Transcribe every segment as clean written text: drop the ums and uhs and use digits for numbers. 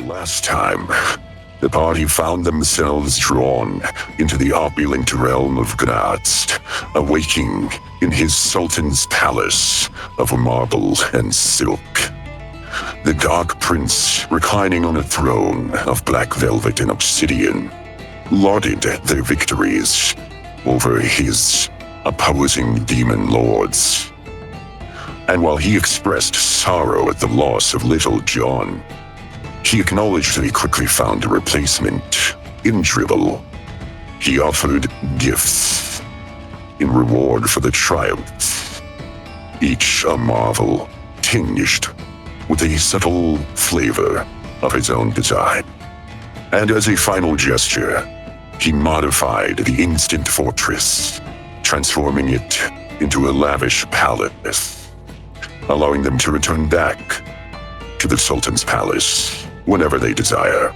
Last time, the party found themselves drawn into the opulent realm of Gnast, awaking in his sultan's palace of marble and silk. The Dark Prince, reclining on a throne of black velvet and obsidian, lauded their victories over his opposing demon lords. And while he expressed sorrow at the loss of Little John, he acknowledged that he quickly found a replacement in Dribble. He offered gifts in reward for the triumph, each a marvel tinged with a subtle flavor of his own design. And as a final gesture, he modified the Instant Fortress, transforming it into a lavish palace, allowing them to return back to the Sultan's palace whenever they desire.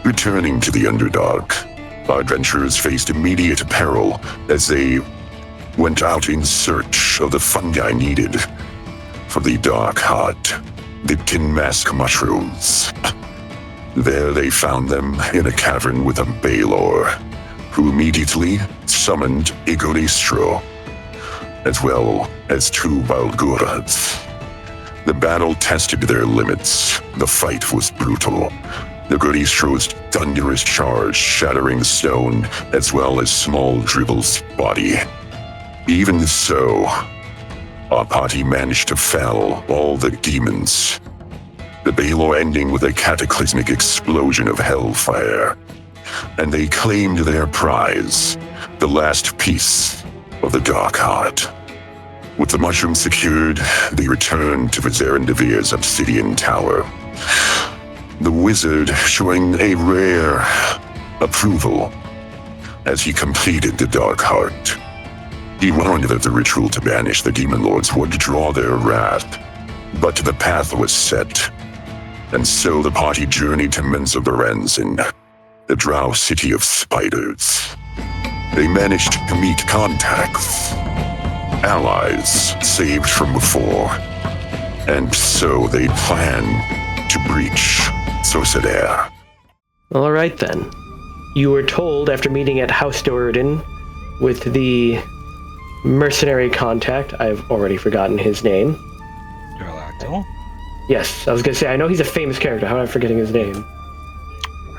Returning to the Underdark, our adventurers faced immediate peril as they went out in search of the fungi needed for the Dark Heart, the Tin Mask mushrooms. There they found them in a cavern with a Baelor, who immediately summoned a Goristro, as well as two Valguras. The battle tested their limits. The fight was brutal. The Goristro's thunderous charge shattering stone as well as small Dribble's body. Even so, our party managed to fell all the demons, the Baelor ending with a cataclysmic explosion of hellfire. And they claimed their prize, the last piece of the Dark Heart. With the mushroom secured, they returned to Vizerandavir's obsidian tower. The wizard showing a rare approval as he completed the Dark Heart. He warned that the ritual to banish the demon lords would draw their wrath, but the path was set, and so the party journeyed to Menzobarranzan, the Drow city of spiders. They managed to meet contacts, allies saved from before, and so they plan to breach Sosadair. All right then. You were told after meeting at House Doradin with the mercenary contact, I've already forgotten his name. Galacto? Yes, I was going to say, I know he's a famous character, how am I forgetting his name?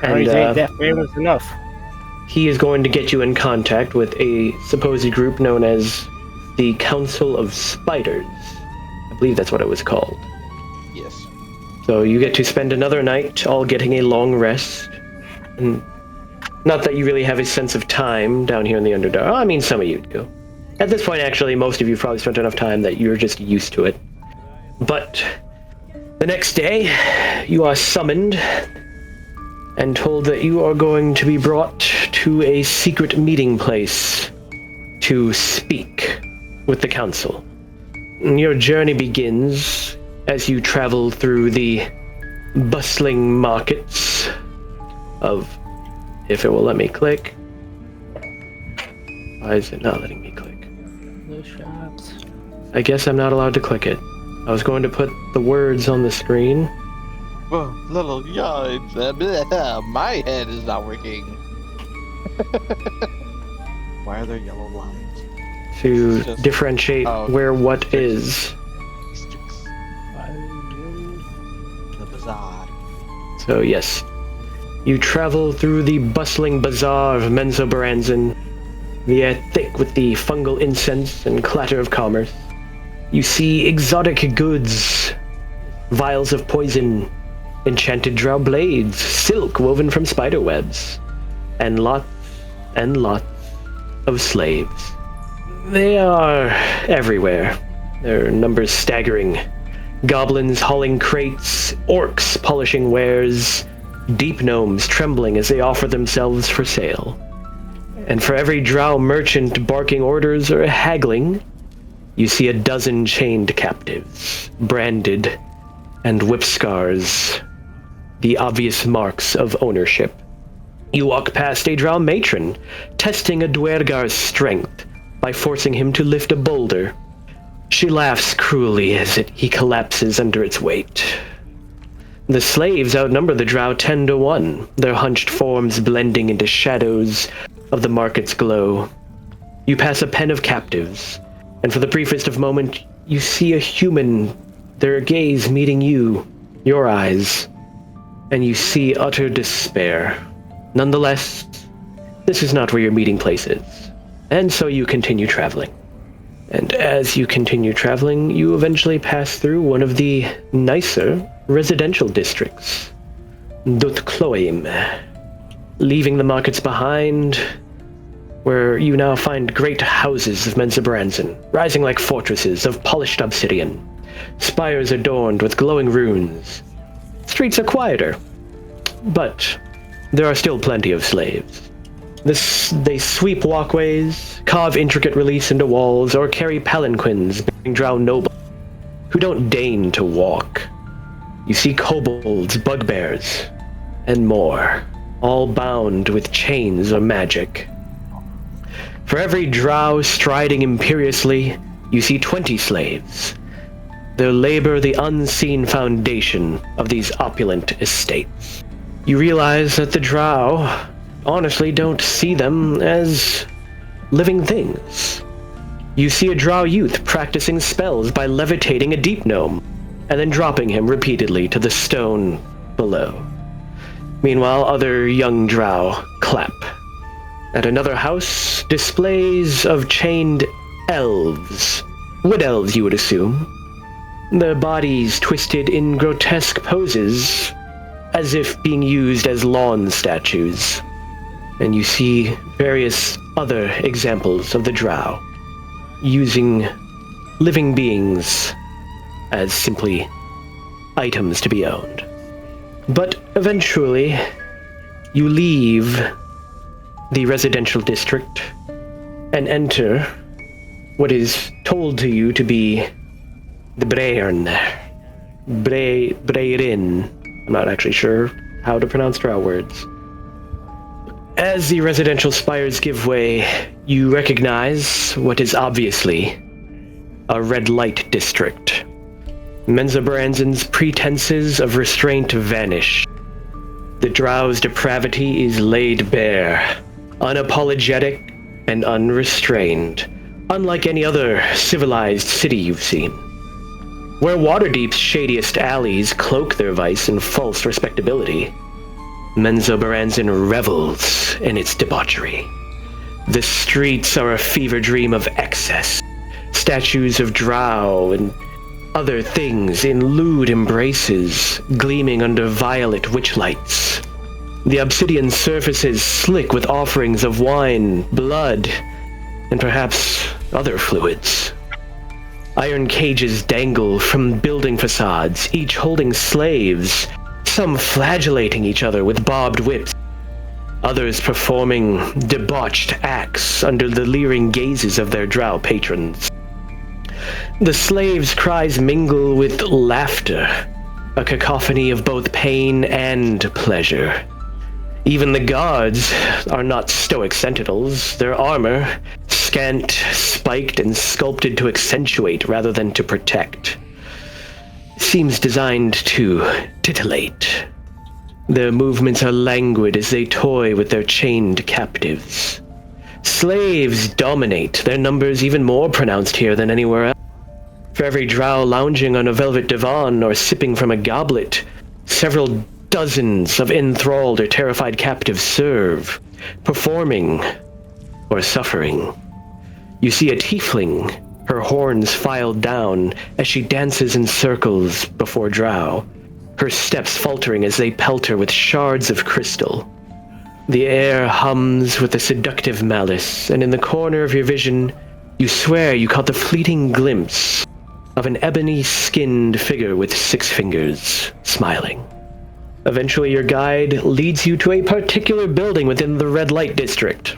And that famous enough. He is going to get you in contact with a supposed group known as the Council of Spiders. I believe that's what it was called. Yes. So you get to spend another night all getting a long rest. And not that you really have a sense of time down here in the Underdark. I mean, some of you do. At this point, actually, most of you probably spent enough time that you're just used to it. But the next day, you are summoned and told that you are going to be brought to a secret meeting place to speak with the council. Your journey begins as you travel through the bustling markets of, if it will let me click. Why is it not letting me click? The shops. I guess I'm not allowed to click it. I was going to put the words on the screen. Whoa, little yards. My head is not working. Why are there yellow lines? To Just- differentiate where what is. The bazaar. So yes, you travel through the bustling bazaar of Menzobarranzan, the air thick with the fungal incense and clatter of commerce. You see exotic goods, vials of poison, enchanted drow blades, silk woven from spider webs, and lots of slaves. They are everywhere. Their numbers staggering. Goblins hauling crates, orcs polishing wares, deep gnomes trembling as they offer themselves for sale. And for every drow merchant barking orders or haggling, you see a dozen chained captives, branded and whip scars, the obvious marks of ownership. You walk past a drow matron, testing a Dwergar's strength by forcing him to lift a boulder. She laughs cruelly as he collapses under its weight. The slaves outnumber the Drow 10-1, their hunched forms blending into shadows of the market's glow. You pass a pen of captives, and for the briefest of moments, you see a human, their gaze meeting you, your eyes, and you see utter despair. Nonetheless, this is not where your meeting place is, and so you continue traveling. And as you continue traveling, you eventually pass through one of the nicer residential districts, Dutcloim, leaving the markets behind, where you now find great houses of Menzobarranzan, rising like fortresses of polished obsidian, spires adorned with glowing runes. Streets are quieter, but there are still plenty of slaves. They sweep walkways, carve intricate reliefs into walls, or carry palanquins bearing Drow nobles who don't deign to walk. You see kobolds, bugbears, and more, all bound with chains or magic. For every Drow striding imperiously, you see 20 slaves. Their labor the unseen foundation of these opulent estates. You realize that the Drow honestly don't see them as living things. You see a Drow youth practicing spells by levitating a deep gnome, and then dropping him repeatedly to the stone below. Meanwhile, other young Drow clap. At another house, displays of chained elves. Wood elves, you would assume. Their bodies twisted in grotesque poses, as if being used as lawn statues. And you see various other examples of the Drow, using living beings as simply items to be owned. But eventually, you leave the residential district and enter what is told to you to be the Braerin. I'm not actually sure how to pronounce Drow words. As the residential spires give way, you recognize what is obviously a red light district. Menzobarranzan's pretenses of restraint vanish. The Drow's depravity is laid bare, unapologetic and unrestrained, unlike any other civilized city you've seen. Where Waterdeep's shadiest alleys cloak their vice in false respectability, Menzobarranzan revels in its debauchery. The streets are a fever dream of excess, statues of Drow and other things in lewd embraces, gleaming under violet witch lights. The obsidian surfaces slick with offerings of wine, blood, and perhaps other fluids. Iron cages dangle from building facades, each holding slaves, some flagellating each other with barbed whips, others performing debauched acts under the leering gazes of their Drow patrons. The slaves' cries mingle with laughter, a cacophony of both pain and pleasure. Even the guards are not stoic sentinels, their armor, scant, spiked, and sculpted to accentuate rather than to protect, seems designed to titillate. Their movements are languid as they toy with their chained captives. Slaves dominate, their numbers even more pronounced here than anywhere else. For every Drow lounging on a velvet divan or sipping from a goblet, several dozens of enthralled or terrified captives serve, performing or suffering. You see a tiefling, her horns filed down as she dances in circles before Drow, her steps faltering as they pelt her with shards of crystal. The air hums with a seductive malice, and in the corner of your vision, you swear you caught the fleeting glimpse of an ebony-skinned figure with 6 fingers, smiling. Eventually, your guide leads you to a particular building within the red light district.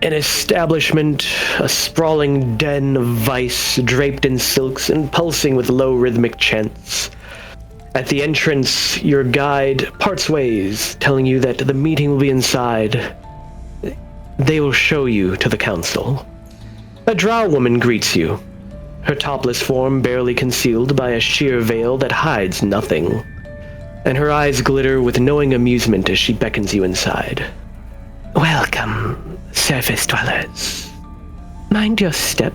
An establishment, a sprawling den of vice, draped in silks and pulsing with low rhythmic chants. At the entrance, your guide parts ways, telling you that the meeting will be inside. They will show you to the council. A Drow woman greets you. her topless form barely concealed by a sheer veil that hides nothing, and her eyes glitter with knowing amusement as she beckons you inside. Welcome, surface dwellers. Mind your step,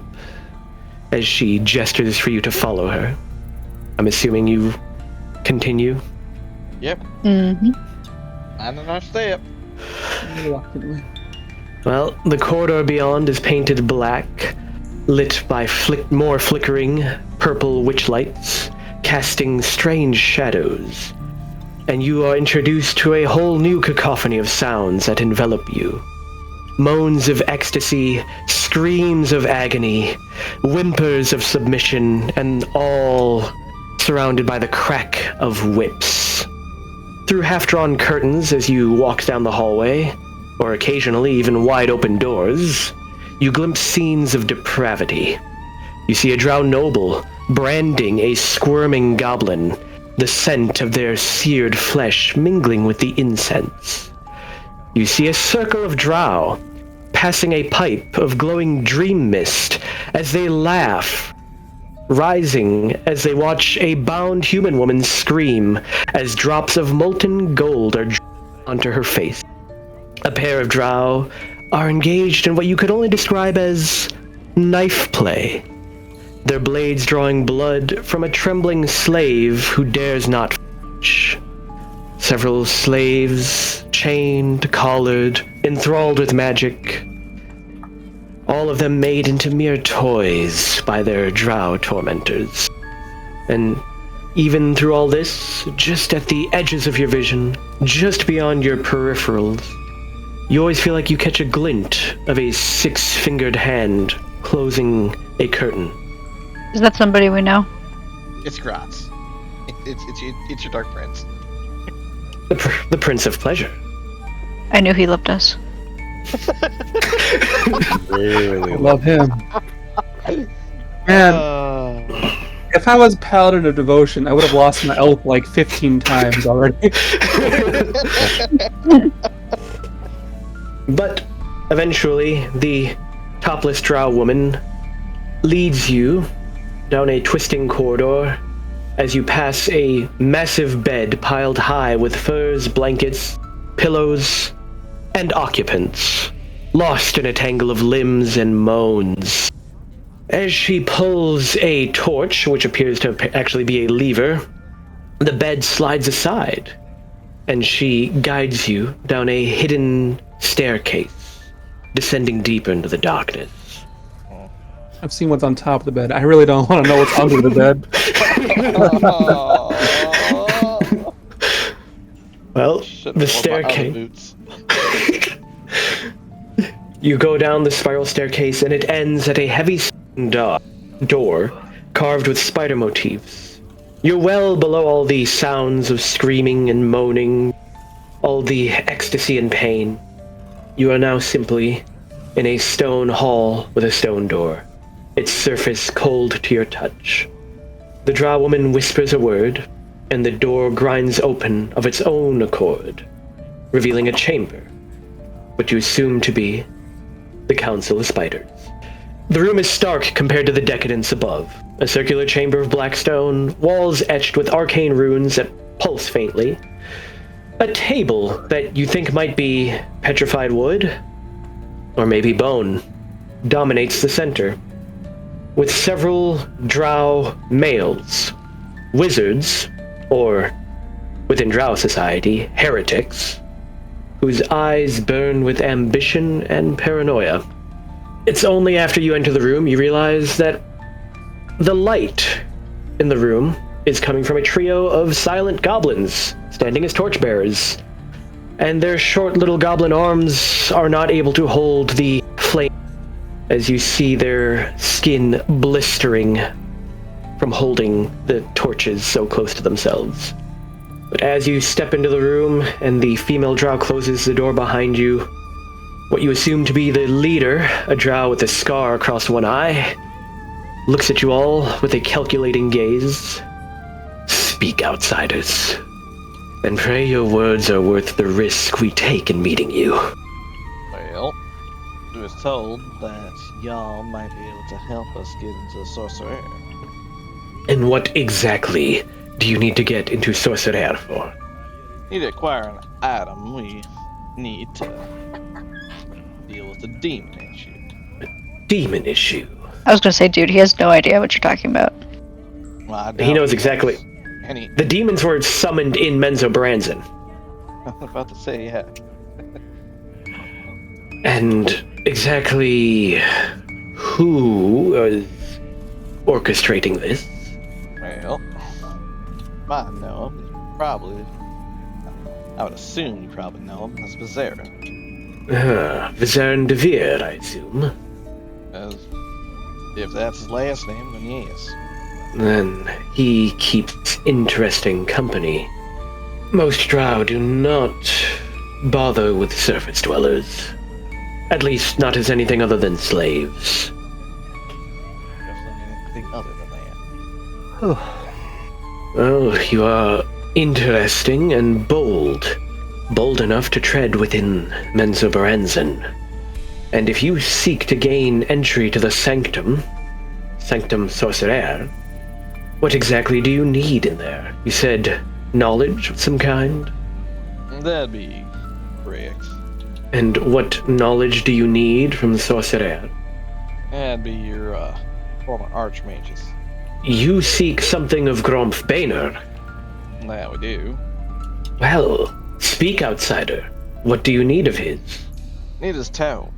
as she gestures for you to follow her. I'm assuming you continue? Yep. Mm-hmm. I don't understand. Reluctantly. Well, the corridor beyond is painted black, lit by more flickering purple witch lights, casting strange shadows. And you are introduced to a whole new cacophony of sounds that envelop you. Moans of ecstasy, screams of agony, whimpers of submission, and all surrounded by the crack of whips. Through half-drawn curtains as you walk down the hallway, or occasionally even wide-open doors, you glimpse scenes of depravity. You see a Drow noble branding a squirming goblin, the scent of their seared flesh mingling with the incense. You see a circle of Drow passing a pipe of glowing dream mist as they laugh, rising as they watch a bound human woman scream as drops of molten gold are dropped onto her face. A pair of Drow are engaged in what you could only describe as knife play, their blades drawing blood from a trembling slave who dares not flinch. Several slaves, chained, collared, enthralled with magic, all of them made into mere toys by their Drow tormentors. And even through all this, just at the edges of your vision, just beyond your peripherals, you always feel like you catch a glint of a six-fingered hand closing a curtain. Is that somebody we know? It's Gratz. It's your Dark Prince. The Prince of Pleasure. I knew he loved us. I love him. Man, if I was Paladin of Devotion, I would have lost my elf like 15 times already. But eventually, the topless Drow woman leads you down a twisting corridor as you pass a massive bed piled high with furs, blankets, pillows, and occupants, lost in a tangle of limbs and moans. As she pulls a torch, which appears to actually be a lever, the bed slides aside, and she guides you down a hidden staircase, descending deeper into the darkness. I've seen what's on top of the bed. I really don't want to know what's under the bed. Well, the staircase. You go down the spiral staircase, and it ends at a heavy door carved with spider motifs. You're well below all the sounds of screaming and moaning, all the ecstasy and pain. You are now simply in a stone hall with a stone door, its surface cold to your touch. The Drow woman whispers a word, and the door grinds open of its own accord, revealing a chamber, what you assume to be the Council of Spiders. The room is stark compared to the decadence above. A circular chamber of black stone, walls etched with arcane runes that pulse faintly. A table that you think might be petrified wood, or maybe bone, dominates the center, with several Drow males, wizards, or, within Drow society, heretics, whose eyes burn with ambition and paranoia. It's only after you enter the room you realize that the light in the room is coming from a trio of silent goblins standing as torchbearers, and their short little goblin arms are not able to hold the flame as you see their skin blistering from holding the torches so close to themselves. But as you step into the room and the female Drow closes the door behind you, what you assume to be the leader, a Drow with a scar across one eye, looks at you all with a calculating gaze. Speak, outsiders, and pray your words are worth the risk we take in meeting you. Well, was told that y'all might be able to help us get into Sorcerer. And what exactly do you need to get into Sorcerer for? Need to acquire an item. We need to deal with the demon issue. Demon issue. I was gonna say, dude, he has no idea what you're talking about. Well, I He knows doubt exactly. Any, The demons were summoned in Menzobarranzan. I was about to say, yeah. And exactly who is orchestrating this? Well, might know him. Probably. I would assume you probably know him as Vizera. Vizarin de Veer, I assume. If that's his last name, then yes. Then he keeps interesting company. Most Drow do not bother with surface dwellers. At least not as anything other than slaves. Definitely anything other than that. Oh, you are interesting and bold. Bold enough to tread within Menzobarranzan. And if you seek to gain entry to the Sanctum Sorcerer, what exactly do you need in there? You said knowledge of some kind? That'd be correct. And what knowledge do you need from the Sorcerer? That'd be your former archmages. You seek something of Gromph Braenore. That we do. Well, speak, outsider. What do you need of his? Need his tome.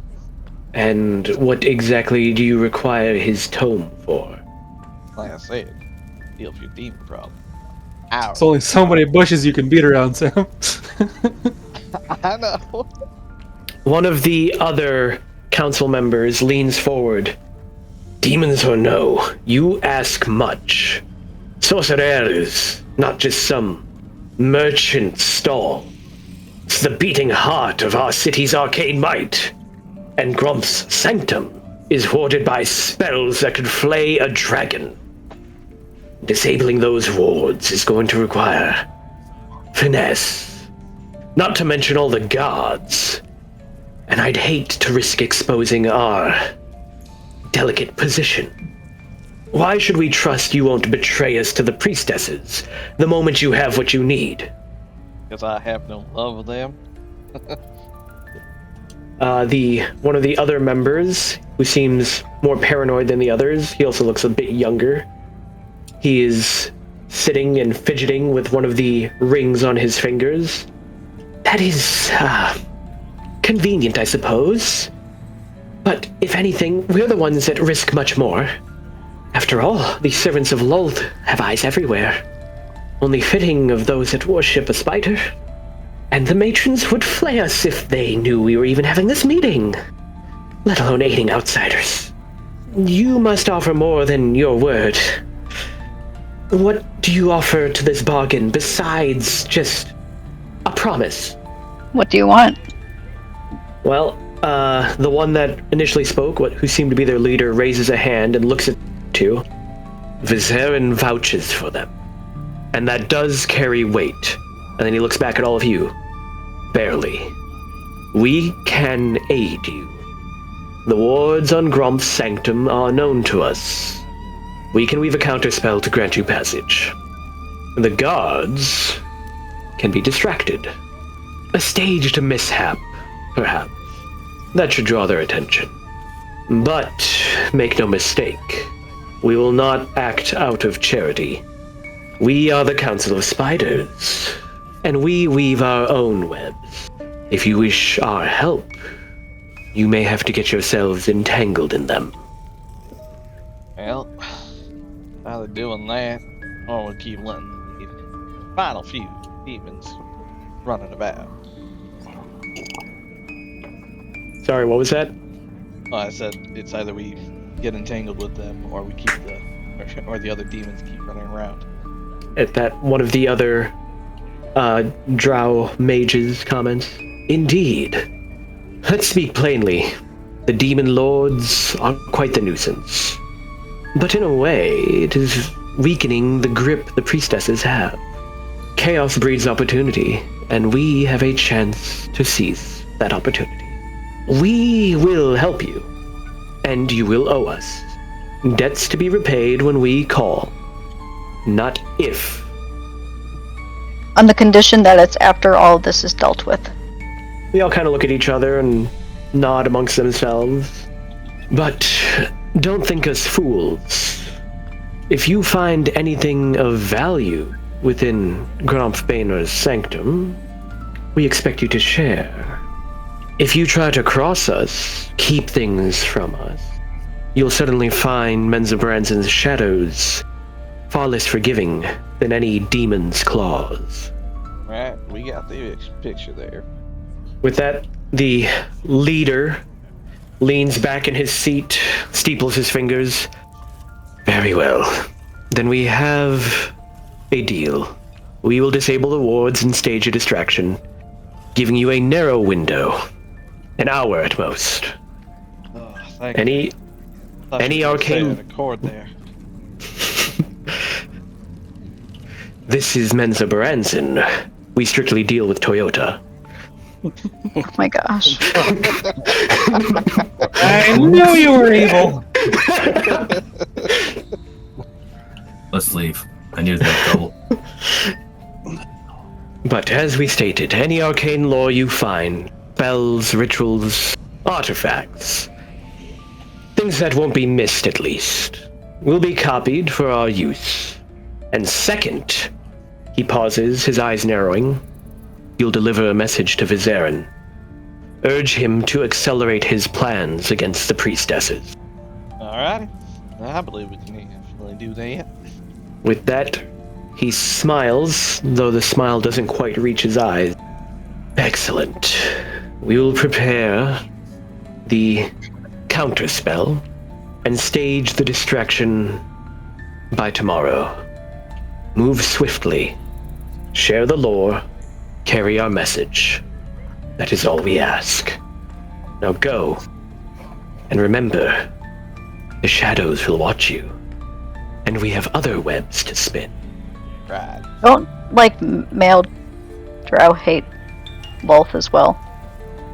And what exactly do you require his tome for? Like I said, deal with your demon problem. Ow. There's only so many bushes you can beat around, Sam. I know. One of the other council members leans forward. Demons or no, you ask much. Sorcerer is not just some merchant stall. It's the beating heart of our city's arcane might. And Gromph's sanctum is warded by spells that could flay a dragon. Disabling those wards is going to require finesse. Not to mention all the guards. And I'd hate to risk exposing our delicate position. Why should we trust you won't betray us to the priestesses the moment you have what you need? Because I have no love with them. One of the other members, who seems more paranoid than the others, he also looks a bit younger. He is sitting and fidgeting with one of the rings on his fingers. That is, convenient, I suppose. But if anything, we're the ones at risk much more. After all, the servants of Lolth have eyes everywhere. Only fitting of those that worship a spider. And the matrons would flay us if they knew we were even having this meeting. Let alone aiding outsiders. You must offer more than your word. What do you offer to this bargain besides just a promise? What do you want? Well, the one that initially spoke, who seemed to be their leader, raises a hand and looks at you. Vizarin vouches for them. And that does carry weight. And then he looks back at all of you. Barely. We can aid you. The wards on Gromph's sanctum are known to us. We can weave a counterspell to grant you passage. The guards can be distracted. A staged mishap, perhaps. That should draw their attention. But make no mistake, we will not act out of charity. We are the Council of Spiders, and we weave our own webs. If you wish our help, you may have to get yourselves entangled in them. Well, either doing that, or we'll keep letting the final few demons running about. Sorry, what was that? Well, I said it's either we get entangled with them, or we keep or the other demons keep running around. At that, one of the other Drow mages comments. Indeed. Let's speak plainly. The demon lords are quite the nuisance. But in a way, it is weakening the grip the priestesses have. Chaos breeds opportunity, and we have a chance to seize that opportunity. We will help you, and you will owe us. Debts to be repaid when we call, not if. On the condition that it's after all this is dealt with. They all kind of look at each other and nod amongst themselves. But don't think us fools. If you find anything of value within Gromph Braenore's sanctum, we expect you to share. If you try to cross us, keep things from us, you'll suddenly find Menzobarranzan's shadows far less forgiving than any demon's claws. Right, we got the picture there. With that, the leader leans back in his seat, steeples his fingers. Very well. Then we have a deal. We will disable the wards and stage a distraction, giving you a narrow window, an hour at most. Oh, thank you. Any arcane accord there. This is Menzobarranzan. We strictly deal with Toyota. Oh my gosh. I knew you were evil. Let's leave. I knew that goal. But as we stated, any arcane lore you find, spells, rituals, artifacts, things that won't be missed at least, will be copied for our use. And second, he pauses, his eyes narrowing, you'll deliver a message to Vizarin. Urge him to accelerate his plans against the priestesses. Alrighty. I believe we can definitely do that. With that, he smiles, though the smile doesn't quite reach his eyes. Excellent. We will prepare the counterspell and stage the distraction by tomorrow. Move swiftly. Share the lore. Carry our message. That is all we ask. Now go. And remember, the shadows will watch you. And we have other webs to spin. Right. Don't, male Drow hate Lolth as well?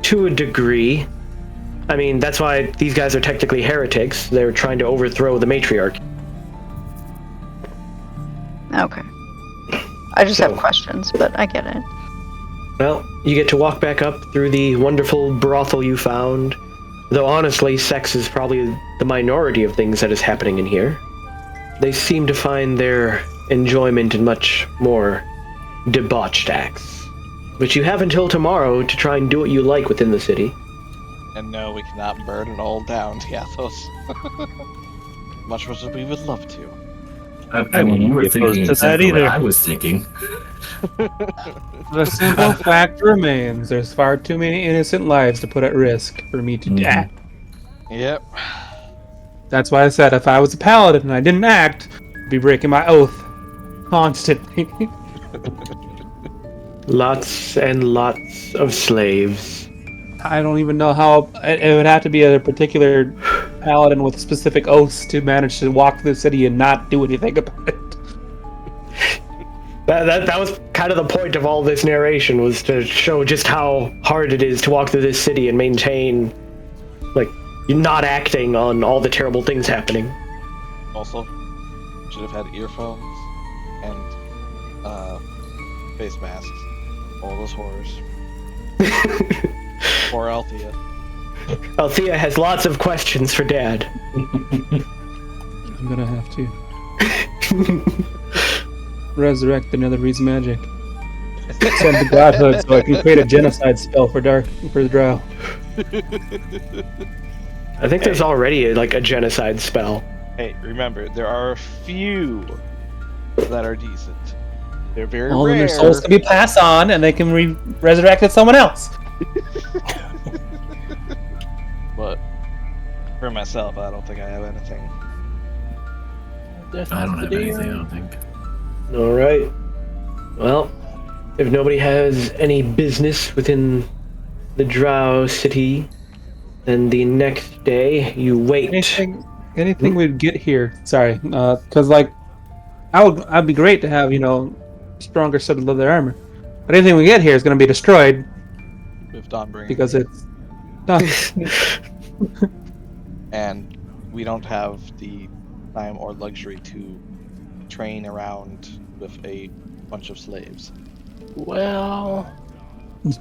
To a degree. I mean, that's why these guys are technically heretics. They're trying to overthrow the matriarch. Okay. I just have questions, but I get it. Well, you get to walk back up through the wonderful brothel you found. Though honestly, sex is probably the minority of things that is happening in here. They seem to find their enjoyment in much more debauched acts. But you have until tomorrow to try and do what you like within the city. And no, we cannot burn it all down, Tiathos. Much as we would love to. I mean, you were thinking exactly what I was thinking. The simple fact remains, there's far too many innocent lives to put at risk for me to die. Yep. That's why I said if I was a paladin and I didn't act, I'd be breaking my oath constantly. Lots and lots of slaves. I don't even know how it would have to be a particular paladin with specific oaths to manage to walk through the city and not do anything about it. That was kind of the point of all this narration, was to show just how hard it is to walk through this city and maintain, not acting on all the terrible things happening. Also, should have had earphones and face masks. All those horrors. Poor Althea. Althea has lots of questions for Dad. I'm gonna have to resurrect the Netherese magic. Send to godhood so I can create a genocide spell for the Drow. I think there's already a genocide spell. Hey, remember, there are a few that are decent. They're very All rare. of their souls can be passed on, and they can resurrect at someone else. But for myself, I don't think I have anything. I don't have anything, I don't think. Alright. Well, if nobody has any business within the Drow city, then the next day you wait. Anything we'd get here. Sorry, because I'd be great to have stronger set of leather armor, but anything we get here is going to be destroyed With Dawnbringer. because it's And we don't have the time or luxury to train around with a bunch of slaves. Well,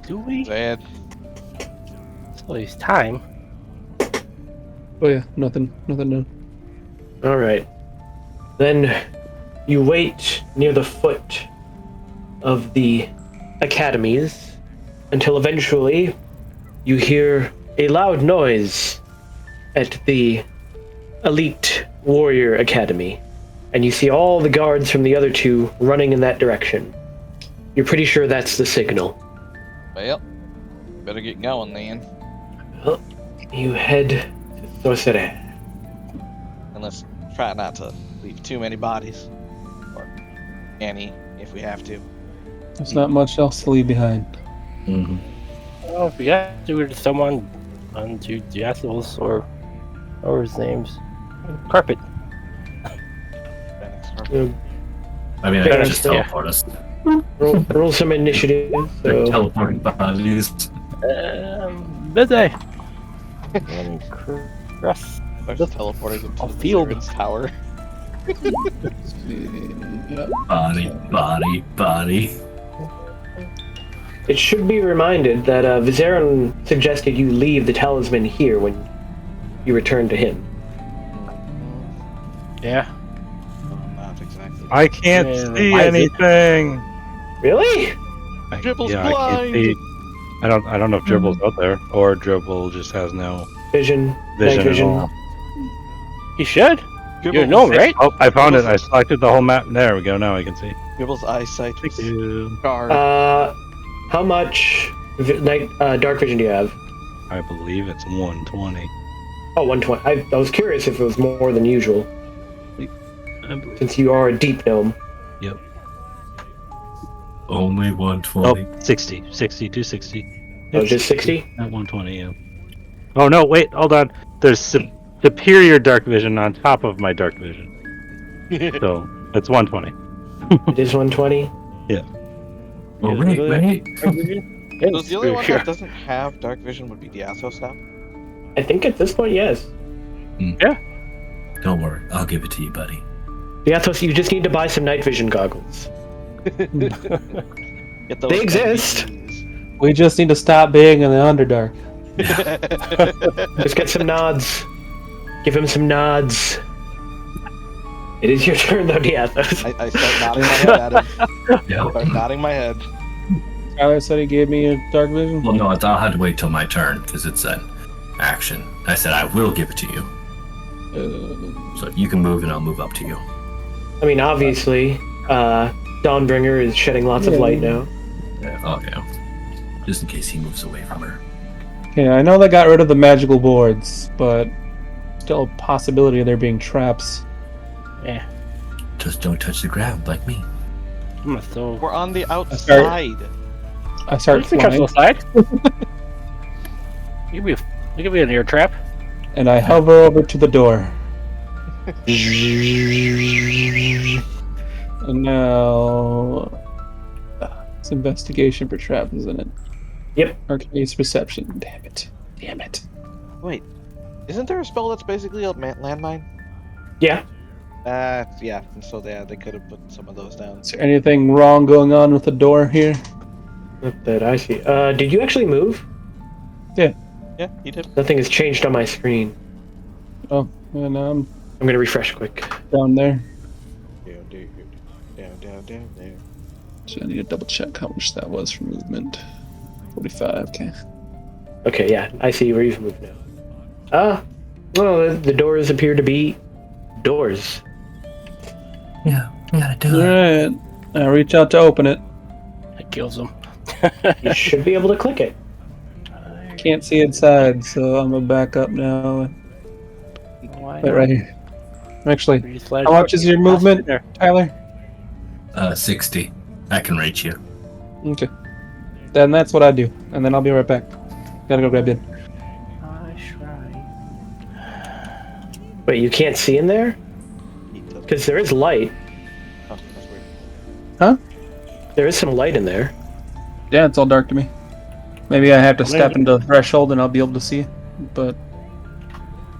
do we? Zed, So it's time. Oh yeah, nothing new. All right. Then you wait near the foot of the academies until eventually you hear a loud noise at the Elite Warrior Academy, and you see all the guards from the other two running in that direction. You're pretty sure that's the signal. well, better get going then. Well, you head to Sorcerer. And let's try not to leave too many bodies. Or any, if we have to. There's not much else to leave behind. Mhm. Well, if we got to do it to someone onto Diathos or his name's Carpet. Phoenix Harp. I mean, I Fair could just enough. teleport us. Roll some initiative. They're So, teleporting bodies. Busy. Cross. There's teleporters into I'll the field. Siren's tower. Body. it should be reminded that Vizerin suggested you leave the talisman here when you return to him. Yeah. Not exactly. I can't Yeah, see why is it- anything. Really? Dribble's I can't blind. see. I don't know if Dribble's out there or Dribble just has no Vision. vision, Night vision. at all. He should. Dribble, You know, right? Oh, I found it. I selected the whole map. There we go. Now I can see. Dribble's eyesight was Thank you. scarred. How much dark vision do you have? I believe it's 120. Oh, 120. I was curious if it was more than usual, I believe. since you are a deep gnome. Yep. Only 120. Oh, 60. 60 to 60. Oh, just 60? Not 120, yeah. Oh, no, wait, hold on. There's superior dark vision on top of my dark vision. So, it's 120. It is 120? Well, wait. So the only one that doesn't have dark vision would be Diathos now. I think at this point, yes. Don't worry. I'll give it to you, buddy. Diathos, you just need to buy some night vision goggles. Get those They exist. NPCs. We just need to stop being in the Underdark. Just get some nods. Give him some nods. It is your turn, though, Diathos. I start nodding my head at him. Yeah. Start nodding my head. Tyler said he gave me a dark vision. Well, no, I'll have to wait till my turn because it's an action. I said I will give it to you. So you can move and I'll move up to you. I mean, obviously, Dawnbringer is shedding lots of light now. Yeah, okay. Just in case he moves away from her. Yeah, I know they got rid of the magical boards, but still a possibility of there being traps. Yeah. Just don't touch the ground like me. I'm gonna throw. We're on the outside. I start You can catch flying, outside. You could be an air trap. and I hover over to the door. And now... it's investigation for traps, isn't it? Yep. Arcane's perception. Damn it. Damn it. Wait, isn't there a spell that's basically a landmine? Yeah. Yeah. So they could have put some of those down. Is there anything wrong going on with the door here? Not that I see. Did you actually move? Yeah, he did. Nothing has changed on my screen. Oh, and I'm I'm gonna refresh quick. down there. Down. So I need to double check how much that was for movement. 45, okay. Okay, yeah, I see where you've moved now. Well, the doors appear to be doors. Yeah, we gotta do it. Alright. I reach out to open it. It kills him. You should be able to click it. Can't see inside, so I'm gonna back up now. Why Wait, right here. Actually, You slide how much is your movement, there? Tyler? 60. I can reach you. Okay. Then that's what I do, and then I'll be right back. Gotta go grab it. Wait, you can't see in there? Because there is light. Oh, that's weird. Huh? There is some light in there. Yeah, it's all dark to me. Maybe I have to step into the threshold and I'll be able to see. But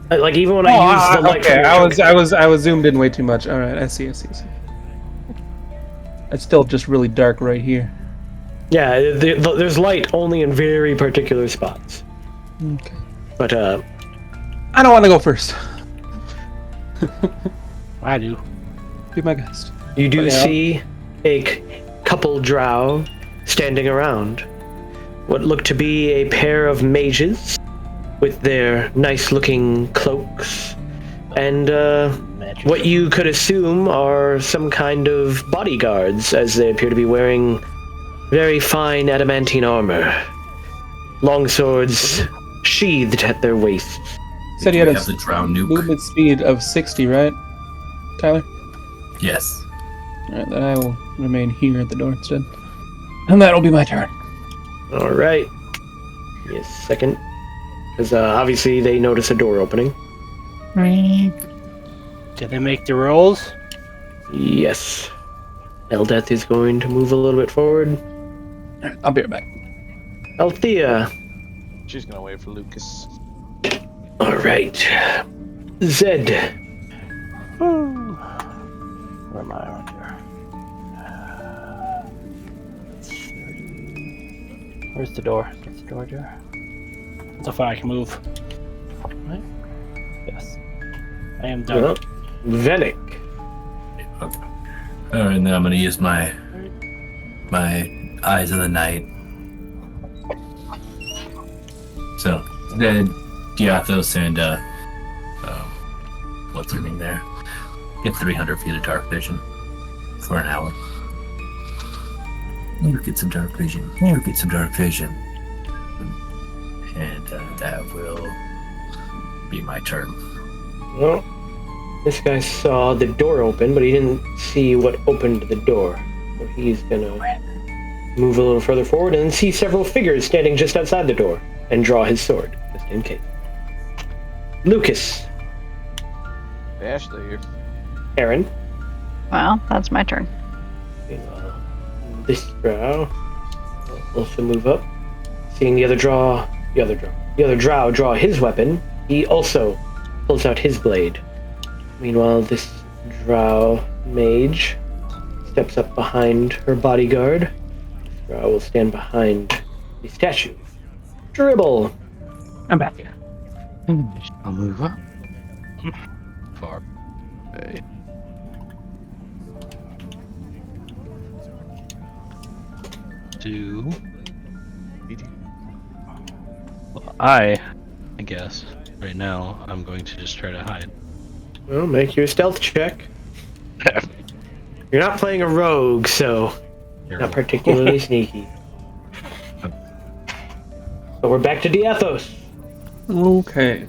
Like even when I use the light. okay, from your I was zoomed in way too much. All right, I see. It's still just really dark right here. Yeah, there's light only in very particular spots. Okay. But I don't want to go first. I do. Be my guest. you do see a couple drow standing around. What look to be a pair of mages with their nice-looking cloaks, and what you could assume are some kind of bodyguards, as they appear to be wearing very fine adamantine armor, long swords sheathed at their waists. Said Do you we had have a the Drow nuke? movement speed of 60, right, Tyler? Yes. All right, then I will remain here at the door instead, and that'll be my turn. All right. Give me a second, because obviously they notice a door opening. Did they make the rolls? Yes. Eldeth is going to move a little bit forward. I'll be right back. Althea. She's gonna wait for Lucas. All right. Zed. Where am I around here? Where's the door? What's the door do? So far I can move. Right? Yes. I am done. Well, Venick. Okay. Alright, now I'm gonna use my eyes of the night. So then Diathos and what's her name there? Get 300 feet of dark vision for an hour. You get some dark vision. You get some dark vision. And that will be my turn. Well, this guy saw the door open, but he didn't see what opened the door. So he's gonna move a little further forward and see several figures standing just outside the door and draw his sword, just in case. Lucas. Ashley here. Aaron. Well, that's my turn. This drow will also move up. Seeing the other drow draw his weapon, he also pulls out his blade. Meanwhile, this drow mage steps up behind her bodyguard. This drow will stand behind the statue. Dribble. I'm back. I'll move up. Far away. To... Well, I guess, right now, I'm going to just try to hide. Well, make your stealth check. You're not playing a rogue, so not particularly sneaky. So we're back to Diathos. Okay.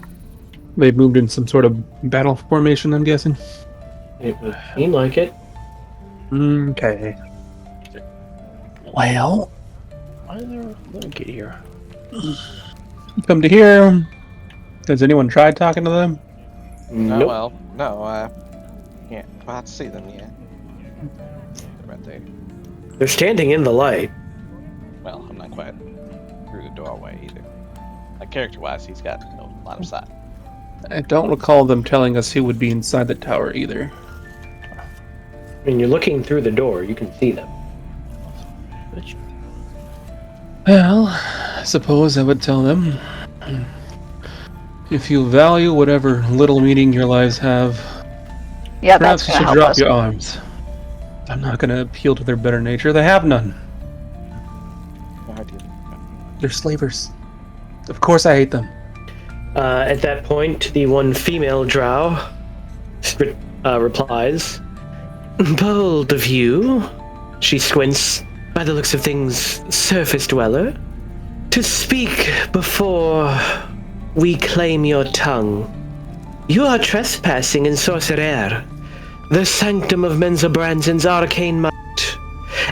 They've moved in some sort of battle formation, I'm guessing. It would seem like it. Okay. Well, Why is there a gate here? come to here. Has anyone tried talking to them? No, well, no, I can't quite see them yet. They're right there. They're standing in the light. Well, I'm not quite through the doorway either. Like, character-wise, he's got a lot of sight. I don't recall them telling us who would be inside the tower either. I mean, you're looking through the door. You can see them. Well, I suppose I would tell them. If you value whatever little meaning your lives have, Yeah, perhaps that's you gonna should help drop us. your arms. I'm not going to appeal to their better nature. They have none. No idea. They're slavers. Of course I hate them. At that point, the one female drow replies, "Bold of you." She squints. By the looks of things, surface dweller. To speak before we claim your tongue. You are trespassing in Sorcerer, the sanctum of Menzobarranzan's arcane might.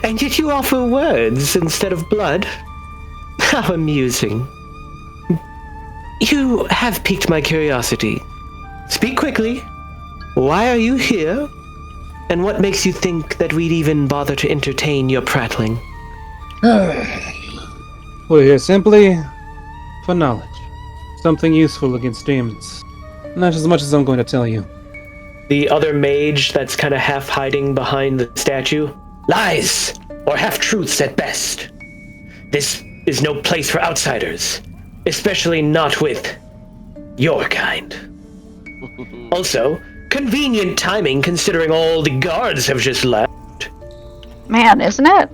And yet you offer words instead of blood? How amusing. You have piqued my curiosity. Speak quickly. Why are you here? And what makes you think that we'd even bother to entertain your prattling? We're here simply for knowledge. Something useful against demons. Not as much as I'm going to tell you. The other mage that's kind of half hiding behind the statue. Lies! Or half-truths at best. This is no place for outsiders. Especially not with your kind. Also, convenient timing considering all the guards have just left. Man, isn't it?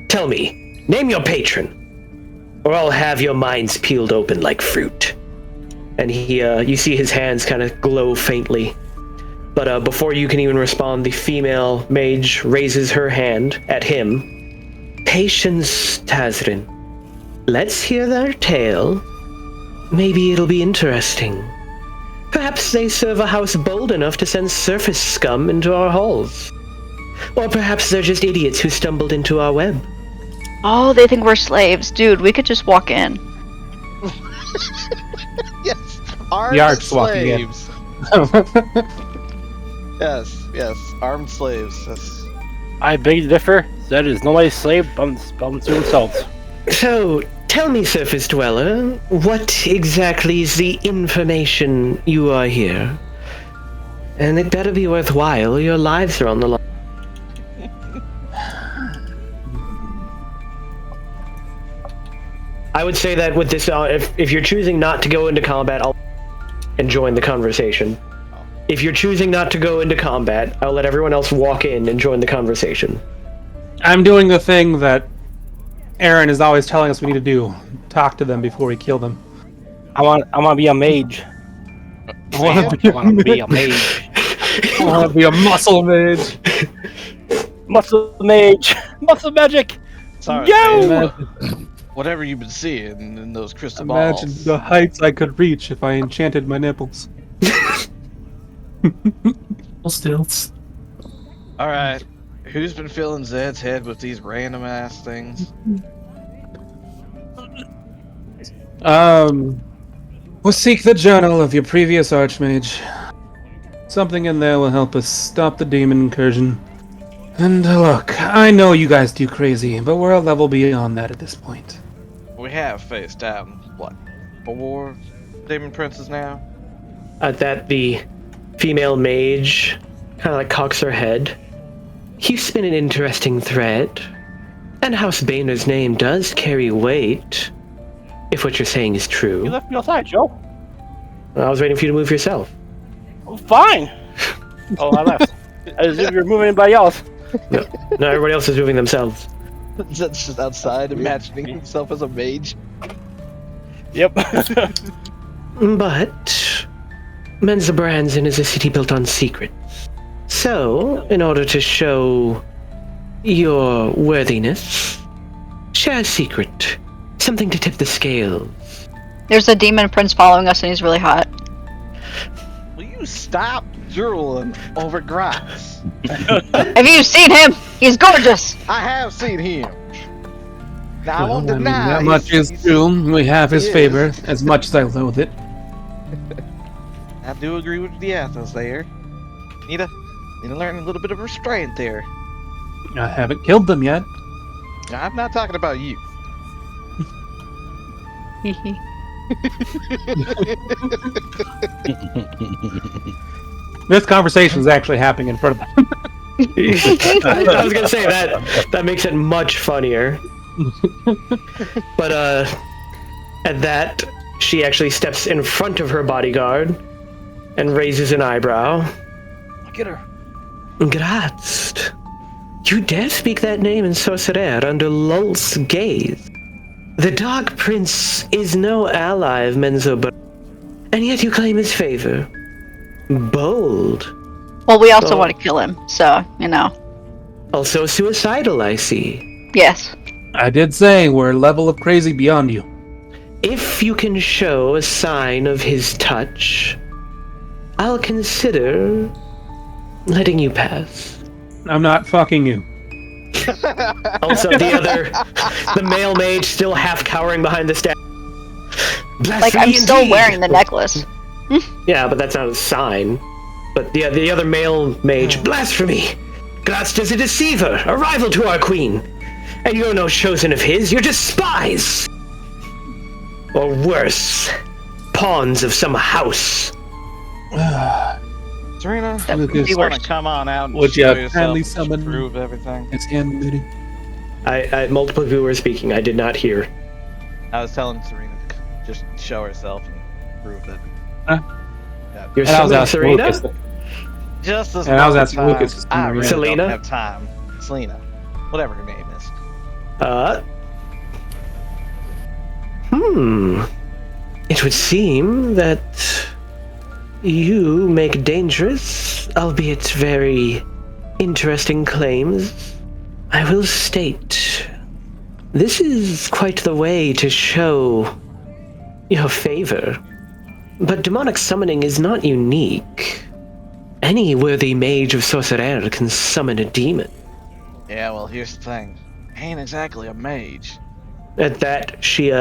Tell me, name your patron, or I'll have your minds peeled open like fruit. And you see his hands kind of glow faintly. But before you can even respond, the female mage raises her hand at him. Patience, Tazrin. Let's hear their tale. Maybe it'll be interesting. Perhaps they serve a house bold enough to send surface scum into our halls. Or perhaps they're just idiots who stumbled into our web. Oh, they think we're slaves. Dude, we could just walk in. Yes, armed Yards walking in. slaves. Yes, armed slaves. Yes. I beg to differ. That is nobody's slave, bums to themselves. So, tell me, Surface Dweller, what exactly is the information you are here? And it better be worthwhile, your lives are on the line. I would say that with this, if you're choosing not to go into combat, I'll and join the conversation. If you're choosing not to go into combat, I'll let everyone else walk in and join the conversation. I'm doing the thing that Aaron is always telling us we need to do. Talk to them before we kill them. I want to be a mage. I want to be a mage. I want to be a muscle mage. Muscle mage. Muscle magic. Sorry, Yo! whatever you've been seeing in those crystal Imagine balls. the heights I could reach if I enchanted my nipples. Stilts. All right, who's been filling Zed's head with these random ass things? We'll seek the journal of your previous archmage. Something in there will help us stop the demon incursion. And look, I know you guys do crazy, but we're a level beyond that at this point. We have faced down what 4 demon princes now. At that, the female mage kind of like cocks her head. You spin an interesting thread. And House Boehner's name does carry weight, if what you're saying is You true. left me outside, Joe. I was waiting for you to move yourself. Oh, fine. Oh, I left. As if you're moving anybody else. No, everybody else is moving themselves. Zed's just outside imagining himself as a mage. Yep. But Menzobarranzan is a city built on secrets. So, in order to show your worthiness, share a secret. Something to tip the scales. There's a demon prince following us and he's really hot. Will you stop drooling over grass? Have you seen him? He's gorgeous! I have seen him. Now, I Well, won't I mean, deny that much is he's- true. We have his he favor, is. as much as I loathe it. I do agree with the Athos there. Need to learn a little bit of restraint there. I haven't killed them yet. I'm not talking about you. This conversation is actually happening in front of them. I was gonna say that makes it much funnier. But at that, she actually steps in front of her bodyguard and raises an eyebrow. Get her. Grazed. You dare speak that name in Sorcerer under Lulth's gaze? The Dark Prince is no ally of Menzobarranzan, and yet you claim his favor. Bold. Well, we also Oh. want to kill him, so, you know. Also suicidal, I see. Yes. I did say we're a level of crazy beyond you. If you can show a sign of his touch, I'll consider letting you pass. I'm not fucking you. Also, the male mage still half cowering behind the statue. Like, I'm still wearing the necklace. Yeah, but that's not a sign. But the other male mage, blasphemy! Grazed is a deceiver, a rival to our queen. And you're no chosen of his, you're just spies! or worse, pawns of some house. Serena, Lucas, you want to come on out and would show you yourself kindly and summon prove everything? It's hand meeting. Multiple people were speaking. I did not hear. I was telling Serena to just show herself and prove that. You're And I was summoning asking Serena? Lucas. Just as And I was much asking time. Lucas to I really Selena? don't have time. Selena, whatever her name is. It would seem that you make dangerous, albeit very interesting claims. I will state, this is quite the way to show your favor. But demonic summoning is not unique. Any worthy mage of Sorcerer can summon a demon. Yeah, well, here's the thing. I ain't exactly a mage. At that, she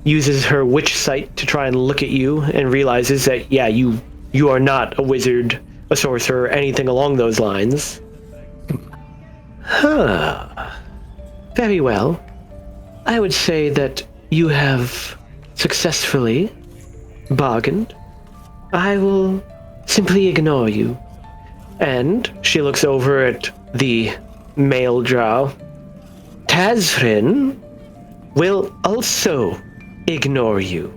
uses her witch sight to try and look at you and realizes that, yeah, you are not a wizard, a sorcerer, anything along those lines. Very well. I would say that you have successfully bargained. I will simply ignore you. And she looks over at the male drow. Tazrin will also ignore you.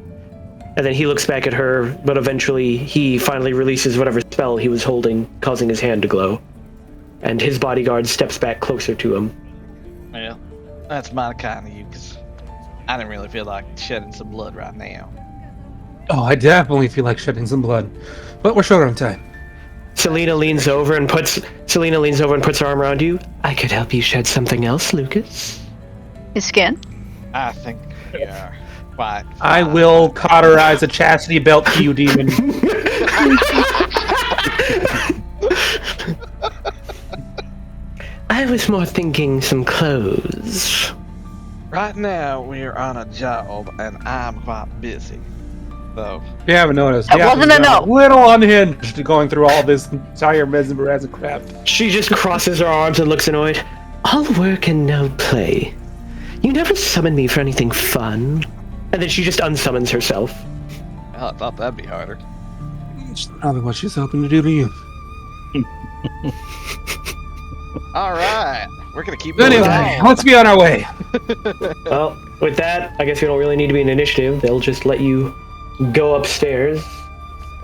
And then he looks back at her, but eventually he finally releases whatever spell he was holding, causing his hand to glow. And his bodyguard steps back closer to him. Well, that's my kind of you, because I didn't really feel like shedding some blood right now. Oh, I definitely feel like shedding some blood, but we're short on time. Selena leans over and puts her arm around you. I could help you shed something else, Lucas. His skin? I think we are quite I fine. will cauterize a chastity belt to you, demon. I was more thinking some clothes. Right now, we're on a job, and I'm quite busy. So, If you haven't noticed, That wasn't a no. a little unhinged going through all this entire Menzobarranzan crap. She just crosses her arms and looks annoyed. All work and no play. You never summon me for anything fun. And then she just unsummons herself. well, I thought that'd be harder. It's probably what she's hoping to do to you. All right, we're gonna keep Anyway, moving on. let's be on our way. Well, with that, I guess you don't really need to be an initiative. They'll just let you go upstairs.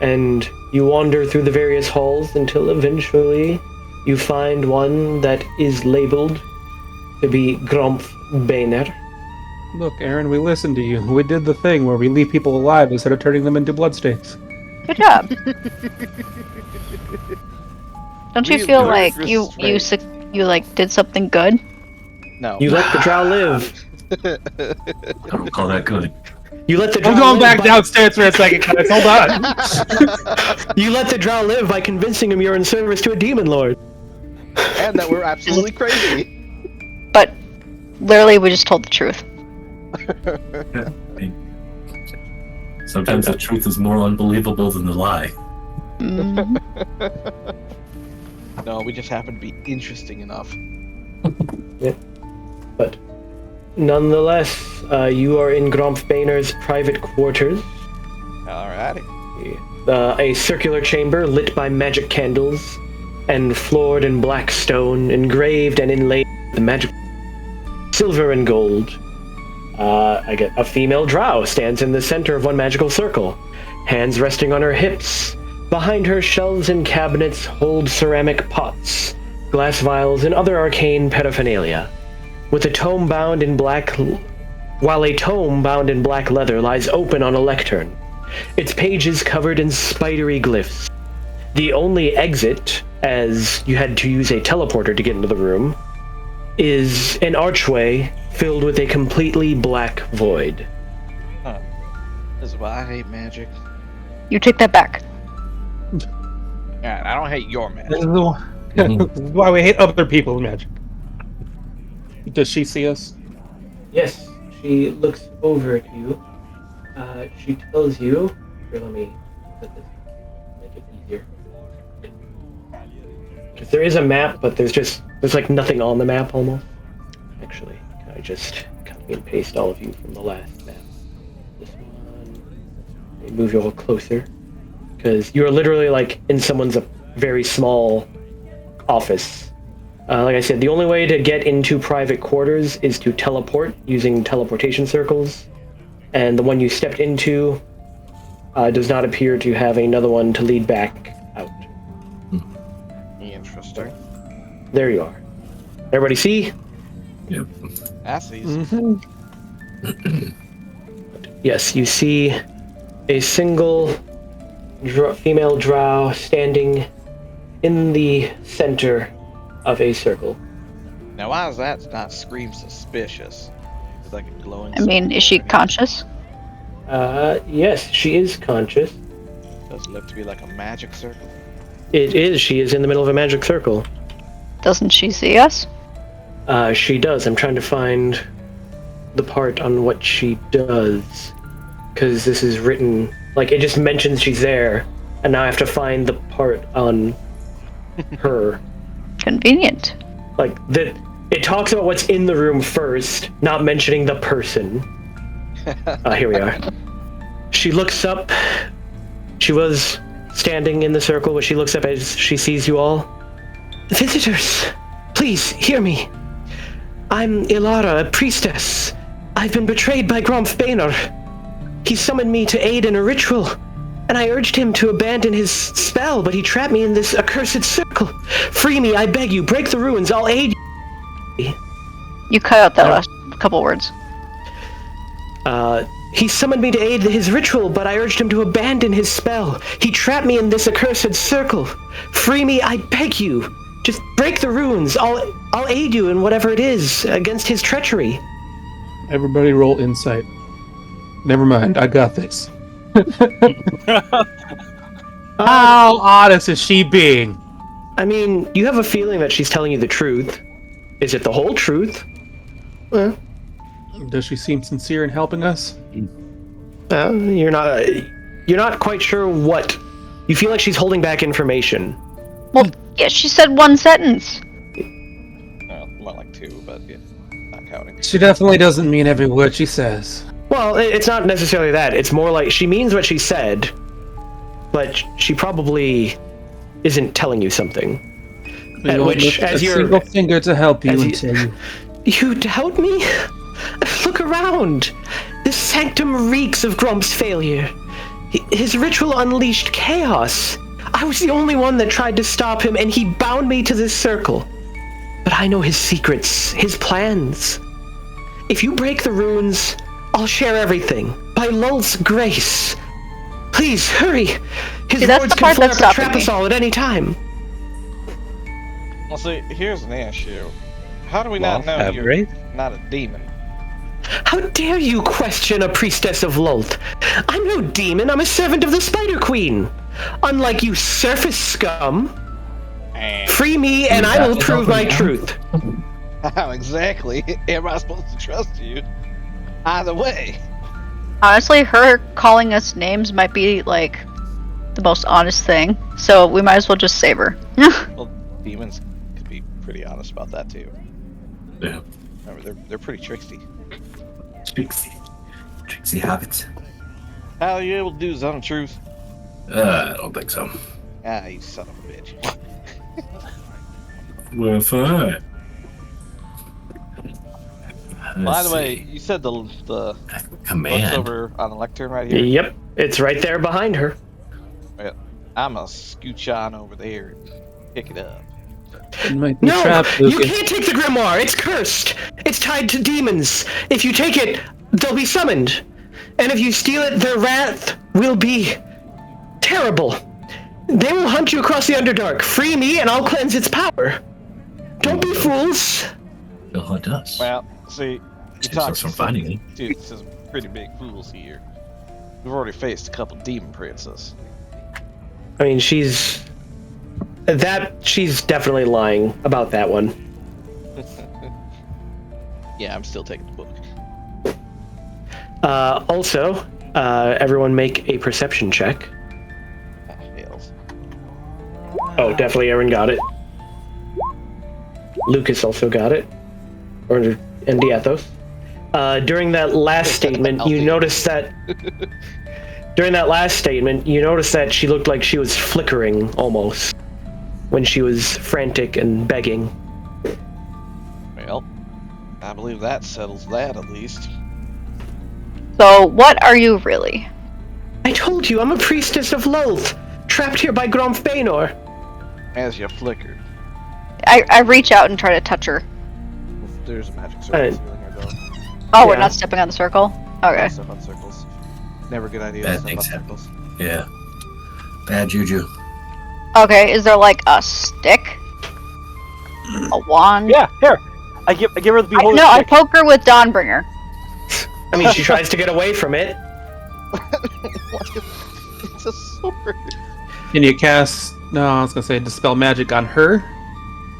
And you wander through the various halls until eventually you find one that is labeled to be Gromph Braenore. Look, Aaron, we listened to you. We did the thing where we leave people alive instead of turning them into bloodstains. Good job. Don't you We feel observe like restraint. you like did something good? No. You let the drow live. I don't call that good. You let the drow I'm going live back by- downstairs for a second, guys. Hold on. You let the drow live by convincing him you're in service to a demon lord. And that we're absolutely crazy. But literally, we just told the truth. Sometimes the truth is more unbelievable than the lie. Mhm. No, we just happen to be interesting enough. But nonetheless, you are in Gromph Braenore's private quarters. Alrighty. A circular chamber lit by magic candles and floored in black stone, engraved and inlaid with magic silver and gold. I get a female drow stands in the center of one magical circle, hands resting on her hips. Behind her, shelves and cabinets hold ceramic pots, glass vials, and other arcane paraphernalia. While a tome bound in black leather lies open on a lectern, its pages covered in spidery glyphs. The only exit, as you had to use a teleporter to get into the room, is an archway filled with a completely black void. This is why I hate magic. You take that back. Alright, I don't hate your This magic. is this is why we hate other people's magic. Does she see us? Yes, she looks over at you. She tells you... Here, let me set this, make it easier. Because there is a map, but there's like nothing on the map almost. Actually, can I just copy and paste all of you from the last map? Move you all closer, because you're literally like in someone's very small office. Like I said, the only way to get into private quarters is to teleport using teleportation circles, and the one you stepped into does not appear to have another one to lead back out. Interesting. There you are. Everybody see? Yep. I see. Yes, you see a single female drow standing in the center of a circle. Now, why does that not scream suspicious? It's like a glowing. I mean, is she conscious? Yes, she is conscious. Does it look to be like a magic circle? It is. She is in the middle of a magic circle. Doesn't she see us? She does. I'm trying to find the part on what she does, because this is written like it just mentions she's there, and now I have to find the part on her. Convenient. Like that, it talks about what's in the room first, not mentioning the person. Here we are. She looks up. She was standing in the circle, but she looks up as she sees you all. Visitors, please hear me. I'm Ilara, a priestess. I've been betrayed by Gromph Braenore. He summoned me to aid in a ritual, and I urged him to abandon his spell, but he trapped me in this accursed circle. Free me, I beg you. Break the ruins. I'll aid you. You cut out that last couple words. He summoned me to aid his ritual, but I urged him to abandon his spell. He trapped me in this accursed circle. Free me, I beg you. Just break the ruins. I'll aid you in whatever it is against his treachery. Everybody roll insight. Never mind, I got this. How honest is she being? I mean, you have a feeling that she's telling you the truth. Is it the whole truth? Does she seem sincere in helping us? You're not quite sure what. You feel like she's holding back information. Well, yeah, she said one sentence. Well, more like two, but yeah, not counting. She definitely doesn't mean every word she says. Well, it's not necessarily that. It's more like she means what she said, but she probably isn't telling you something. At which, as you're single finger to help you until you doubt me? Look around. This sanctum reeks of Gromph's failure. His ritual unleashed chaos. I was the only one that tried to stop him, and he bound me to this circle. But I know his secrets, his plans. If you break the runes, I'll share everything. By Lul's grace. Please, hurry. His lords can flare up and trap us all at any time. Well, see, here's an issue. How do we not know you're not a demon? How dare you question a priestess of Lult? I'm no demon, I'm a servant of the Spider Queen. Unlike you surface scum. Free me and I will prove my truth. How exactly am I supposed to trust you? Either way. Honestly, her calling us names might be, like, the most honest thing. So we might as well just save her. Well, demons could be pretty honest about that, too. Yeah. Remember, they're pretty tricksy. Tricksy habits. How are you able to do is untruth? I don't think so. Ah, you son of a bitch. Well, fine. By the way, you said the command over on the lectern right here? Yep, it's right there behind her. Well, I'm gonna scooch on over there and pick it up. It no, you can't take the grimoire. It's cursed. It's tied to demons. If you take it, they'll be summoned. And if you steal it, their wrath will be terrible. They will hunt you across the Underdark. Free me and I'll cleanse its power. Don't be fools. They'll hunt us. Well, see, you talk from finding it. Dude, this is pretty big fools here. We've already faced a couple demon princes. I mean, she's definitely lying about that one. Yeah, I'm still taking the book. Also, everyone make a perception check. Oh, definitely Aaron got it. Lucas also got it. And Diathos. During that last statement, you notice that During that last statement, you noticed that she looked like she was flickering almost when she was frantic and begging. Well, I believe that settles that at least. So, what are you really? I told you, I'm a priestess of Lolth, trapped here by Gromph Braenore. As you flickered, I reach out and try to touch her. there's a magic circle sealing her though. Oh, we're Yeah. not stepping on the circle? Okay. Step on circles. Never a good idea Bad to step on things happen. circles. Yeah. Bad juju. Okay, is there like a stick? A wand? Yeah, here. I give her the beholder. No, I stick. poke her with Dawnbringer. I mean, she tries to get away from it. It's a sword. Can you cast? No, I was gonna say dispel magic on her.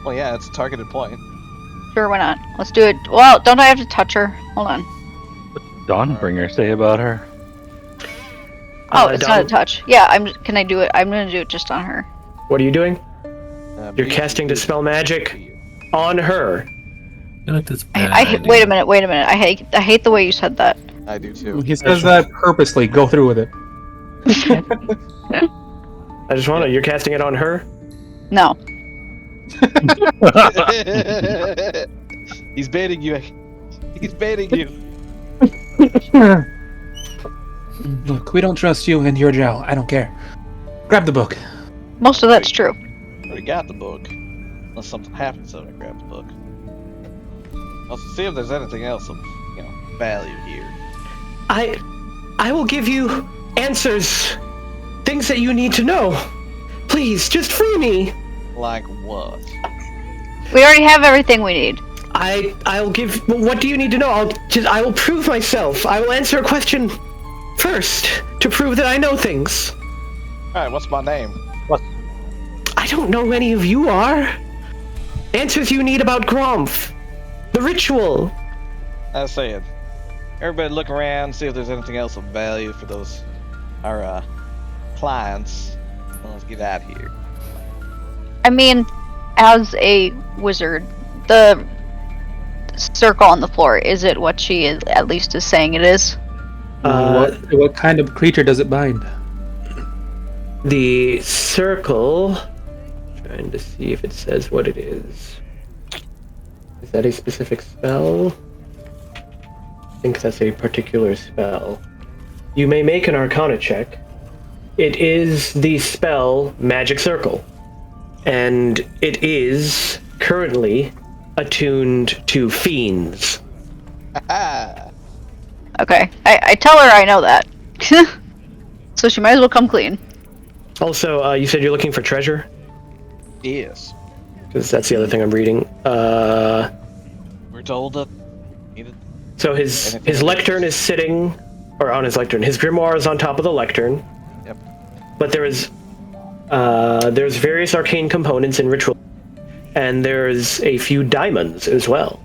Well, yeah, it's a targeted point. Sure, why not? Let's do it. Well, don't I have to touch her? Hold on. Dawnbringer say about her? Oh, it's not a Dawn, touch. Yeah, can I do it? I'm gonna do it just on her. what are you doing? You're Beat casting you. Dispel Magic on her. I like this bad I hate, idea. wait a minute. I hate the way you said that. I do too. He says that purposely. Go through with it. I just want to. You're casting it on her. No. He's baiting you. He's baiting you. Look, we don't trust you and your Drow. I don't care. Grab the book. Most of that's true. Already got the book. Unless something happens, so I grab the book. Let's see if there's anything else of, value here. I will give you answers, things that you need to know. Please, just free me. Like what? We already have everything we need. I'll give. What do you need to know? I will prove myself. I will answer a question first to prove that I know things. Alright, what's my name? I don't know who any of you are. Answers you need about Gromph, the ritual. I said, everybody look around, see if there's anything else of value for those, our, clients. Well, let's get out of here. I mean, as a wizard, the circle on the floor, is it what she is, at least is saying it is? What kind of creature does it bind? The circle. Trying to see if it says what it is. Is that a specific spell? I think that's a particular spell. You may make an Arcana check. It is the spell Magic Circle. And it is currently attuned to fiends. Okay, I tell her I know that. So she might as well come clean. Also, you said you're looking for treasure? Yes. Because that's the other thing I'm reading. We're told that So his lectern is sitting, or on his lectern. His grimoire is on top of the lectern. Yep. But there's various arcane components in ritual, and there's a few diamonds as well.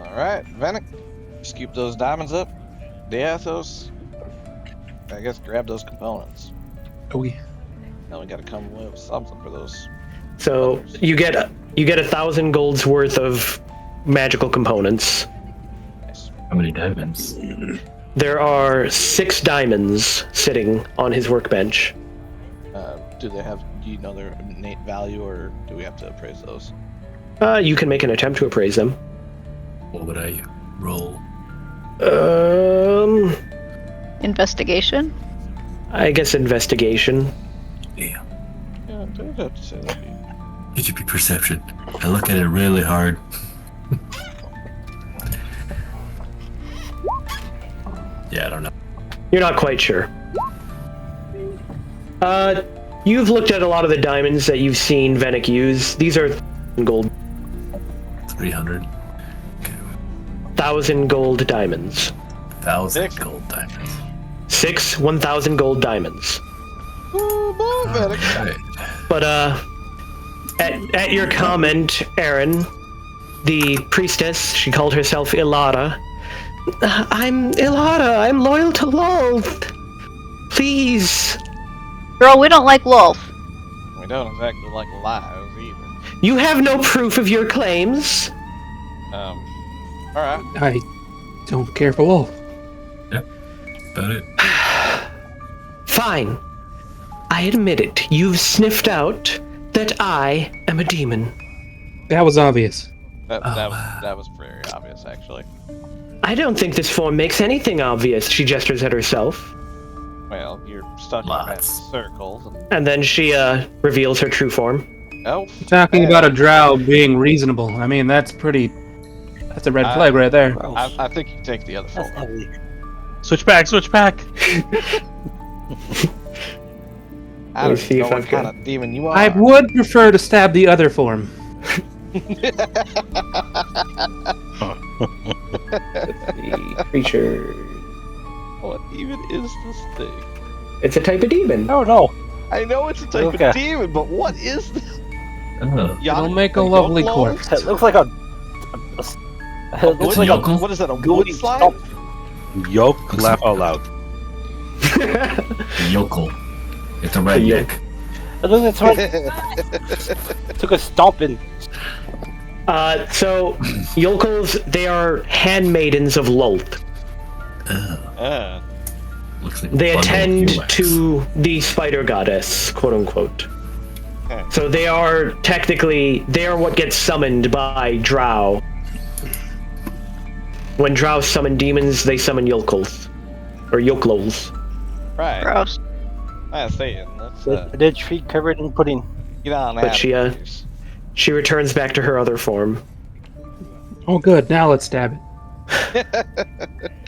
Alright, Vanek, scoop those diamonds up, Deathos. I guess grab those components. Oh yeah. Now we gotta come with something for those. So you get 1,000 gold's worth of magical components. Nice. How many diamonds? There are 6 diamonds sitting on his workbench. Do you know their innate value, or do we have to appraise those? You can make an attempt to appraise them. What would I roll? Investigation? I guess investigation. Yeah. Yeah, I would have to say that. It should be perception. I look at it really hard. Yeah, I don't know. You're not quite sure. You've looked at a lot of the diamonds that you've seen Vanek use. These are gold. 300. 1,000 gold diamonds. 1,000 gold diamonds. 6 1,000 gold diamonds. Oh, boy, Vanek. Alright. But at your comment, Aaron, the priestess, she called herself Illara. I'm Illara. I'm loyal to Lolth. Please. Girl, we don't like Lolth. We don't exactly like lives either. You have no proof of your claims. Alright. I don't care for Wolf. About it. Fine. I admit it. You've sniffed out that I am a demon. That was obvious. That was very obvious, actually. I don't think this form makes anything obvious, she gestures at herself. Well, you're stuck in that circle. And then she reveals her true form. Oh. Talking about a drow being reasonable. I mean, that's a red flag right there. I think you take the other form. Switch back. I don't know what kind of demon you are. I would prefer to stab the other form. Creature. What even is this thing? It's a type of demon. Oh no. I know it's a type of demon, but what is this? It'll make a lovely corpse. It looks like a it looks like a what is that? A wood slide? Yoke, laugh out loud. Yokel. It's a red yoke. It looks like took a stomping. So yokels, they are handmaidens of Lolth. Looks like They attend to the spider goddess, quote unquote. So they are what gets summoned by Drow. When Drow summon demons, they summon yokels. Or yokelols. Right. Gross. I say it. Let's Their tree covered in pudding. get on But she returns back to her other form. Oh, good. Now let's stab it.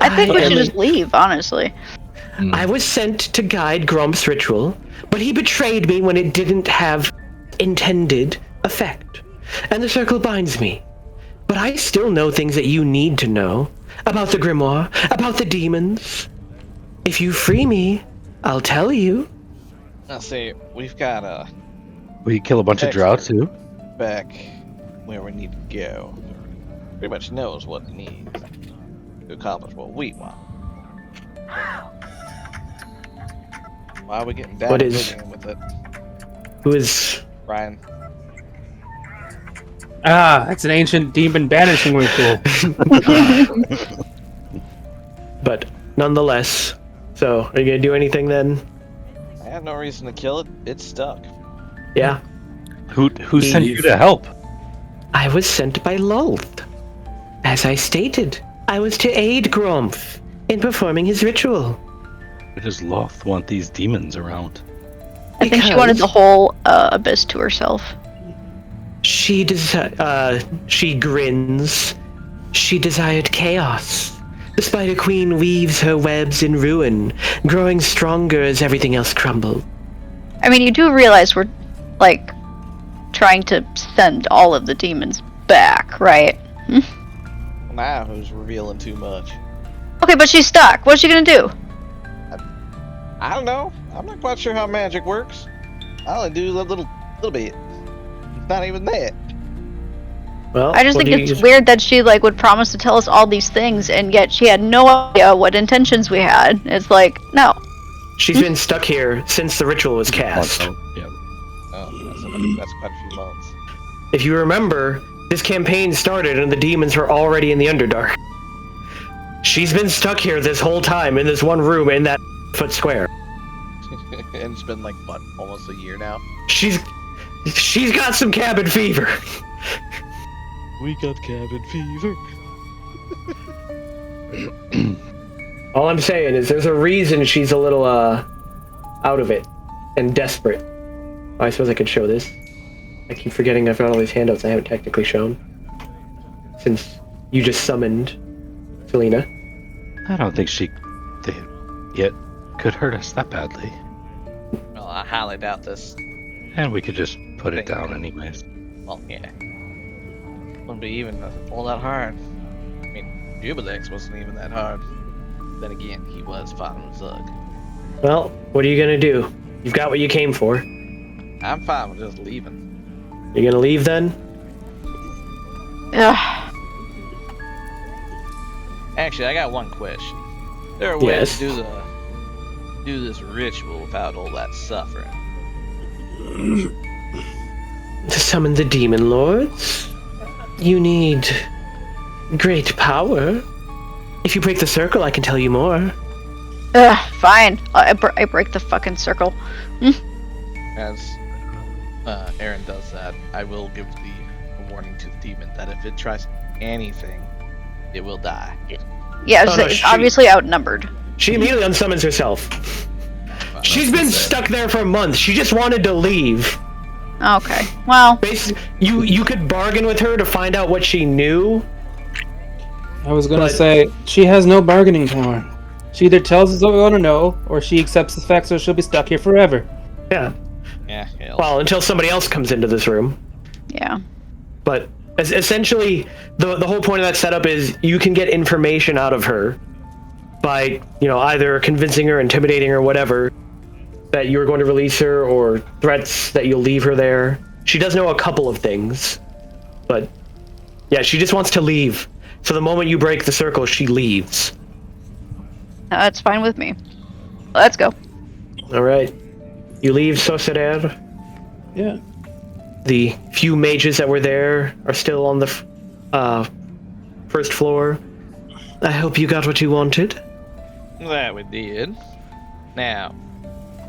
I think we should just leave, honestly. I was sent to guide Gromph's ritual, but he betrayed me when it didn't have intended effect. And the circle binds me. But I still know things that you need to know. About the Grimoire, about the demons. If you free me, I'll tell you. Now see, we've got We kill a bunch of drow too. back where we need to go. Pretty much knows what we need to accomplish what we want. Why are we getting down What and is- digging with it, Who is... Ryan? Ah, that's an ancient demon banishing ritual. But nonetheless. So, are you gonna do anything then? I have no reason to kill it. It's stuck. Yeah. Who sent you to help? I was sent by Lolth. As I stated, I was to aid Gromph in performing his ritual. Why does Loth want these demons around? I think she wanted the whole abyss to herself. She grins. She desired chaos. The Spider Queen weaves her webs in ruin, growing stronger as everything else crumbled. I mean, you do realize we're, like, trying to send all of the demons back, right? Now who's revealing too much? Okay, but she's stuck. What's she gonna do? I don't know. I'm not quite sure how magic works. I only do a little bit. It's not even that. Well, I just think it's weird that she, like, would promise to tell us all these things, and yet she had no idea what intentions we had. It's like, no. She's been stuck here since the ritual was cast. Yeah. Oh, that's quite a few months. If you remember, this campaign started and the demons were already in the Underdark. She's been stuck here this whole time in this one room in that foot square. And it's been like, what, almost a year now? She's got some cabin fever. We got cabin fever. All I'm saying is there's a reason she's a little, out of it and desperate. Oh, I suppose I could show this. I keep forgetting I've got all these handouts I haven't technically shown. Since you just summoned Selena. I don't think it could hurt us that badly. Well, I highly doubt this. And we could just put it down anyways. Well, yeah. Wouldn't be even all that hard. I mean, Jubilex wasn't even that hard. Then again, he was fighting Zug. Well, what are you gonna do? You've got what you came for. I'm fine with just leaving. You're gonna leave then? Ugh. Actually, I got one question. There are ways Yes. to do this ritual without all that suffering. To summon the demon lords, you need great power. If you break the circle, I can tell you more. Fine. I break the fucking circle. As Aaron does that, I will give the warning to the demon that if it tries anything, it will die. Yeah, Oh, no, it's she- obviously outnumbered. She immediately unsummons herself. She's been stuck there for months. She just wanted to leave. Okay. Well, Basically, you could bargain with her to find out what she knew. I was gonna But- say, she has no bargaining power. She either tells us what we want to know, or she accepts the facts, or she'll be stuck here forever. Yeah. Yeah, hell. Well, until somebody else comes into this room. yeah. But essentially, the whole point of that setup is you can get information out of her by, either convincing her, intimidating her, whatever, that you're going to release her, or threats that you'll leave her there. She does know a couple of things, but yeah, she just wants to leave. So the moment you break the circle, she leaves. That's fine with me. Let's go. All right. You leave Sociedad. Yeah. The few mages that were there are still on the first floor. I hope you got what you wanted. That we did. Now,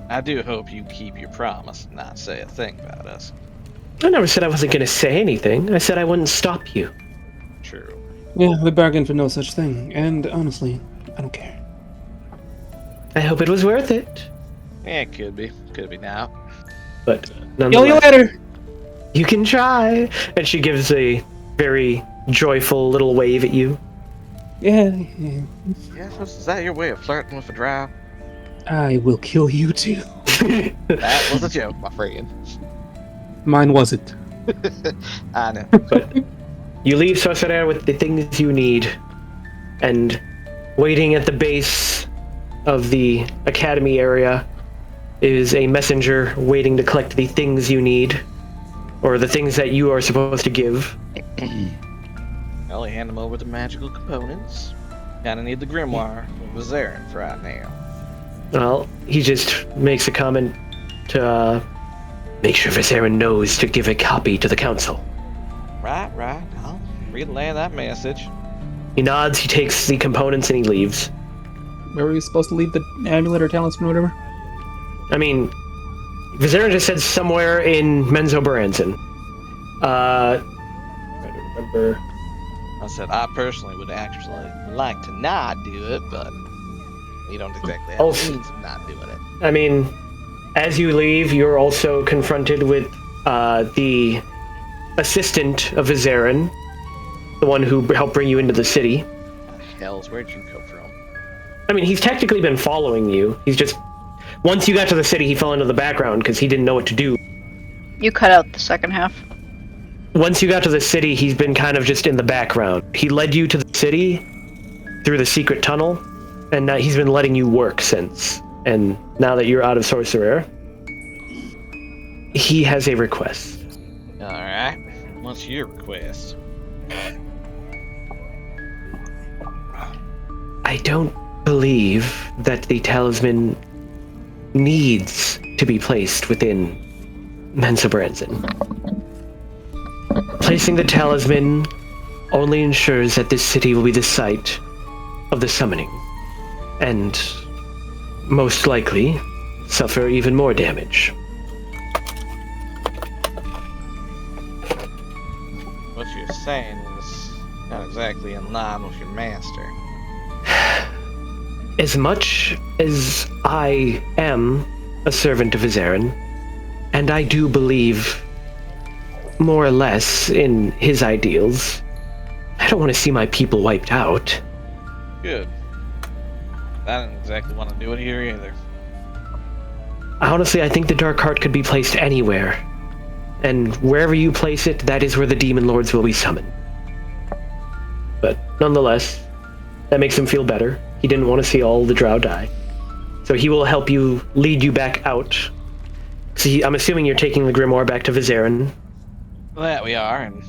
I do hope you keep your promise and not say a thing about us. I never said I wasn't going to say anything. I said I wouldn't stop you. True. Yeah, we bargained for no such thing, and honestly, I don't care. I hope it was worth it. Yeah, it could be. Could be now. But Kill you nonetheless, later! you can try. And she gives a very joyful little wave at you. Yeah. Yeah, is that your way of flirting with a drow? I will kill you too. That was a joke, my friend. Mine wasn't. I know. But you leave Sociedad with the things you need. And waiting at the base of the academy area is a messenger waiting to collect the things you need, or the things that you are supposed to give. Well, you hand him over the magical components. Kinda need the Grimoire of Braenore for right now. Well, he just makes a comment to make sure Viserin knows to give a copy to the council. Right. I'll relay that message. He nods, he takes the components, and he leaves. Where were we supposed to leave the amulet or talisman or whatever? I mean, Viserin just said somewhere in Menzobarranzan. I don't remember. I said I personally would actually like to not do it, but you don't exactly have Also- the means of not doing it. I mean, as you leave, you're also confronted with the assistant of Viserin, the one who helped bring you into the city. Hells, where'd you come from? I mean, he's technically been following you. He's just... Once you got to the city, he fell into the background because he didn't know what to do. You cut out the second half. Once you got to the city, he's been kind of just in the background. He led you to the city through the secret tunnel, and now he's been letting you work since. And now that you're out of Sorcerer, he has a request. Alright. What's your request? I don't believe that the talisman needs to be placed within Menzobarranzan. Placing the talisman only ensures that this city will be the site of the summoning, and most likely suffer even more damage. What you're saying is not exactly in line with your master. As much as I am a servant of Viserin, and I do believe more or less in his ideals, I don't want to see my people wiped out. Good. I didn't exactly want to do it here either. Honestly, I think the Dark Heart could be placed anywhere. And wherever you place it, that is where the Demon Lords will be summoned. But nonetheless, that makes him feel better. He didn't want to see all the Drow die. So he will help you, lead you back out. See, I'm assuming you're taking the Grimoire back to Viserin. That we are, and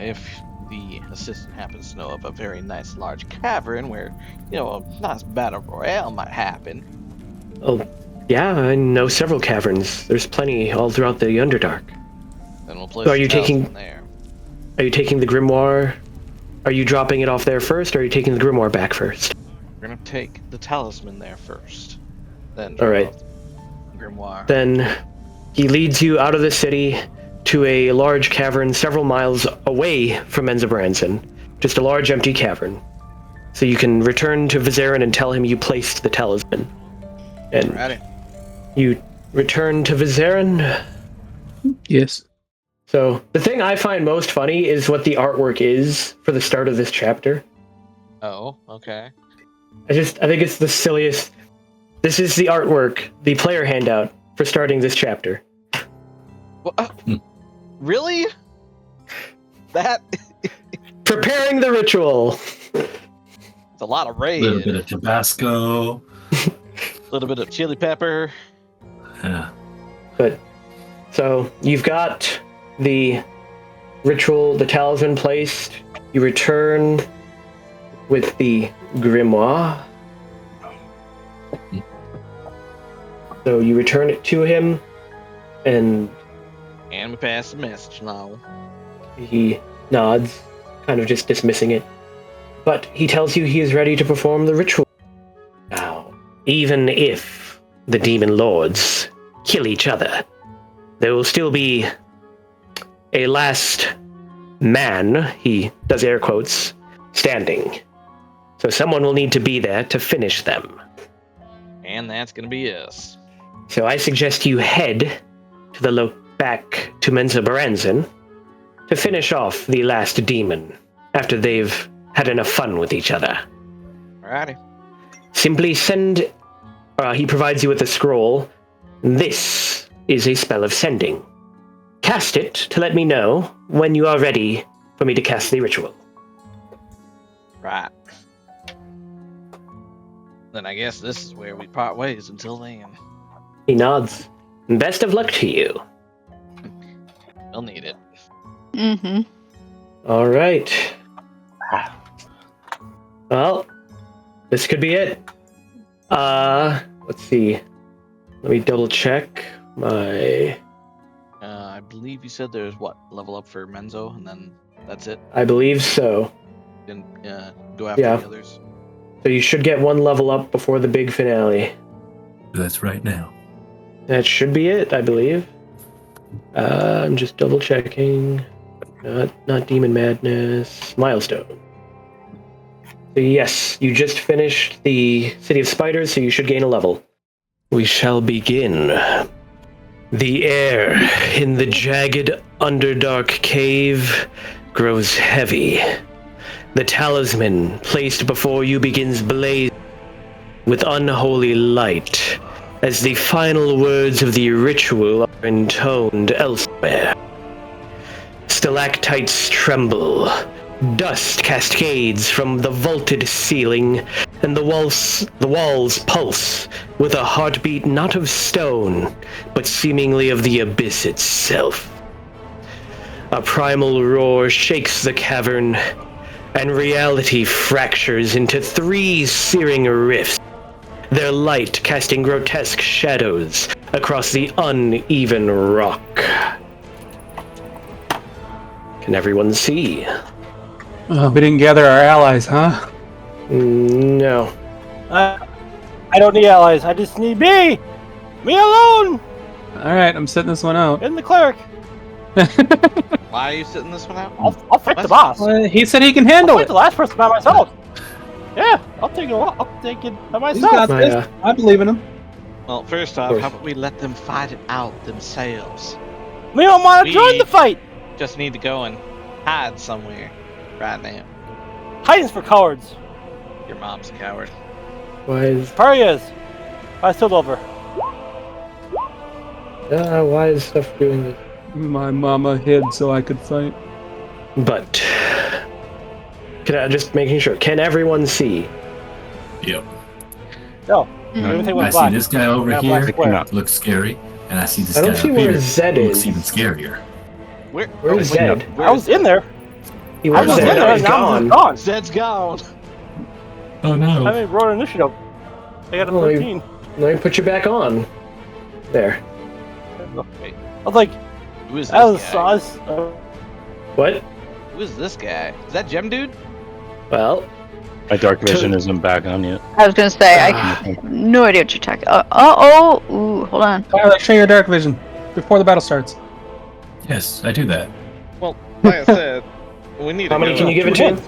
if the assistant happens to know of a very nice large cavern where, a nice battle royale might happen. Oh, yeah, I know several caverns. There's plenty all throughout the Underdark. Then we'll place So are you the talisman taking- there. Are you taking the Grimoire? Are you dropping it off there first, or are you taking the Grimoire back first? We're gonna take the talisman there first. Then All right. Grimoire. Then he leads you out of the city to a large cavern several miles away from Menzobarranzan. Just a large empty cavern. So you can return to Vizarin and tell him you placed the talisman. And Alrighty. you return to Vizarin. Yes. So the thing I find most funny is what the artwork is for the start of this chapter. Oh, okay. I think it's the silliest. This is the artwork, the player handout for starting this chapter. Well, really? That Preparing the ritual. it's a lot of A raid. little bit of Tabasco. A little bit of chili pepper. Yeah. But so you've got the ritual, the talisman placed. You return with the grimoire. So you return it to him, and And we pass the message now. he nods, kind of just dismissing it. But he tells you he is ready to perform the ritual. Now, even if the demon lords kill each other, there will still be a last man, he does air quotes, standing. So someone will need to be there to finish them. And that's gonna be us. So I suggest you head to the back to Menzobarranzan to finish off the last demon after they've had enough fun with each other. Alrighty. Simply send... he provides you with a scroll. This is a spell of sending. Cast it to let me know when you are ready for me to cast the ritual. Right. Then I guess this is where we part ways until then. He nods. Best of luck to you. We'll need it. Mm-hmm. All right. Well, this could be it. Let's see. Let me double check my... I believe you said there's what? Level up for Menzo, and then that's it? I believe so. Then go after Yeah. the others? So you should get one level up before the big finale. That's right now. That should be it, I believe. I'm just double checking. Not Demon Madness. Milestone. So yes, you just finished the City of Spiders, so you should gain a level. We shall begin. The air in the jagged Underdark cave grows heavy. The talisman placed before you begins blazing with unholy light as the final words of the ritual are intoned elsewhere. Stalactites tremble, dust cascades from the vaulted ceiling, and the walls pulse with a heartbeat not of stone, but seemingly of the abyss itself. A primal roar shakes the cavern, and reality fractures into 3 searing rifts, their light casting grotesque shadows across the uneven rock. Can everyone see? We didn't gather our allies, huh? No. I don't need allies. I just need me. Me alone. Alright, I'm setting this one out. And the cleric. Why are you sitting this one out? I'll fight the boss. He said he can I'll handle fight it. the last person by myself. Yeah, I'll take it. I'll take it by He's myself. got this. I believe in him. Well, first off, how about we let them fight it out themselves? We don't want to We- join the fight. Just need to go and hide somewhere right now. Hiding's for cowards. Your mom's a coward. Why is Probably is. I still over. why is stuff doing this? My mama hid so I could fight. But can I just making sure? Can everyone see? Yep. No. Mhm. Everything I was see black. this guy over Yeah, here. black square. Looks scary. And I see this I guy don't see up where here. Zed who looks is. even scarier. Where's Zed? Where I is was in there. He I was was in there. there. Now he's And now gone. I'm just gone. Zed's gone. Oh I no. mean, roll an initiative. I got a Oh, 13. Let me put you back on. There. Wait, I was like, who is I this was, guy? What? Who is this guy? Is that Gem Dude? Well, My dark vision isn't back on yet. I was gonna say, I have no idea what you're talking. Ooh, hold on. Tyler, show your dark vision before the battle starts. Yes, I do that. Well, like I said, we need. How many can you give it to?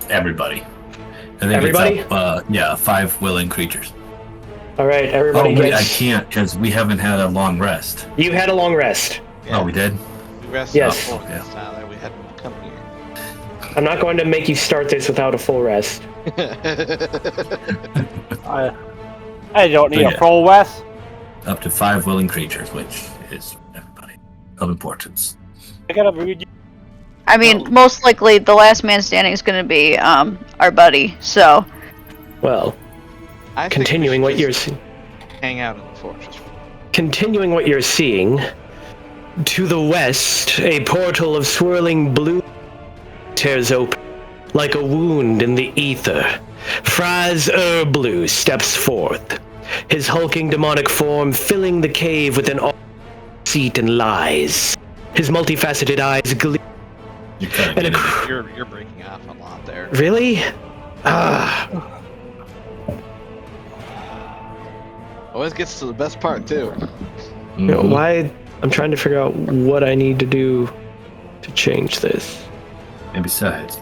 Everybody. I think Everybody? It's up, 5 willing creatures. All right, everybody Wait, I gets... can't because we haven't had a long rest. You had a long rest. Oh, we did? We rested Yes. before this time that we had to come here. I'm not going to make you start this without a full rest. I don't need Yeah. a full rest. Up to 5 willing creatures, which is everybody of importance. I gotta read you. I mean, most likely the last man standing is gonna be our buddy. So Well, I think continuing we what should you're just seeing. hang out in the fortress. Continuing what you're seeing, to the west, a portal of swirling blue tears open, like a wound in the ether. Fraz Blue steps forth, his hulking demonic form filling the cave with an deceit and lies. His multifaceted eyes gleam. You're cutting And it. You're breaking off a lot there. Really? Ah. Always gets to the best part too. You know, Mhm. why? I'm trying to figure out what I need to do to change this. And besides,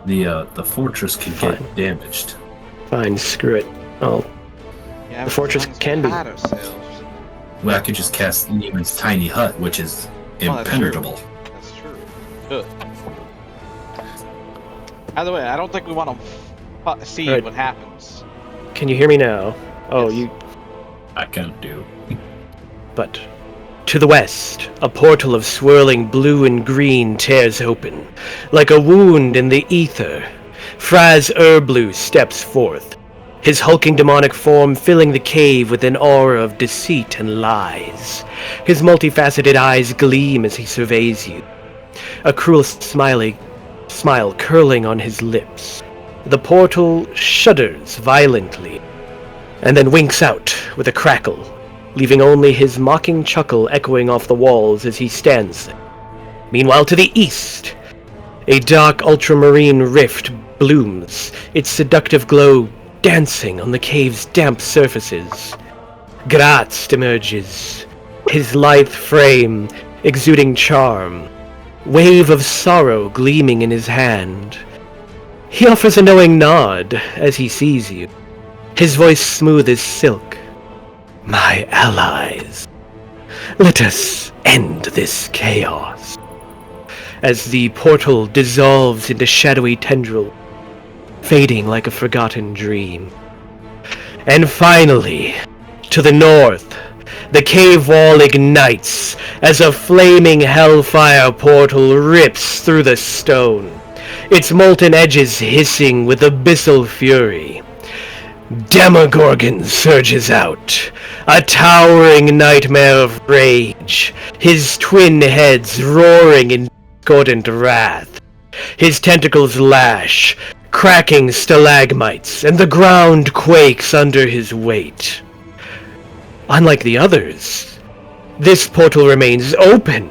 the fortress can get Fine. damaged. Fine, screw it. Oh, Yeah, The fortress as long as we can be. hide ourselves. Well, I could just cast Neiman's tiny hut, which is Oh, that's true. impenetrable. That's true. Good. Either way, I don't think we want to see Right. what happens. can you hear me now? Oh, Yes. you. I can't do. But to the west, a portal of swirling blue and green tears open, like a wound in the ether. Fraz Blue steps forth, his hulking demonic form filling the cave with an aura of deceit and lies. His multifaceted eyes gleam as he surveys you, a cruel smile curling on his lips. The portal shudders violently, and then winks out with a crackle, leaving only his mocking chuckle echoing off the walls as he stands there. Meanwhile, to the east, a dark ultramarine rift blooms, its seductive glow dancing on the cave's damp surfaces. Graz'd emerges, his lithe frame exuding charm, wave of sorrow gleaming in his hand. He offers a knowing nod as he sees you, his voice smooth as silk. My allies, let us end this chaos. As the portal dissolves into shadowy tendril, fading like a forgotten dream. And finally, to the north, the cave wall ignites as a flaming hellfire portal rips through the stone, its molten edges hissing with abyssal fury. Demogorgon surges out, a towering nightmare of rage, his twin heads roaring in discordant wrath. His tentacles lash, cracking stalagmites, and the ground quakes under his weight. Unlike the others, this portal remains open,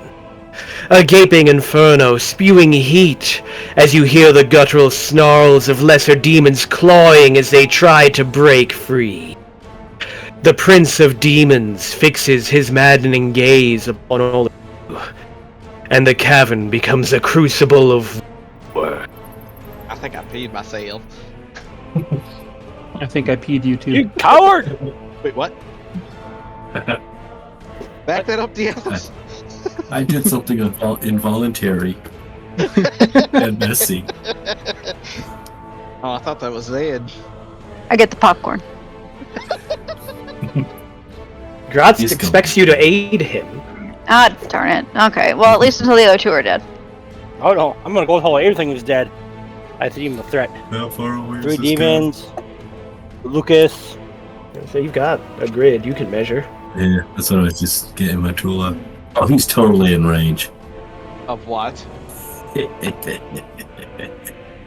a gaping inferno spewing heat as you hear the guttural snarls of lesser demons clawing as they try to break free. The Prince of Demons fixes his maddening gaze upon all of you, and the cavern becomes a crucible of war. I think I peed myself. I think I peed you too. You coward! Wait, what? Back that up, Diaz. I did something involuntary and messy. Oh, I thought that was Zed. I get the popcorn. Graz'd He's expects you to aid him. Ah, darn it. Okay, well, at least until the other two are dead. Oh no, I'm gonna go until everything is dead. I see him a threat. How far away 3 demons, Lucas. So you've got a grid you can measure. Yeah, that's what I was just getting my tool up. Oh, he's totally in range. Of what?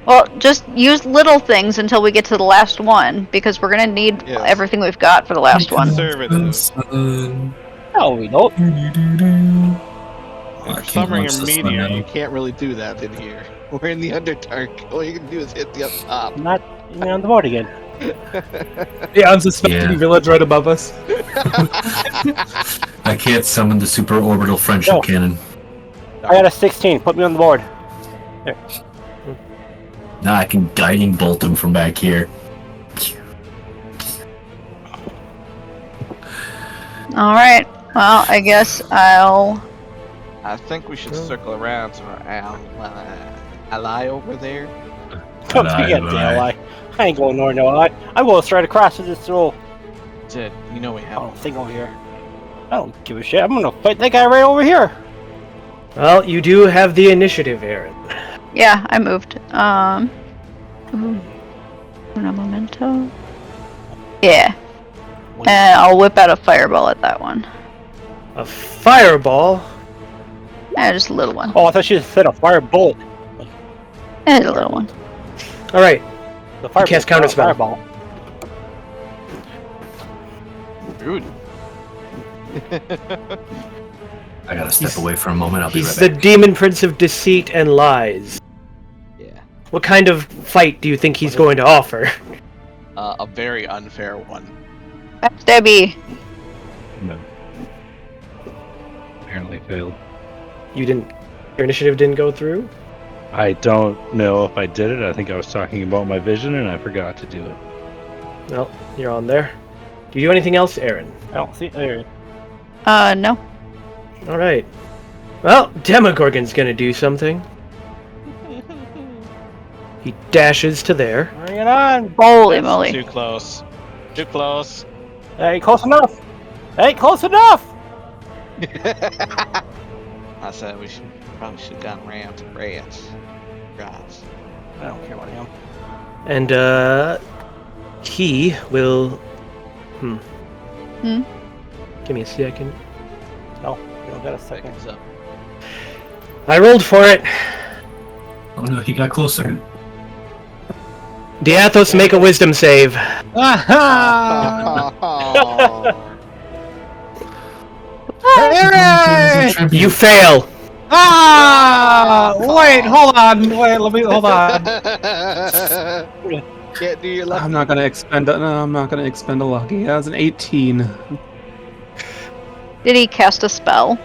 Well, just use little things until we get to the last one, because we're gonna need Yes. everything we've got for the last one. Conservative. Son. No, we don't. And King summoning wants a to meteor, summon. you can't really do that in here. We're in the Underdark. All you can do is hit the up top. Not even on the board again. The unsuspecting Yeah. village right above us. I can't summon the super orbital friendship No. cannon. I got a 16. Put me on the board. There. Now I can guiding bolt him from back here. All right. Well, I guess I'll. I think we should circle around to our ally over there. Don't forget the ally. I ain't going nowhere, no ally. I'm going straight across to this little Ted, you know we have. thing over here. I don't give a shit. I'm gonna fight that guy right over here. Well, you do have the initiative, Aaron. Yeah, I moved. Una momento. Yeah. And I'll whip out a fireball at that one. A fireball? Yeah, just a little one. Oh, I thought she said a fire bullet. Just a little one. All right. The fire cast bullet's not a counterspell. fireball. Rude. I gotta step away for a moment. I'll be He's right the back. demon prince of deceit and lies. Yeah. What kind of fight do you think he's going to offer? A very unfair one. Debbie. No. Apparently failed. You didn't. Your initiative didn't go through? I don't know if I did it. I think I was talking about my vision and I forgot to do it. Well, you're on there. Do you do anything else, Aaron? I don't see there. No. All right. Well, Demogorgon's gonna do something. He dashes to there. Bring it on. Holy That's moly. Too close. Too close. Hey, close enough. Hey, close enough. I said we probably should have gone around to rats. Rats. I don't care about him. And, he will... Hmm? Give me a second. No, you don't got a second. Seconds up. I rolled for it. Oh no, he got closer. Diathos, make a wisdom save. You fail. Wait, hold on. Hold on. Can't do your luck. I'm not gonna expend. No, I'm not gonna expend a lucky. That was an 18. Did he cast a spell?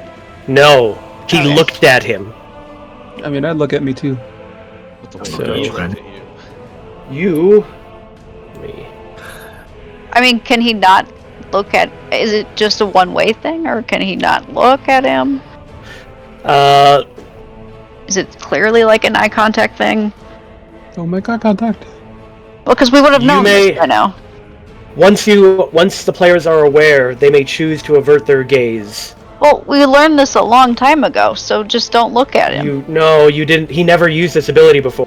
No. He Okay. looked at him. I mean, I'd look at me too. So- He looked at you. You... Me. I mean, can he not look at... Is it just a one-way thing, or can he not look at him? Is it clearly like an eye contact thing? Oh my god, contact. Well, because we would have You known may- this by now. Once the players are aware, they may choose to avert their gaze. Well, we learned this a long time ago, so just don't look at him. You didn't. He never used this ability before.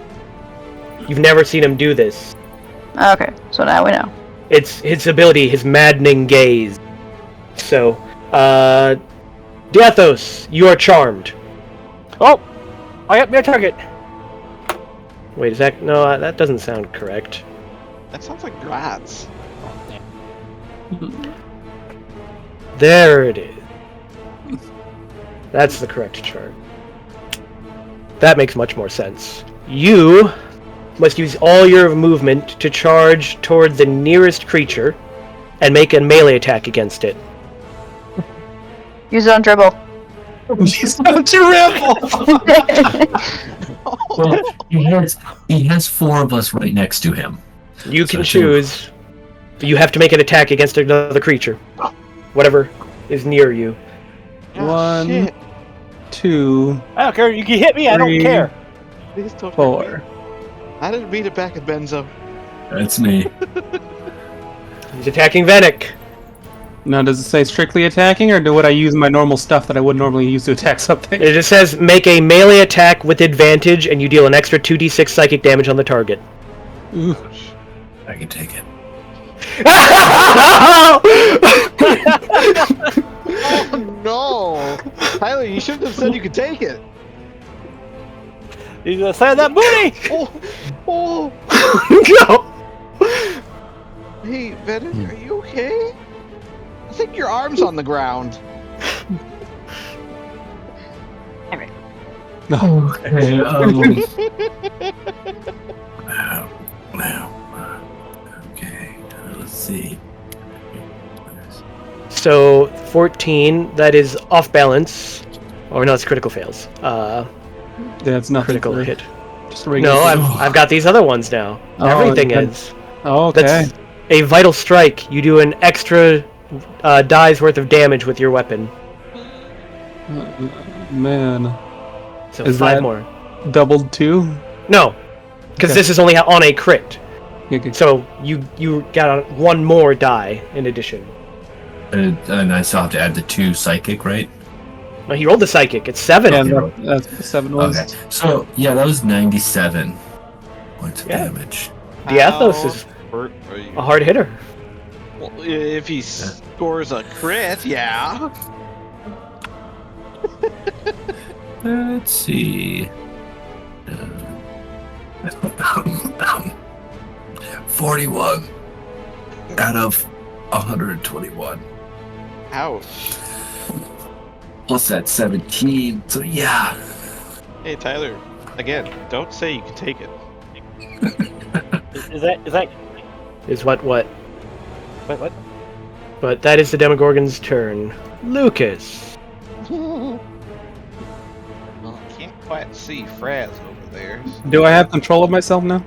You've never seen him do this. Okay, so now we know. It's his ability, his maddening gaze. So, Diathos, you are charmed. Oh, I got my target. Wait, is that... No, that doesn't sound correct. That sounds like rats. There it is. That's the correct chart. That makes much more sense. You must use all your movement to charge toward the nearest creature and make a melee attack against it. Use it on dribble. She's not terrible. Well, he has four of us right next to him. You can So choose. You have to make an attack against another creature. Whatever is near you. Oh, 1, shit. 2, I don't care. You can hit me. I don't 3, care. Please don't hurt 4. me. I didn't beat it back at Benzo. That's me. He's attacking Vanek. Now, does it say strictly attacking, or would I use my normal stuff that I would normally use to attack something? It just says make a melee attack with advantage and you deal an extra 2d6 psychic damage on the target. Ooh. I can take it. Oh no! Tyler, you shouldn't have said you could take it. He's gonna send that booty. Oh, No! hey, Venom, are you okay? I think your arm's on the ground. Okay. Okay. Let's see. So 14, that is off balance. Or no, it's critical fails. That's not Critical hit. Just a regular No, hit. I've got these other ones now. Oh, Everything okay. is. Oh, okay. That's a vital strike. You do an extra die's worth of damage with your weapon. Man. So Is 5 that- more. Doubled 2? No, because Okay. this is only on a crit. Okay. So you got one more die in addition. And I still have to add the 2 psychic, right? No, he rolled the psychic. It's 7. Yeah, that's what 7 was. Okay. So yeah, that was 97 points of Yeah. damage. Diathos is Hurt are you? a hard hitter. Well, if he scores a crit, yeah. Let's see. 41 out of 121. Ouch. Plus that 17. So yeah. Hey, Tyler. Again, don't say you can take it. Is that Is what? wait, what? But that is the Demogorgon's turn. Lucas. Well, I can't quite see Fraz over there. Do I have control of myself now?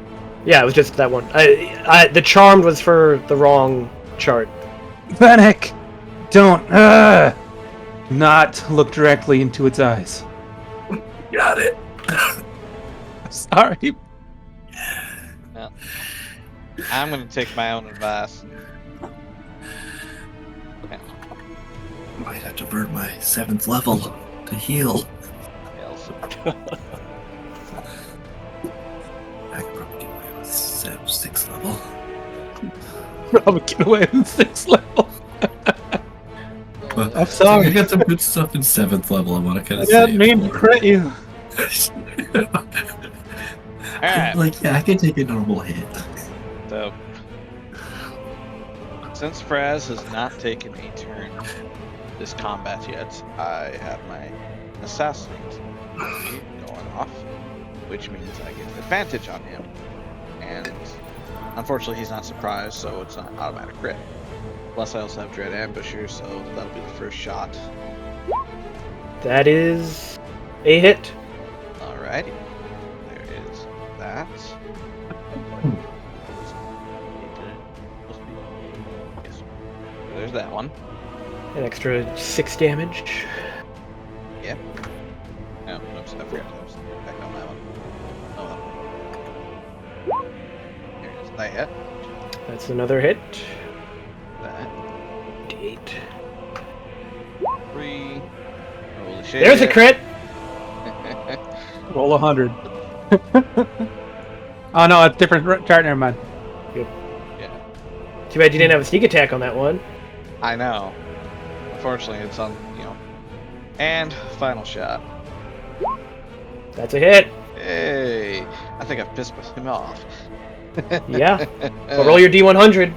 Yeah, it was just that one. The charmed was for the wrong chart. Panic! Don't not look directly into its eyes. Got it. Sorry. I'm gonna take my own advice. Might have to burn my 7th level to heal. I could probably get away with 6th level. Probably get away with 6th level. But I'm sorry. I got some good stuff in 7th level. I want to kind I of didn't mean to crit you. Alright, Like, yeah, I can take a normal hit. so since Fraz has not taken a turn this combat yet, I have my assassinate going off, which means I get advantage on him. And unfortunately, he's not surprised, so it's not automatic crit. Plus, I also have Dread Ambusher, so that'll be the first shot. That is a hit. Alrighty. There is that. There's that one. An extra 6 damage. Yep. Oh, oops, I forgot to back on that one. Oh well. There it is. That hit. That's another hit. That. D8. 3. Holy shit. There's a crit. Roll 100. Oh no, it's different chart. Never mind. Yeah. Too bad you didn't have a sneak attack on that one. I know. Unfortunately, it's on, And final shot. That's a hit. Hey, I think I've pissed him off. Yeah. Well, roll your D100.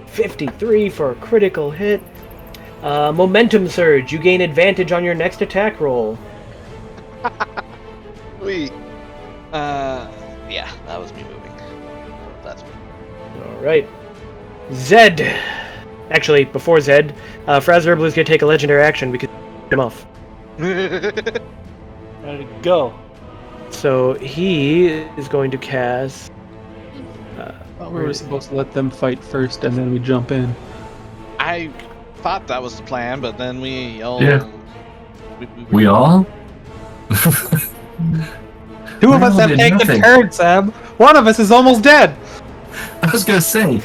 53 for a critical hit. Momentum surge. You gain advantage on your next attack roll. Sweet. Yeah, that was me moving. That's me. All right. Zed. Actually, before Zed, Frazzer Blue's gonna take a legendary action because him off. Ready to go. So he is going to cast. We were supposed to let them fight first, and then we jump in. I thought that was the plan, but then we all. Yeah. We all? Two of us have did taken nothing. turns, Sam. One of us is almost dead. I was gonna say,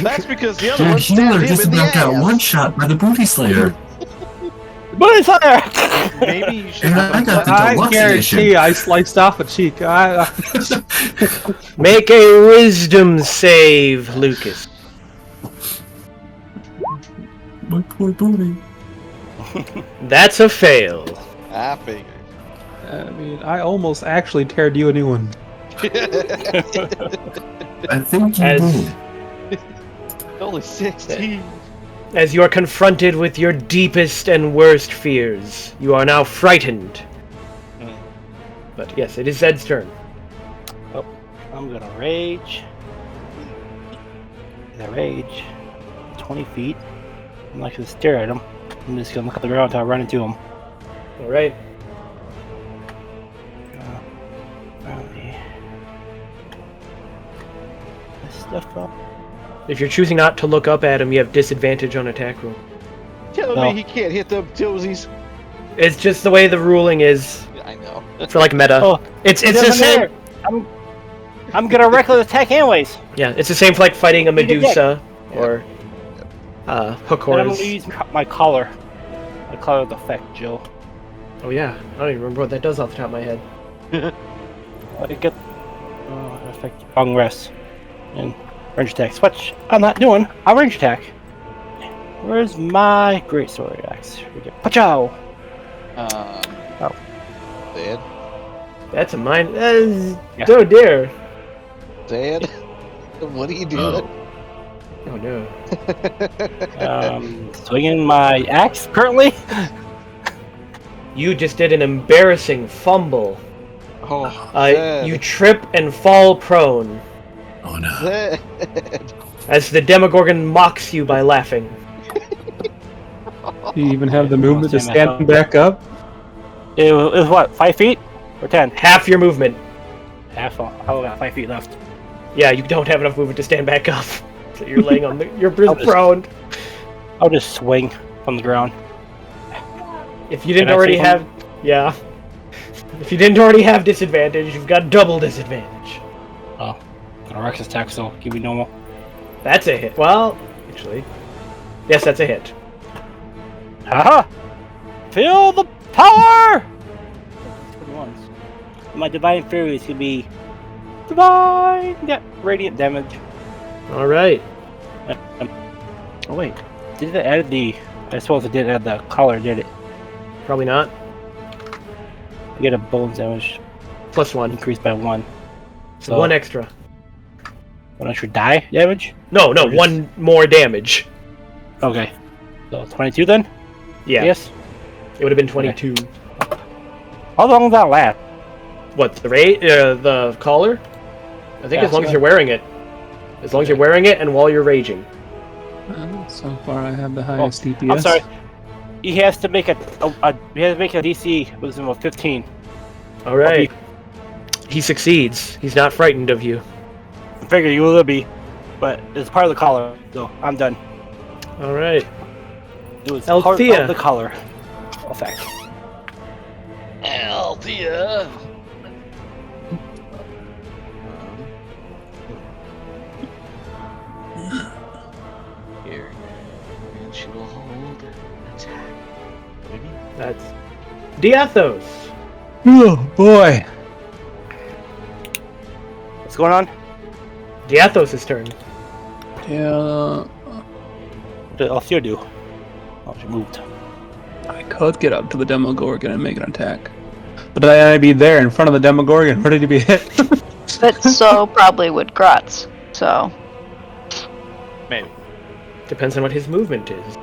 That's because the other your one stabbed healer him just in the about got ass. one shot by the booty slayer. Booty slayer! Maybe you should. And I got the I deluxe guarantee edition. I sliced off a cheek. Make a wisdom save, Lucas. My poor booty. That's a fail. I figured. I mean, I almost actually teared you a new one. I think you As- did. Only 16. As you are confronted with your deepest and worst fears, you are now frightened. But yes, it is Zed's turn. I'm gonna rage. The rage. 20 feet. I'm not gonna stare at him. I'm just gonna look at the ground until I run into him. All right. This stuff up. If you're choosing not to look up at him, you have disadvantage on attack roll. Telling No. me he can't hit the toesies. It's just the way the ruling is I know. for like meta. Oh, it's the doesn't same. matter. I'm gonna reckless attack anyways. Yeah, it's the same for like fighting a Need a deck. Medusa or hook And I'm horse. gonna use my collar. My collar effect, Joe. Oh yeah, I don't even remember what that does off the top of my head. I get effect long rest and range attacks, which I'm not doing. I'll range attack. Where's my great sword axe? Pachow! Dad? That's a mine. That is... Yeah. Oh dear. Dad? What are you doing? Oh no. Swinging my axe currently. You just did an embarrassing fumble. Oh, Zed. You trip and fall prone Oh no. Zed. as the Demogorgon mocks you by laughing. Do you even have the movement to Stand stand back up? It was what, 5 feet or 10? Half your movement. Half. I only got 5 feet left. Yeah, you don't have enough movement to stand back up. So you're laying on the. You're I'll just- prone. I'll just swing from the ground. If you didn't Can I already say have. Yeah. If you didn't already have disadvantage, you've got double disadvantage. Oh, got a reckless attack, so give me normal. That's a hit. Well, actually. Yes, that's a hit. Haha! Feel the power! 21s. My divine fury is gonna be divine radiant damage. Alright. Oh wait, did it add the? I suppose it did add the collar, did it? Probably not. You get a bones damage +1. increased by 1. So 1 extra. 1 extra die damage. No, Or just- 1 more damage. Okay, so 22 then. Yeah. Yes. It would have been 22. How long does that last? What, the collar? I think Yeah, as long as so- you're wearing it. As long as you're wearing it and while you're raging. So far, I have the highest DPS. I'm sorry. He has to make a DC with him of 15. Alright. He succeeds. He's not frightened of you. I figure you will be, but it's part of the collar, so I'm done. Alright. It was part Althea. of the collar effect. Althea. Here. And she will hold an attack. Maybe? That's Diathos. Oh boy! What's going on? Diathos' turn. Yeah, What did Althea do? Oh, she moved. I could get up to the Demogorgon and make an attack, but then I'd be there in front of the Demogorgon, ready to be hit. But so probably would Grotz. So Maybe. Depends on what his movement is.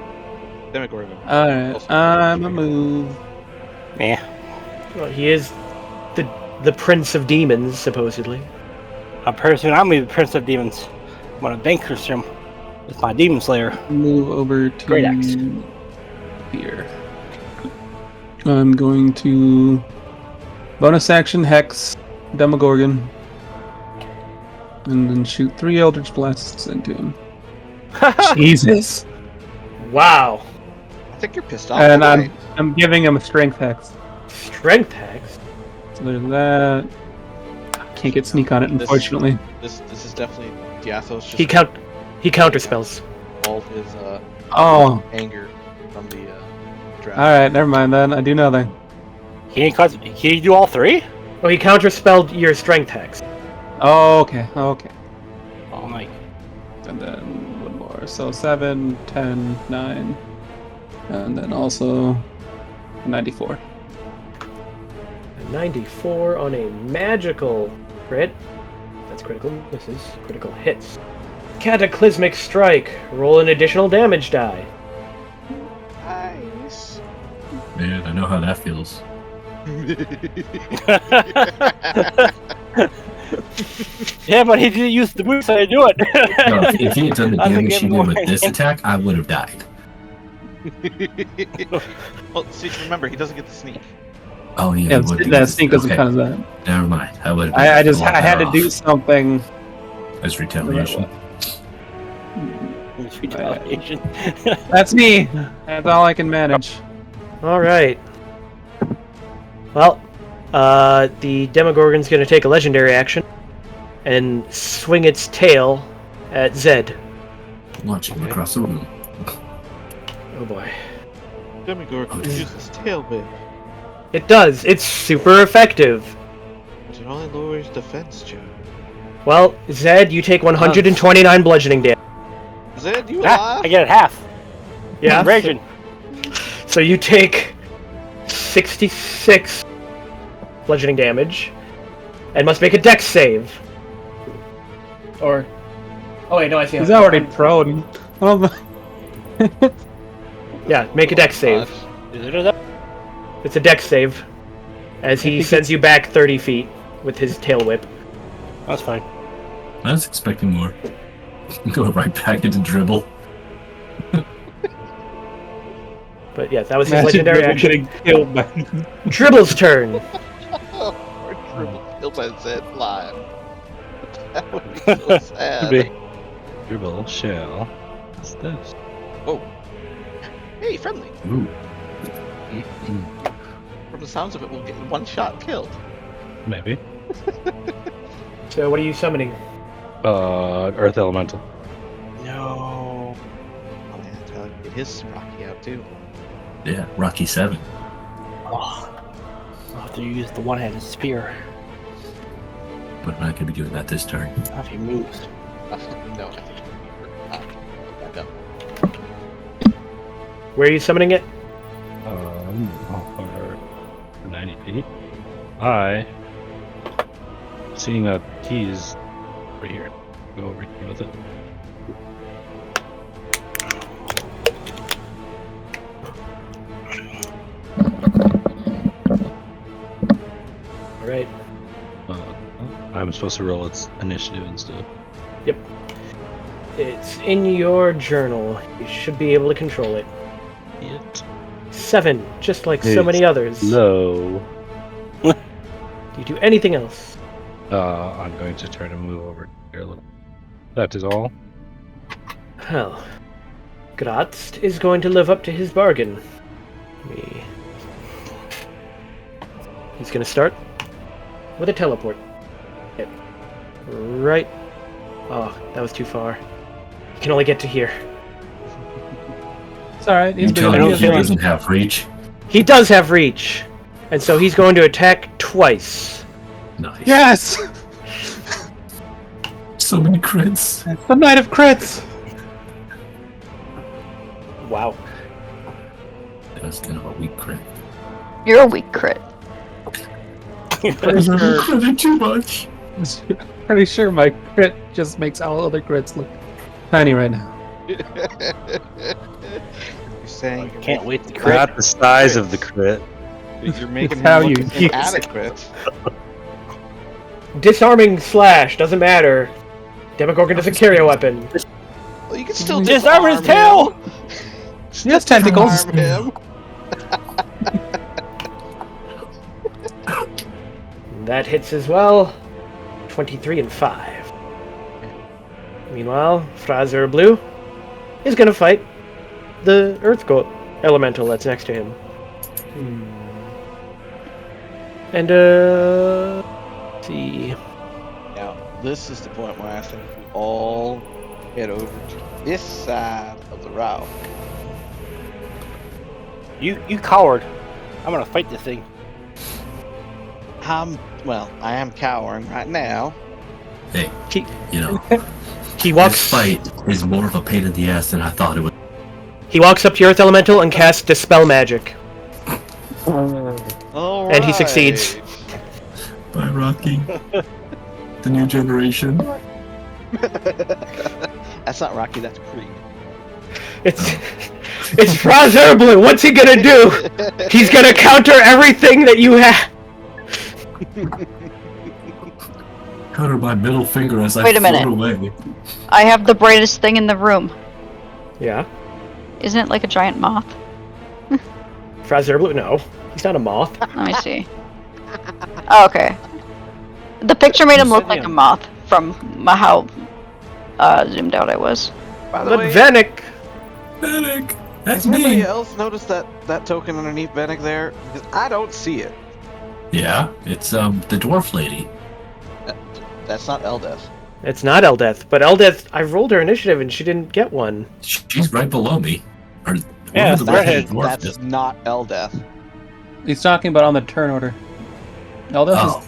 Demogorgon. Alright, I'm a move. Yeah. Well, he is the Prince of Demons, supposedly. I'm the Prince of Demons. I'm gonna vanquish him with my Demon Slayer. Move over to Great axe. here. I'm going to bonus action Hex Demogorgon, and then shoot 3 Eldritch Blasts into him. Jesus! Wow. I think you're pissed off. And tonight. I'm giving him a Strength Hex. Strength hex. So there's that. Can't get sneak on it, This- unfortunately. This is definitely Diathos just He counterspells. all his Oh, anger from the draft. alright, never mind then. I do nothing. Can he do all 3? Oh, he counterspelled your strength hex. Oh, okay, okay. Oh my. And then one more. So 7, 10, 9. And then also 94. A 94 on a magical crit. That's critical misses. Critical hits. Cataclysmic strike. Roll an additional damage die. Nice. Man, I know how that feels. Yeah, but he didn't use the boots, so I do it. No, if he had done the I'm damage he getting did with more- this attack, I would have died. Well, see, remember, he doesn't get the sneak. Oh yeah, Yeah, he would be. that sneak doesn't Okay, count as that. never mind. I would. I had to do something. That's retaliation. It's retaliation. That's me. That's all I can manage. All right. Well, the Demogorgon's going to take a legendary action and swing its tail at Zed. Launch him across the room. Oh boy. Demogorgon uses tail whip, It does. It's super effective. but it only lowers defense check. Well, Zed, you take 129 bludgeoning damage. Zed, you Ah, alive? I get it half. Yeah. I'm raging. So you take 66 bludgeoning damage and must make a dex save. Or... Oh wait, no, I see. He's already prone. Oh my. Yeah, make a dex save. Is it that? It's a dex save. As he sends you back 30 feet with his tail whip. That's fine. I was expecting more. Go right back into dribble. But yeah, that was his Imagine legendary Dribble action. getting killed by. Dribble's turn. Or Dribble killed by Zed live. That would be so sad. Be- Dribble shell. What's this? Oh. Hey, friendly. Ooh. From the sounds of it, we'll get one shot killed. Maybe. So what are you summoning? Earth Elemental. No. Oh man, Tyler, get his Rocky out too. Yeah, Rocky 7. Oh. I'll have to use the one-handed spear. But I'm not gonna be doing that this turn. If he moves. No. No. Where are you summoning it? How far? 90 feet. Seeing a keys right here. Go over here with it. Alright. I'm supposed to roll its initiative and stuff. Yep. It's in your journal. You should be able to control it. It 7, just like so many others. low. Do you do anything else? I'm going to try to move over here a little. That is all. Well, Graz is going to live up to his bargain. He's going to start with a teleport. Yep. Right. Oh, that was too far. He can only get to here. It's alright. You He's tell doing me it. he doesn't have reach. He does have reach, and so he's going to attack twice. Nice. Yes! So many crits. It's the night of crits! Wow. That was kind of a weak crit. You're a weak crit. Critting too much. Pretty sure my crit just makes all other crits look tiny right now. You're saying Can't wait to crit. Not the size of the crit. you're making It's how him you look use it. inadequate. Disarming slash doesn't matter. Demogorgon doesn't carry a weapon. Well, you can still Disarm his him. tail! He has tentacles. Disarm him. That hits as well. 23 and 5. Meanwhile, Fraser Blue is going to fight the Earth Elemental that's next to him. And, let's see. Now, this is the point where I think we all head over to this side of the route. You coward. I'm gonna fight this thing. Well, I am cowering right now. Hey, He, you know, he this walks. fight is more of a pain in the ass than I thought it would. He walks up to Earth Elemental and casts Dispel Magic, All and he succeeds. Bye, Rocky. The new generation. That's not Rocky, that's Creed. It's It's Frazerblin! What's he gonna do? He's gonna counter everything that you have! Counter my middle finger as I Wait a float minute. away. I have the brightest thing in the room. Yeah? Isn't it like a giant moth? Frazerblin? No. He's not a moth. Let me see. Oh, okay. The picture made him look like a moth from how zoomed out I was. By the But way, Vanek! Panic! That's has anybody me! else noticed that token underneath Vanek there? Because I don't see it. Yeah, it's the dwarf lady. That's not Eldeth. It's not Eldeth, but Eldeth, I rolled her initiative and she didn't get one. She's right below me. Or Yeah, whatever the redheaded dwarf That's is. not Eldeth. He's talking about on the turn order. Oh,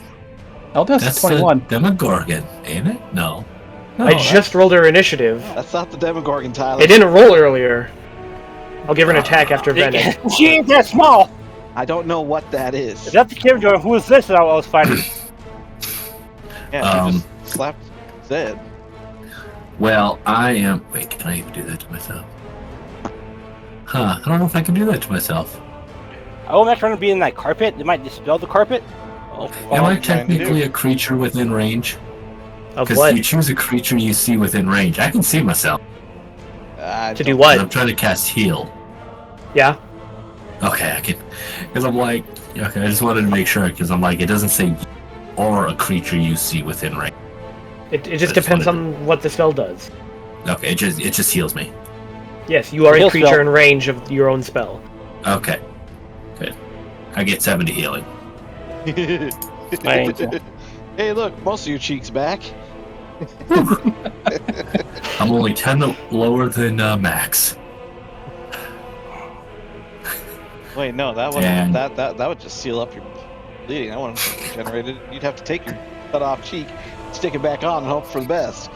Eldest that's is 21. the Demogorgon, ain't it? No. No, I just rolled her initiative. That's not the Demogorgon, Tyler. It didn't roll earlier. I'll give her an attack after Vanek. She ain't that small. I don't know what that is. Is that the kid going? Who is this? I was fighting. Yeah, she just slapped Zed. Well, I am. Wait, can I even do that to myself? Huh? I don't know if I can do that to myself. Oh, I'm not trying to be in that carpet. They might dispel the carpet. Oh, Am I I'm trying to technically do. a creature within range? Of Because what? you choose a creature you see within range. I can see myself. To do I'm what? trying to cast heal. Yeah? Okay, I can. Because I'm like, okay, I just wanted to make sure. Because I'm like, it doesn't say or a creature you see within range. It just depends on what the spell does. Okay, it just heals me. Yes, you are a Heal creature spell. in range of your own spell. Okay, good. I get 70 healing. My angel. Hey, look, most of your cheeks back. I'm only 10 lower than Max. Wait, no, that one And- that would just seal up your bleeding. That one generated. You'd have to take your cut off cheek, stick it back on, and hope for the best.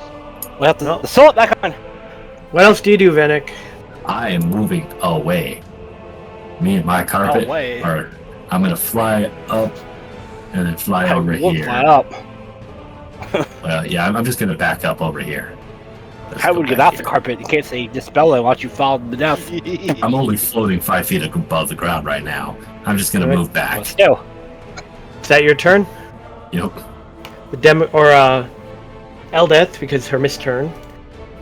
We'll have to No. sew it back on. What else do you do, Vanek? I am moving away. Me and my carpet Away. are. I'm gonna fly up and then fly over We'll here. fly up. Well, yeah, I'm just gonna back up over here. Let's How go would you get back off the here. carpet in case they dispel it and watch you fall to death? I'm only floating 5 feet above the ground right now. I'm just gonna Alright. move back. But still. Is that your turn? Yep. The Eldeth, because her missed turn.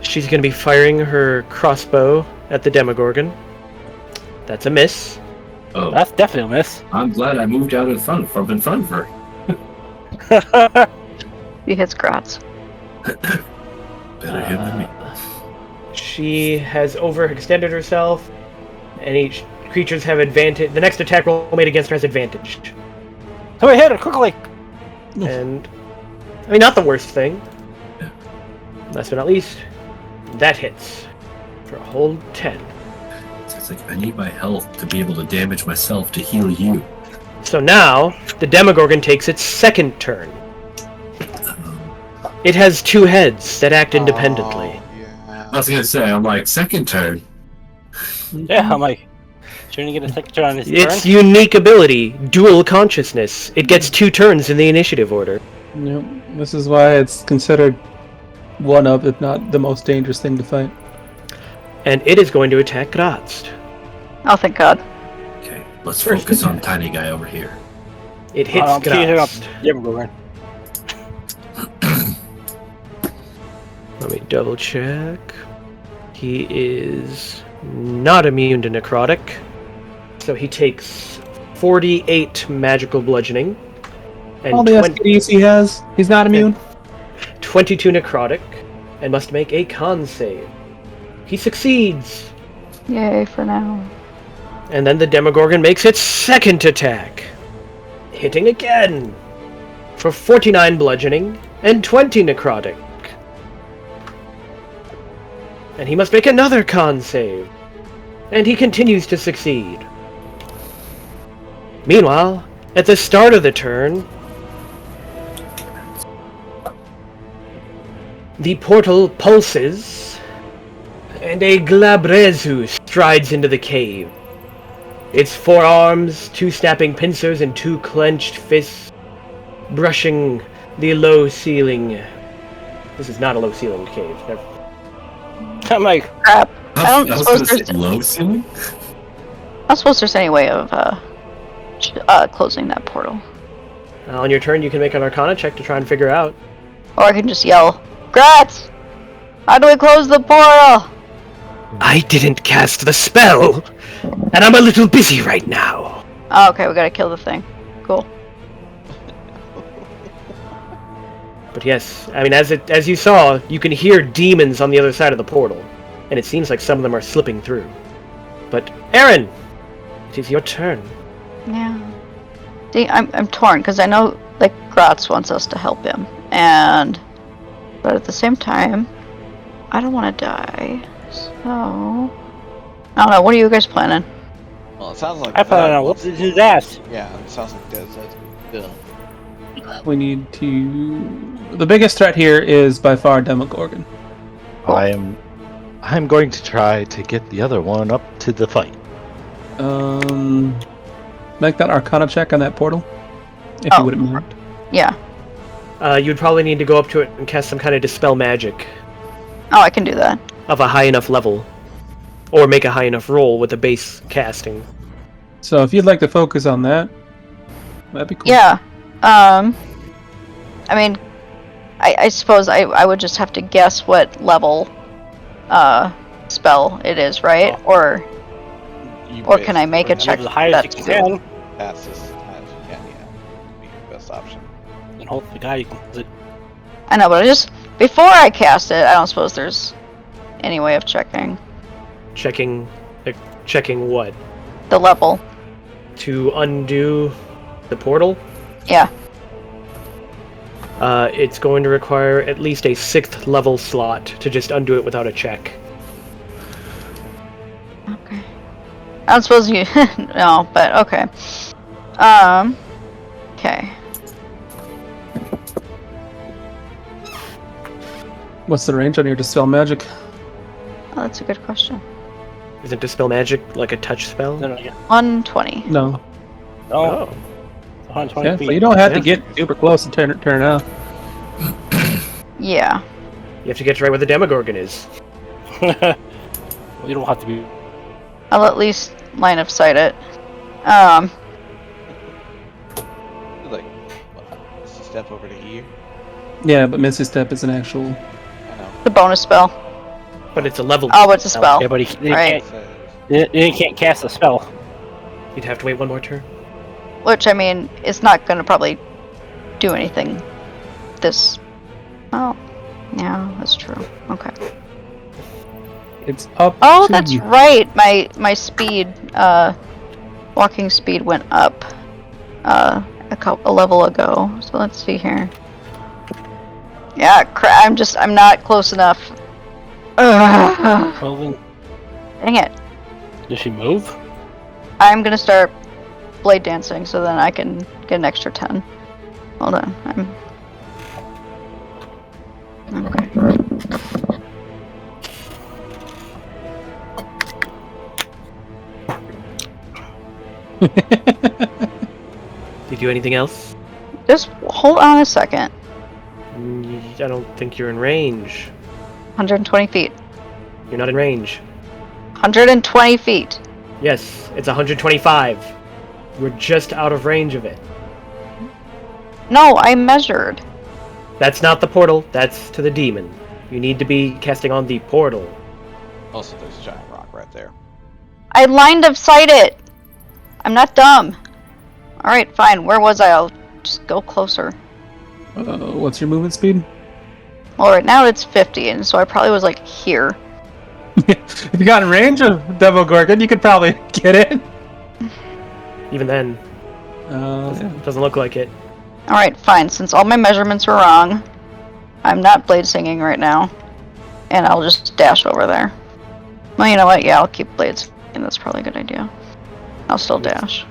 She's gonna be firing her crossbow at the Demogorgon. That's a miss. Oh, That's definitely a miss. I'm glad I moved out in front of her. He hits Gratz. Better him than me. She has overextended herself, and each creatures have advantage. The next attack roll made against her has advantage. Somebody hit her quickly. And I mean, not the worst thing. Yeah. Last but not least, that hits for a whole 10. It's like I need my health to be able to damage myself to heal you. So now the Demogorgon takes its second turn. It has 2 heads that act independently. Oh, yeah. I was gonna say, I'm like, second turn. Yeah, I'm like, trying to get a second turn on his Its turn. unique ability, Dual Consciousness. It gets 2 turns in the initiative order. Yep. This is why it's considered one of, if not the most dangerous thing to fight. And it is going to attack Graz. Oh, thank God. Okay, let's focus on tiny guy over here. It hits Graz. Demogorgon. Let me double check. He is not immune to necrotic. So he takes 48 magical bludgeoning. And All the SKDs he has, he's not immune. 22 necrotic. And must make a con save. He succeeds. Yay for now. And then the Demogorgon makes its second attack. Hitting again. For 49 bludgeoning and 20 necrotic. And he must make another con save. And he continues to succeed. Meanwhile, at the start of the turn, the portal pulses, and a Glabrezu strides into the cave. Its 4 arms, 2 snapping pincers, and 2 clenched fists brushing the low ceiling. This is not a low ceilinged cave. I'm like, Crap. don't I was suppose gonna say there's- low ceiling. I don't suppose there's any way of closing that portal. On your turn, you can make an Arcana check to try and figure out. Or I can just yell, Gratz! How do we close the portal? I didn't cast the spell, and I'm a little busy right now. Oh, okay, we gotta kill the thing. Cool. But yes, I mean, as you saw, you can hear demons on the other side of the portal, and it seems like some of them are slipping through. But Aaron, it is your turn. Yeah. See, I'm torn because I know like Gratz wants us to help him, but at the same time, I don't want to die. So I don't know. What are you guys planning? Well, it sounds like I plan on wants- whooping his ass. Yeah, it sounds like Dez. Yeah. We need to. The biggest threat here is by far Demogorgon. I'm going to try to get the other one up to the fight. Make that Arcana check on that portal, if Oh. you wouldn't mind. Yeah. You'd probably need to go up to it and cast some kind of dispel magic Oh, I can do that. of a high enough level, or make a high enough roll with the base casting. So if you'd like to focus on that, that'd be cool. Yeah. I mean, I suppose I would just have to guess what level spell it is, right? Or can I make a check? The highest That's you can, Pass this as high as you can, yeah. Be your best option. and hope the guy you can use it. I know, but before I cast it, I don't suppose there's any way of checking Checking what? the level. To undo the portal? Yeah. It's going to require at least a 6th level slot to just undo it without a check. Okay. I don't suppose you no, but okay. Okay. What's the range on your dispel magic? Oh, that's a good question. Isn't dispel magic like a touch spell? No, yeah. 120. No. Oh, 120 Yeah, feet. so you don't have to Yeah. get super close and turn it out. Yeah. You have to get right where the Demogorgon is. Well, you don't have to be. I'll at least line of sight it. Like, just a step over to here. Yeah, but Misty Step is an actual. I know. The bonus spell. But it's a level. Oh, it's a spell. Yeah, but he Right. can't cast a spell. You'd have to wait one more turn. Which, I mean, it's not going to probably do anything this... Oh. Yeah, that's true. Okay. It's up. Oh, to that's you. right! My speed, walking speed went up, a level ago. So let's see here. Yeah, I'm not close enough. Ugh. Well, then, Dang it. does she move? I'm gonna start blade dancing so then I can get an extra 10. Hold on. Okay. Did you do anything else? Just hold on a second. I don't think you're in range. 120 feet. You're not in range. 120 feet. Yes, it's 125. We're just out of range of it. No, I measured. That's not the portal, that's to the demon. You need to be casting on the portal. Also, there's a giant rock right there. I lined of sight it. I'm not dumb. Alright, fine. Where was I? I'll just go closer. What's your movement speed? Well, right now it's 50, and so I probably was like here. If you got in range of Demogorgon, you could probably get it. Even then, Yeah. doesn't look like it. Alright, fine. Since all my measurements were wrong, I'm not blade singing right now. And I'll just dash over there. Well, you know what? Yeah, I'll keep blade singing. That's probably a good idea. I'll still dash.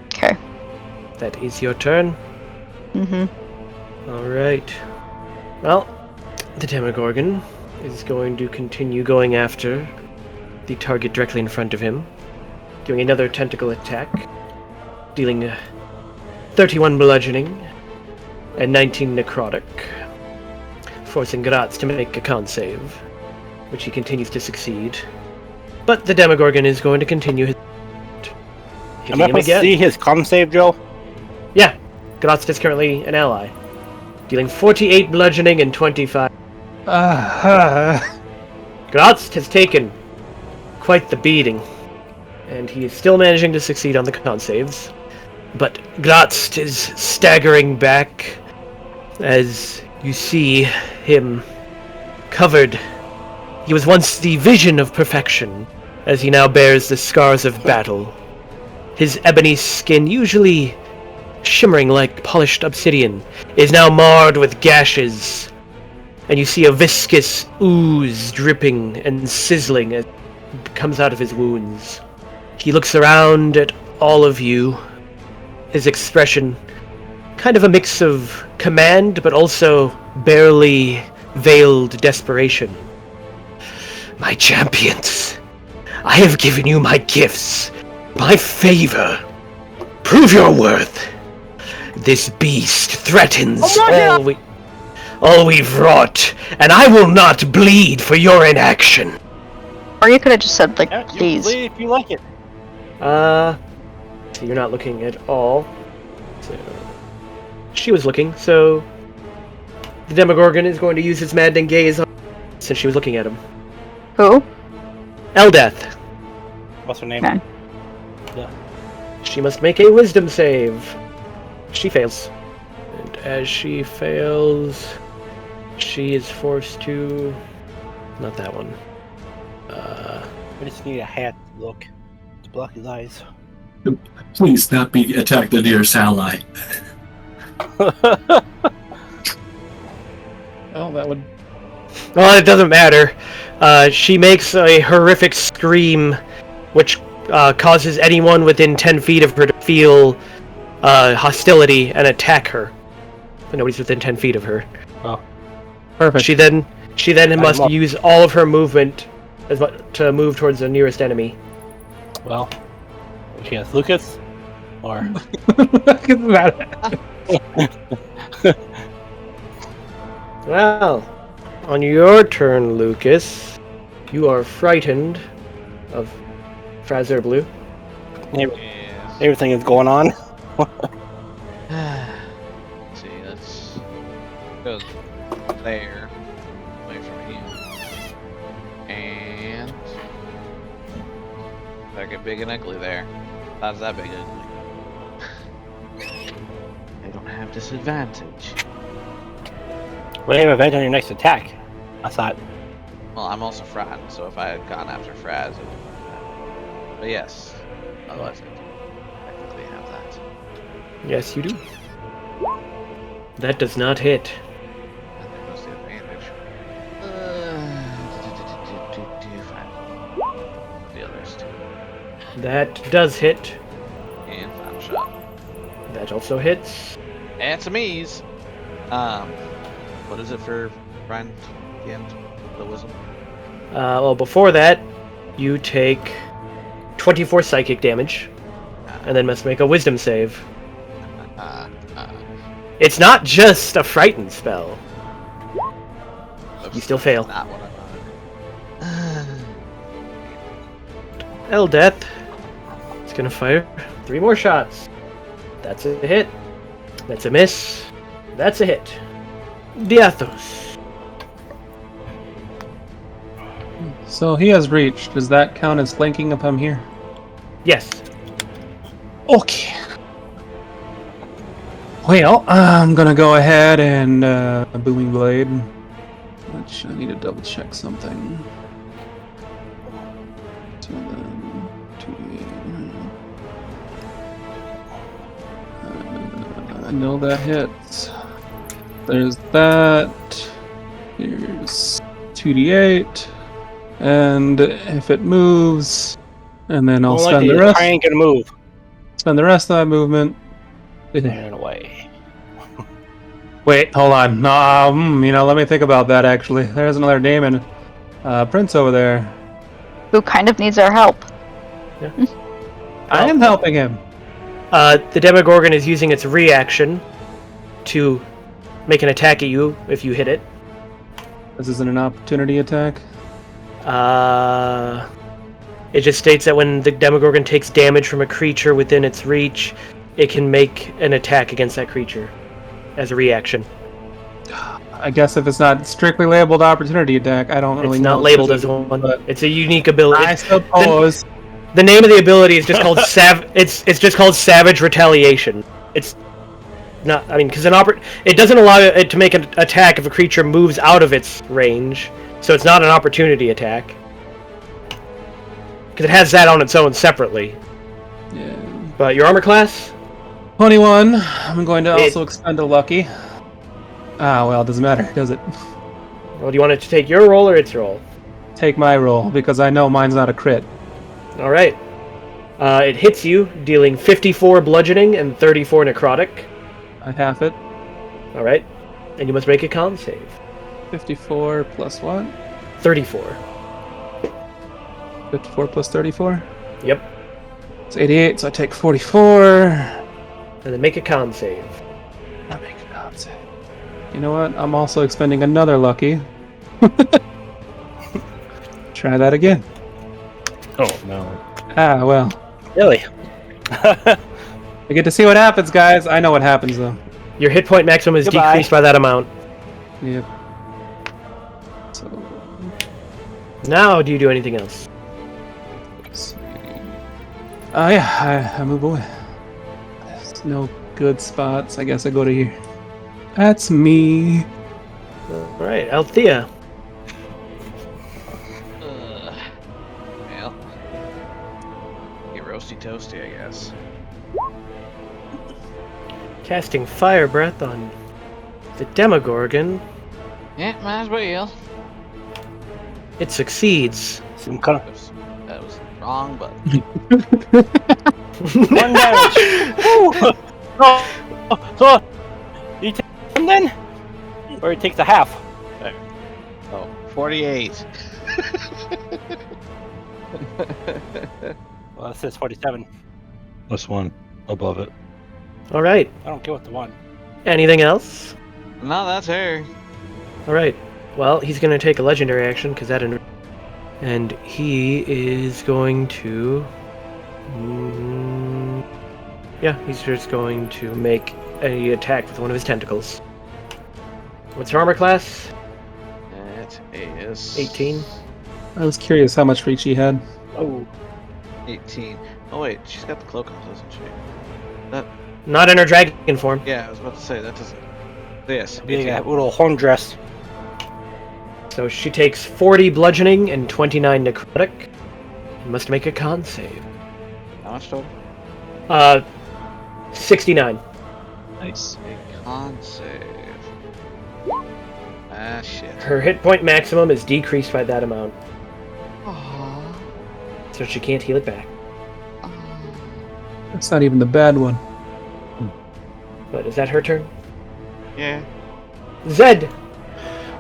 Okay. That is your turn. Mm-hmm. Alright. Well, the Demogorgon is going to continue going after the target directly in front of him, doing another tentacle attack, dealing 31 bludgeoning and 19 necrotic, forcing Graz to make a con save, which he continues to succeed. But the Demogorgon is going to continue his... Am I supposed to see his con save, Joe? Yeah. Gratzt is currently an ally. Dealing 48 bludgeoning and 25. Gratzt has taken quite the beating. And he is still managing to succeed on the con saves. But Gratzt is staggering back as you see him covered. He was once the vision of perfection, as he now bears the scars of battle. His ebony skin, usually shimmering like polished obsidian, is now marred with gashes, and you see a viscous ooze dripping and sizzling as it comes out of his wounds. He looks around at all of you, his expression kind of a mix of command, but also barely veiled desperation. My champions, I have given you my gifts, my favor. Prove your worth. This beast threatens all we've wrought, and I will not bleed for your inaction. Or you could have just said, like, Yeah, please. You bleed if you like it. So you're not looking at all. So she was looking, so the Demogorgon is going to use his maddening gaze on since she was looking at him. Who? Eldeth. What's her name? Okay. She must make a wisdom save. She fails. And as she fails, she is forced to... Not that one. We just need a hat look to block his eyes. Please not be attacked the nearest ally. Oh, that would. Well, it doesn't matter. She makes a horrific scream, which causes anyone within 10 feet of her to feel hostility and attack her. But nobody's within 10 feet of her. Oh, Perfect. She then must use all of her movement to move towards the nearest enemy. well. She has Lucas? Or... Look at that. Well, on your turn, Lucas, you are frightened of Frazer Blue. Everything is going on. See, let's go there, away from him, and I get big and ugly there. How's that big and ugly? They don't have disadvantage. Well, you have advantage on your next attack. I thought. Well, I'm also frightened, so if I had gone after Fraz, it would... But yes, otherwise I do technically have that. Yes, you do. That does not hit. And there goes the advantage. Fine. The others too. That does hit. And final shot. That also hits. And some ease. What is it for Brian again? The wisdom? Well, before that, you take 24 psychic damage, and then must make a wisdom save. It's not just a frightened spell. You still fail. Not what I thought. Eldeth is gonna fire 3 more shots. That's a hit. That's a miss. That's a hit. Diathos. So he has reached. Does that count as flanking if I'm here? Yes. Okay. Well, I'm gonna go ahead and booming blade. Which I need to double check something. So then, 2d8. I know that hits. There's that. Here's 2d8. And if it moves, and then I'll spend the rest. I ain't gonna move. Spend the rest of that movement. Turn away. Wait, hold on. Let me think about that. Actually, there's another Damon Prince over there. Who kind of needs our help. I am helping him. The Demogorgon is using its reaction to make an attack at you if you hit it. This isn't an opportunity attack. It just states that when the Demogorgon takes damage from a creature within its reach, it can make an attack against that creature as a reaction. I guess if it's not strictly labeled opportunity attack, I don't really It's know. not labeled as one. It's a unique ability. I suppose. The name of the ability is just called It's just called Savage Retaliation. It's not. I mean, because it doesn't allow it to make an attack if a creature moves out of its range, so it's not an opportunity attack. Because it has that on its own separately. Yeah. But your armor class? 21. I'm going to also expend a lucky. Ah, well, it doesn't matter, does it? Well, do you want it to take your roll or its roll? Take my roll, because I know mine's not a crit. All right. It hits you, dealing 54 bludgeoning and 34 necrotic. I have it. All right. And you must make a con save. 54 plus what? 34. 54 plus 34? Yep. It's 88, so I take 44. And then make a con save. I make a con save. You know what? I'm also expending another lucky. Try that again. Oh no. Ah, well. Really? I get to see what happens, guys. I know what happens, though. Your hit point maximum is Goodbye. decreased by that amount. Yep. So, Now, do you do anything else? let's see. Oh, yeah, I move away. There's no good spots. I guess I go to here. That's me. All right, Althea. Well, get roasty toasty, I guess. Casting Fire Breath on the Demogorgon. Yeah, might as well. It succeeds. Some kind That was wrong, but of 1 damage. Woo! So you take him then, or he takes a half. 48. Well, it says 47. +1 above it. All right. I don't care what the one. Anything else? No, that's her. All right. Well, he's going to take a legendary action because that. And he is going to. Yeah, he's just going to make an attack with one of his tentacles. What's her armor class? It is 18. I was curious how much reach he had. Oh, 18. Oh wait, she's got the cloak on, doesn't she? That. Not in her dragon form. Yeah, I was about to say that doesn't. Yes. big 18. little horn dress. So she takes 40 bludgeoning and 29 necrotic. You must make a con save. How much total? 69. Nice. A con save. Ah, shit. Her hit point maximum is decreased by that amount, Aww. so she can't heal it back. That's not even the bad one. But is that her turn? Yeah. Zed!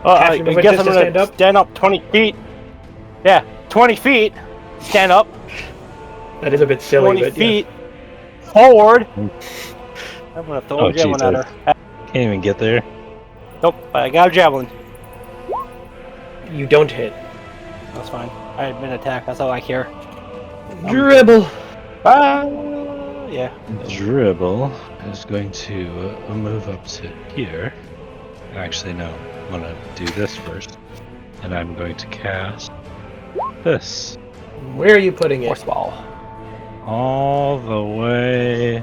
I Captain of guess Witness I'm to gonna stand up? 20 feet. Yeah, 20 feet. Stand up. That is a bit silly, 20 but feet forward. I'm gonna throw Oh, a javelin jeez, at her. Can't even get there. Nope, but I got a javelin. yeah. You don't hit. That's fine. I had an attack. That's all I care. Dribble! Yeah. Dribble is going to move up to here. Actually, no. I'm gonna do this first. And I'm going to cast this Where are you putting it? Force ball. all the way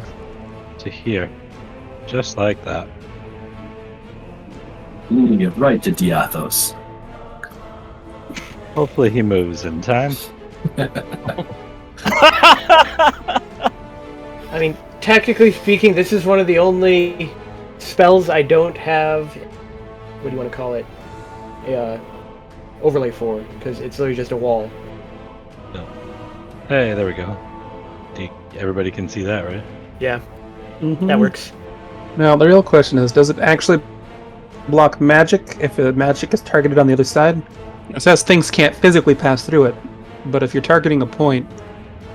to here. Just like that. Leading it right to Diathos. Hopefully he moves in time. I mean, technically speaking, this is one of the only spells I don't have. What do you want to call it? Overlay for, because it's literally just a wall. Hey, there we go. Everybody can see that, right? Yeah, Mm-hmm. that works. Now, the real question is, does it actually block magic if the magic is targeted on the other side? It says things can't physically pass through it, but if you're targeting a point...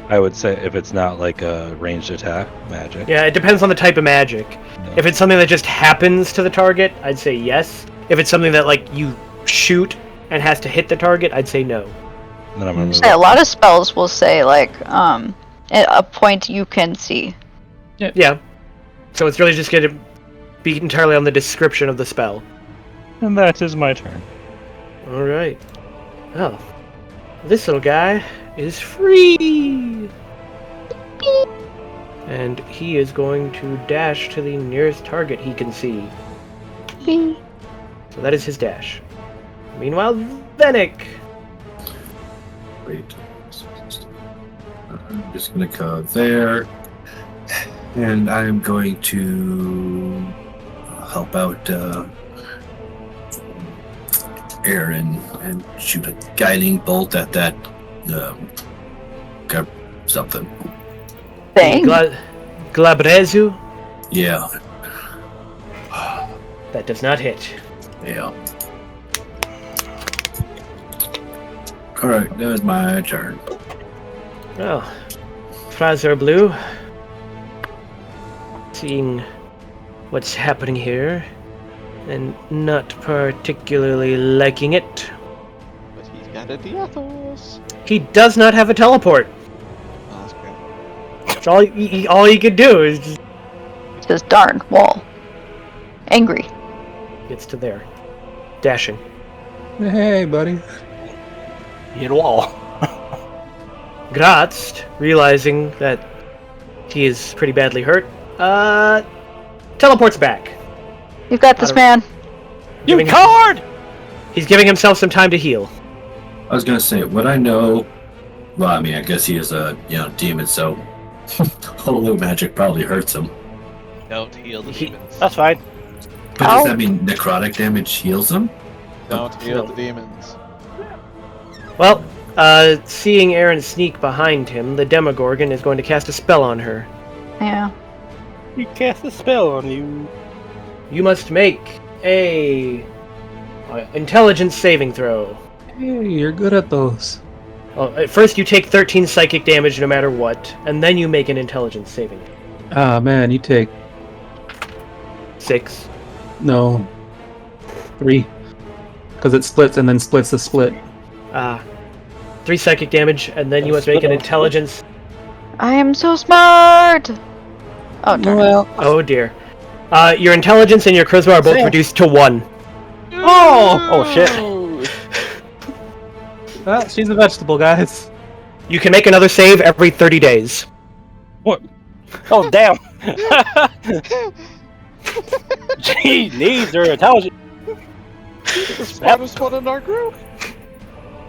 I would say if it's not like a ranged attack magic. Yeah, it depends on the type of magic. No. If it's something that just happens to the target, I'd say yes. If it's something that, like, you shoot and has to hit the target, I'd say no. And then I'm gonna move Say a up. lot of spells will say like a point you can see. Yeah. So it's really just going to be entirely on the description of the spell. And that is my turn. All right. Oh, this little guy is free, and he is going to dash to the nearest target he can see. So that is his dash. Meanwhile, Venick. Great. I'm just gonna go there, and I'm going to help out Aaron and shoot a guiding bolt at that something. Thing. Glabrezu. Yeah, That does not hit. yeah. All right, that is my turn. Well, Fraser Blue, seeing what's happening here, and not particularly liking it. But he's got a Diathos. He does not have a teleport. Oh, that's great. That's all he could do is just Says darn wall. Angry. gets to there, dashing. Hey, buddy. Hit a wall. Graz, realizing that he is pretty badly hurt, teleports back. You've got this, man. You Giving him- coward! He's giving himself some time to heal. I was gonna say, what I know. Well, I mean, I guess he is a demon, so holy magic probably hurts him. Don't heal the He- demons. That's fine. But does that mean necrotic damage heals him? Don't heal the demons. Well, seeing Aaron sneak behind him, the Demogorgon is going to cast a spell on her. Yeah. You cast a spell on you. You must make a intelligence saving throw. Hey, you're good at those. At first, you take 13 psychic damage no matter what, and then you make an intelligence saving. Ah, man, you take 6. no 3, because it splits and then splits the split. 3 psychic damage, and then you must make an intelligence. I am so smart. Oh darn. Well, Oh dear. Your intelligence and your charisma are both Damn. reduced to 1. Oh shit. well, she's a vegetable, guys. You can make another save every 30 days. Oh damn. She needs her intelligence. The smartest one in our group.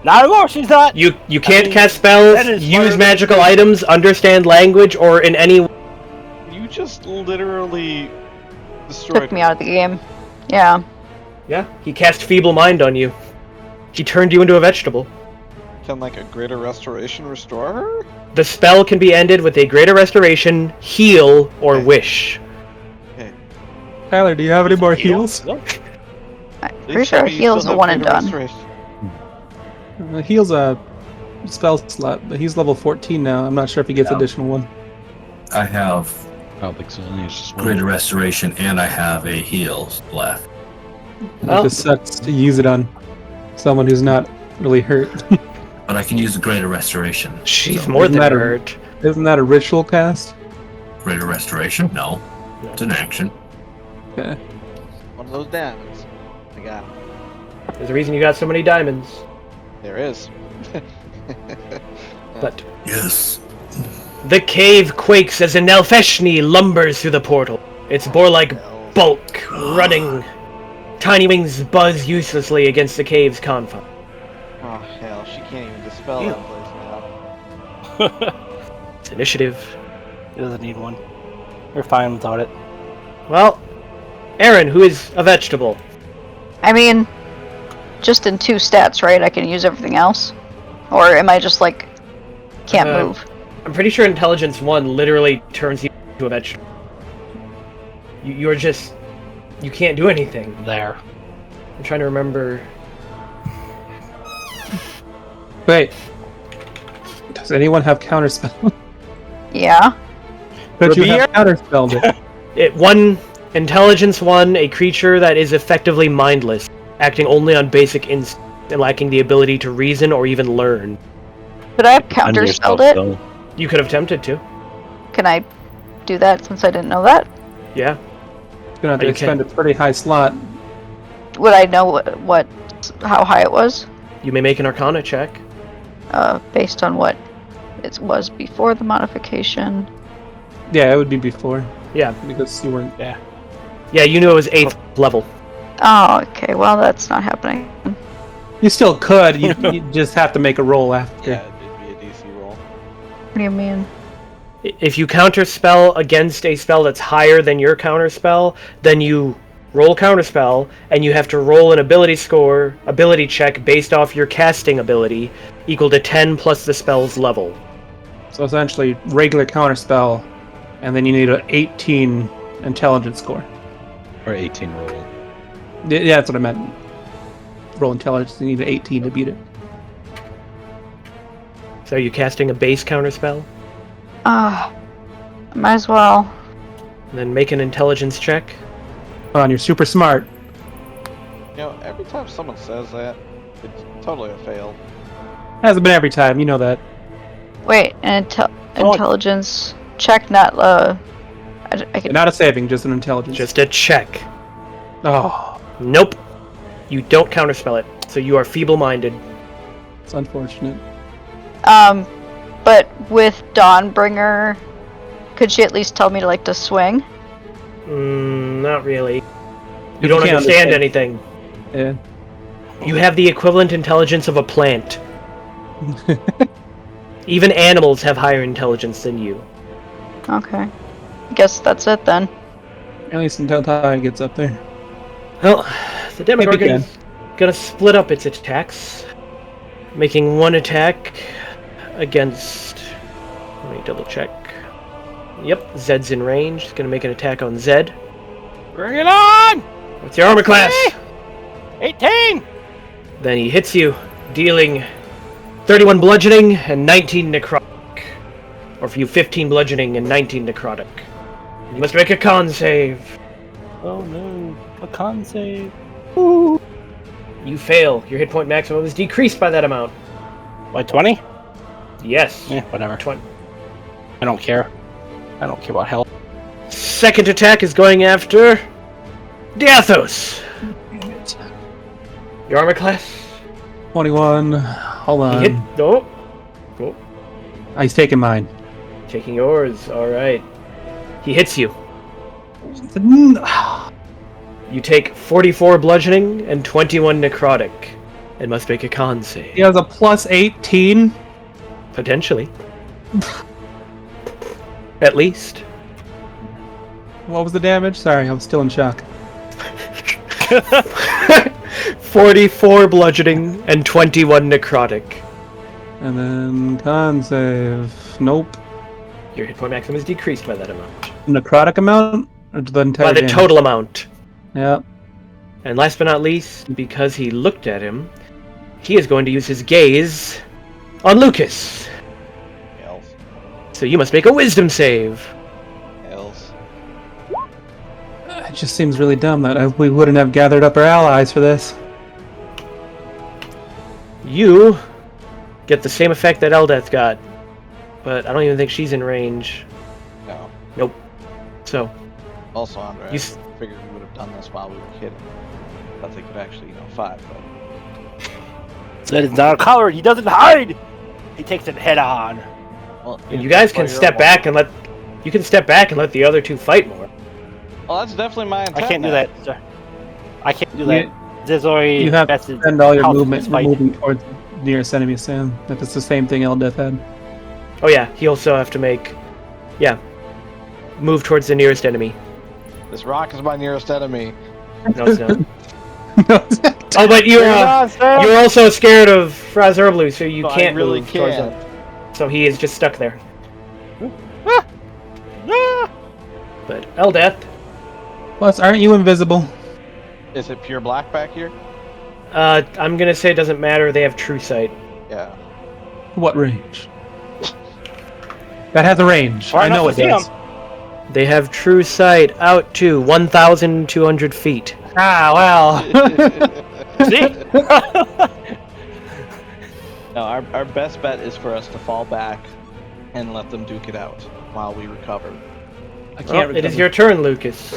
Not anymore, she's not. You can't mean, cast spells, that is smarter use than magical me. items, understand language, or in any. You just literally destroyed Took me out of the game. Yeah. Yeah, he cast Feeble Mind on you. He turned you into a vegetable. Can like a greater restoration restore her? The spell can be ended with a greater restoration, heal, or Okay. wish. Tyler, do you have any more heals? Nope. I'm pretty sure heal's a one and done. Heal's a spell slot, but he's level 14 now. I'm not sure if he gets Yeah. additional one. I have I don't think so. I think it's just one. greater restoration, and I have a heal left. Oh. It just sucks to use it on someone who's not really hurt. But I can use the greater restoration. She's So, more Isn't than that a- hurt. Isn't that a ritual cast? greater restoration? No, it's an action. Okay. One of those diamonds. I got him. There's a reason you got so many diamonds. There is. But Yes. the cave quakes as an Elfeshni lumbers through the portal. Its boar-like bulk running. Tiny wings buzz uselessly against the cave's confine. Oh hell, she can't even dispel Ew. that place now. It's initiative. He doesn't need one. We're fine without it. Well, Aaron, who is a vegetable. I mean, just in 2 stats, right? I can use everything else? Or am I just like, can't move? I'm pretty sure Intelligence 1 literally turns you into a vegetable. You're just... You can't do anything. There. I'm trying to remember... Wait. Does anyone have counterspell? Yeah. But you Rabir? have counterspelled it. Intelligence 1, a creature that is effectively mindless, acting only on basic instincts and lacking the ability to reason or even learn. Could I have And you're counterspelled it? still- You could have attempted to. Can I do that since I didn't know that? Yeah. It's gonna have to You expend a pretty high slot. Would I know how high it was? You may make an Arcana check. Based on what it was before the modification. Yeah, it would be before. Yeah. Because you weren't. Yeah, you knew it was 8th level. Oh, okay. Well, that's not happening. You still could. You just have to make a roll after. Yeah, it'd be a DC roll. What do you mean? If you counterspell against a spell that's higher than your counterspell, then you roll counterspell, and you have to roll an ability check based off your casting ability, equal to 10 plus the spell's level. So essentially, regular counterspell, and then you need an 18 intelligence score. Or 18 roll. Yeah, that's what I meant. Roll intelligence, you need an 18 to beat it. So are you casting a base counterspell? Might as well. And then make an intelligence check. Come on, you're super smart. You know, every time someone says that, it's totally a fail. Hasn't been every time, you know that. Wait, an intelligence check, not I can. Not a saving, just an intelligence. Just a check. Oh, Nope. You don't counterspell it, so you are feeble-minded. it's unfortunate. But with Dawnbringer, could she at least tell me to swing? Not really. You You don't can't understand understand. anything. Yeah. You have the equivalent intelligence of a plant. Even animals have higher intelligence than you. Okay. I guess that's it then. At least until Ty gets up there. Well, the Demogorgon Maybe is gonna split up its attacks, making one attack against. Let me double check. Yep, Zed's in range. He's gonna make an attack on Zed. Bring it on! What's your armor class? 18! Then he hits you, dealing 31 bludgeoning and 19 necrotic. Or for you, 15 bludgeoning and 19 necrotic. You must make a con save. Oh no, a con save. You fail. Your hit point maximum is decreased by that amount. By 20? Yes. Yeah, whatever. 20. I don't care. I don't care about health. Second attack is going after Diathos. Your armor class? 21. Hold He hit. on. Oh, He's taking mine. taking yours. All right. He hits you. You take 44 bludgeoning and 21 necrotic, and must make a con save. He has a plus 18. Potentially. At least. What was the damage? Sorry, I'm still in shock. 44 bludgeoning and 21 necrotic. And then con save. Nope. Your hit point maximum is decreased by that amount. Necrotic amount? Or the entire By the damage? total amount. Yeah. And last but not least, because he looked at him, he is going to use his gaze on Lucas. Else. So you must make a wisdom save. Else. It just seems really dumb that we wouldn't have gathered up our allies for this. You get the same effect that Eldeth got, but I don't even think she's in range. No. Nope. So, Also, Andre, You s- I figured we would have done this while we were kidding. But they could actually, fight, but... That is not a coward. He doesn't hide. He takes it head on. Well, and you guys can step back and let the other two fight more. Well, that's definitely my intent. I can't do now. that, sir. I can't do that. There's already You have to invested spend all your health in movement this fight. moving towards the nearest enemy, Sam. If it's the same thing Eldeth had. Oh yeah, he also have to move towards the nearest enemy. This rock is my nearest enemy. No, it's not. No, Oh, but Bring it on, Sam. you're also scared of Fraz Herblu, so you No, I can't really move towards can't. him. So he is just stuck there. Ah! But Eldeth, Plus, aren't you invisible? Is it pure black back here? I'm gonna say it doesn't matter. They have true sight. Yeah. What range? That has a range. Far I know it enough to see does. They have true sight out to 1,200 feet. Ah, well. See? No, our best bet is for us to fall back and let them duke it out while we recover. I Well, can't. it is your turn, Lucas.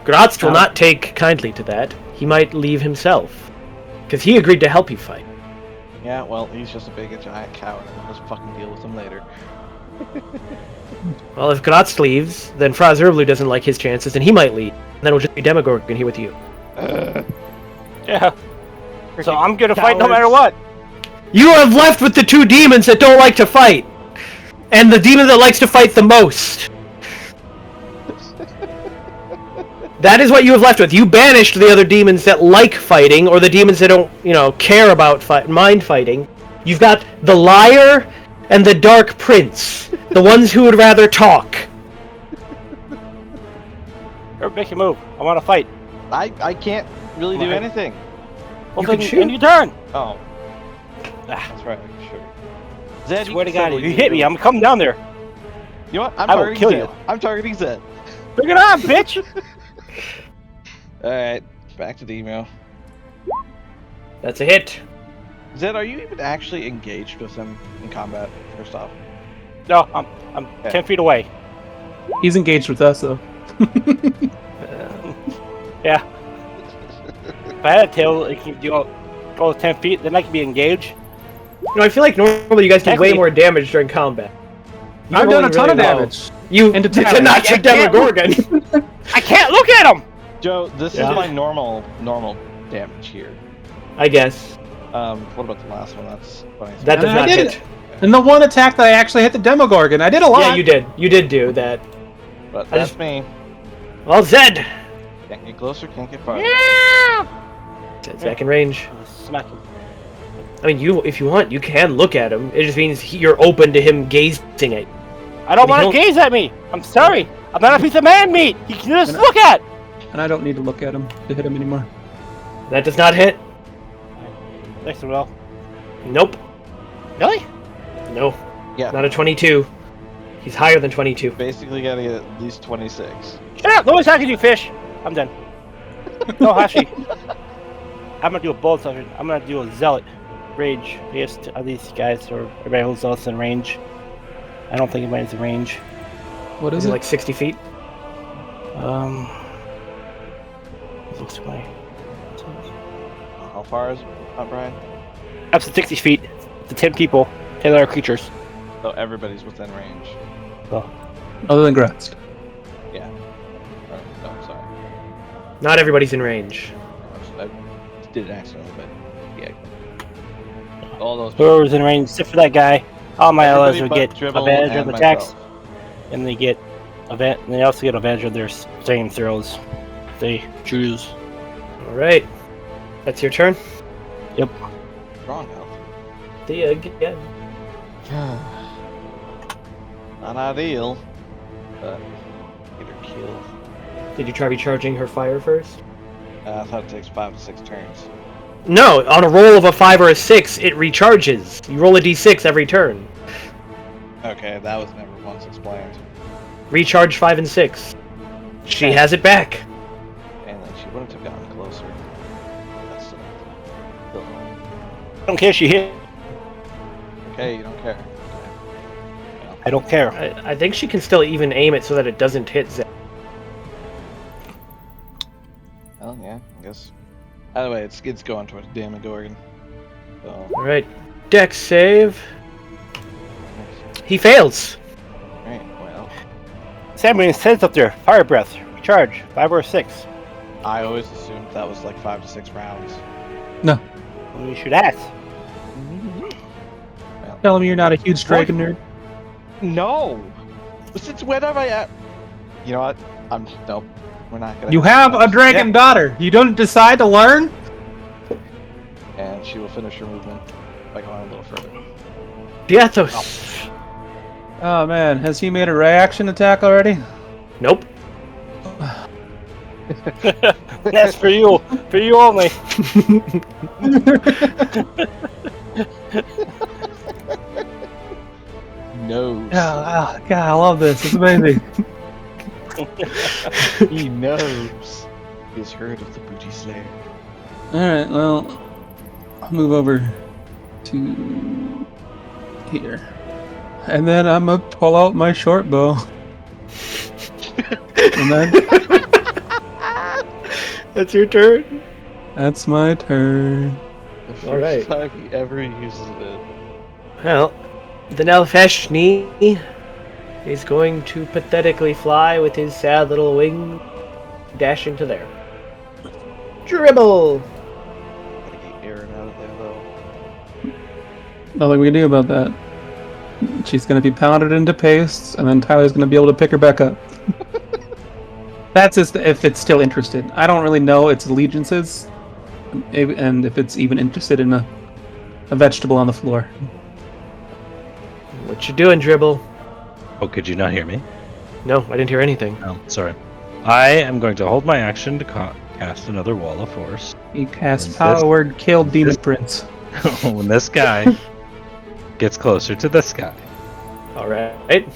Grazzt will not take kindly to that. He might leave himself. Because he agreed to help you fight. Yeah, well, he's just a big giant coward, and we'll just fucking deal with him later. Well, if Grazzt leaves, then Fraz Urblu doesn't like his chances, and he might leave. And then it'll just be Demogorgon here with you. Yeah. So I'm gonna fight no matter what. You have left with the two demons that don't like to fight! And the demon that likes to fight the most! That is what you have left with. You banished the other demons that like fighting, or the demons that don't, care about mind fighting. You've got the Liar and the Dark Prince. The ones who would rather talk. Make a move. I want to fight. I can't really do anything. Well, You then can shoot. end your turn. Oh. That's right, sure. Zed, Swear to can God, say if you what hit me, do. I'm coming down there. You know what? I'm I will targeting kill Zed. you. I'm targeting Zed. Bring it on, bitch! Alright, back to the email. That's a hit. Zed, are you even actually engaged with him in combat, first off? No, I'm 10 feet away. He's engaged with us though. Yeah. If I had a tail, it can go 10 feet, then I can be engaged. I feel like normally you guys do way Technically- more damage during combat. You I've done roll a ton really of well. damage. You Into did town. not your I can't Demogorgon. I can't look at him! Joe, this Yeah. is my normal damage here. I guess. What about the last one? That's funny. That does I not did hit. And the one attack that I actually hit the Demogorgon, I did a lot. Yeah, you did. You did do that. But I that's just- me. Well, Zed! Can't get closer, can't get farther. Zed's back in range. Smack him. I mean, if you want, you can look at him. It just means you're open to him gazing at you. I don't But he want to gaze at me! I'm sorry! I'm not a piece of man meat! You can just look at! And I don't need to look at him to hit him anymore. That does not hit. Thanks, well. Nope. Really? No. Yeah. Not a 22. He's higher than 22. Basically gotta get at least 26. Shut up! No one's talking to you, fish! I'm done. No, actually, I'm gonna do a bolt action. I'm gonna do a zealot rage against these guys, or everybody who's else in range. I don't think anybody's in range. What Is is it it? like 60 feet? Looks like How far is Brian? up to 60 feet to 10 people, 10 other creatures. So everybody's within range. Other than Grazzt. Yeah. Oh, no, sorry. Not everybody's in range. I did it accidentally, but yeah. All those Whoever's in range, except for that guy, all my allies Everybody will but get Dribble advantage and of attacks, myself. and they get and they also get advantage of their same throws. If they choose. Alright. That's your turn. Wrong health. The again. Not ideal, but get her killed. Did you try recharging her fire first? I thought it takes 5 to 6 turns. No, on a roll of a 5 or a 6, it recharges. You roll a d6 every turn. Okay, that was never once explained. Recharge 5 and 6. She has it back. And then she wouldn't have gotten closer. That's still I don't care if she hit. okay, you don't care. I don't care. I think she can still even aim it so that it doesn't hit Zed. Well, yeah, I guess. Either way, it's going towards Demogorgon. So, Alright. Dex save. He fails. right, well, Sam says up there, fire breath, recharge, 5 or 6. I always assumed that was like 5 to 6 rounds. Well, you should ask. Tell him you're not a huge dragon nerd. No! Since when have I You know what? Nope. We're not gonna. You have a dragon daughter. You don't decide to learn? And she will finish her movement by going a little further. Diathos. Oh man, has he made a reaction attack already? Nope. That's for you. For you only. No. Oh, God, I love this. It's amazing. He knows. He's heard of the Booty Slayer. Alright, well, I'll move over to here. And then I'm gonna pull out my short bow. And then That's your turn. that's my turn. The first Alright. time he ever uses it. Well, the Nalfeshni is going to pathetically fly with his sad little wing, dashing to there. Dribble! Gotta get Aaron out of there though. Nothing we can do about that. She's gonna be pounded into paste, and then Tyler's gonna be able to pick her back up. That's just if it's still interested. I don't really know its allegiances, and if it's even interested in a vegetable on the floor. What you doing, Dribble? Oh, could you not hear me? No, I didn't hear anything. Oh, sorry. I am going to hold my action to cast another Wall of Force. You cast When's Power this? Word, kill Demon Prince. When this guy gets closer to this guy. Alright.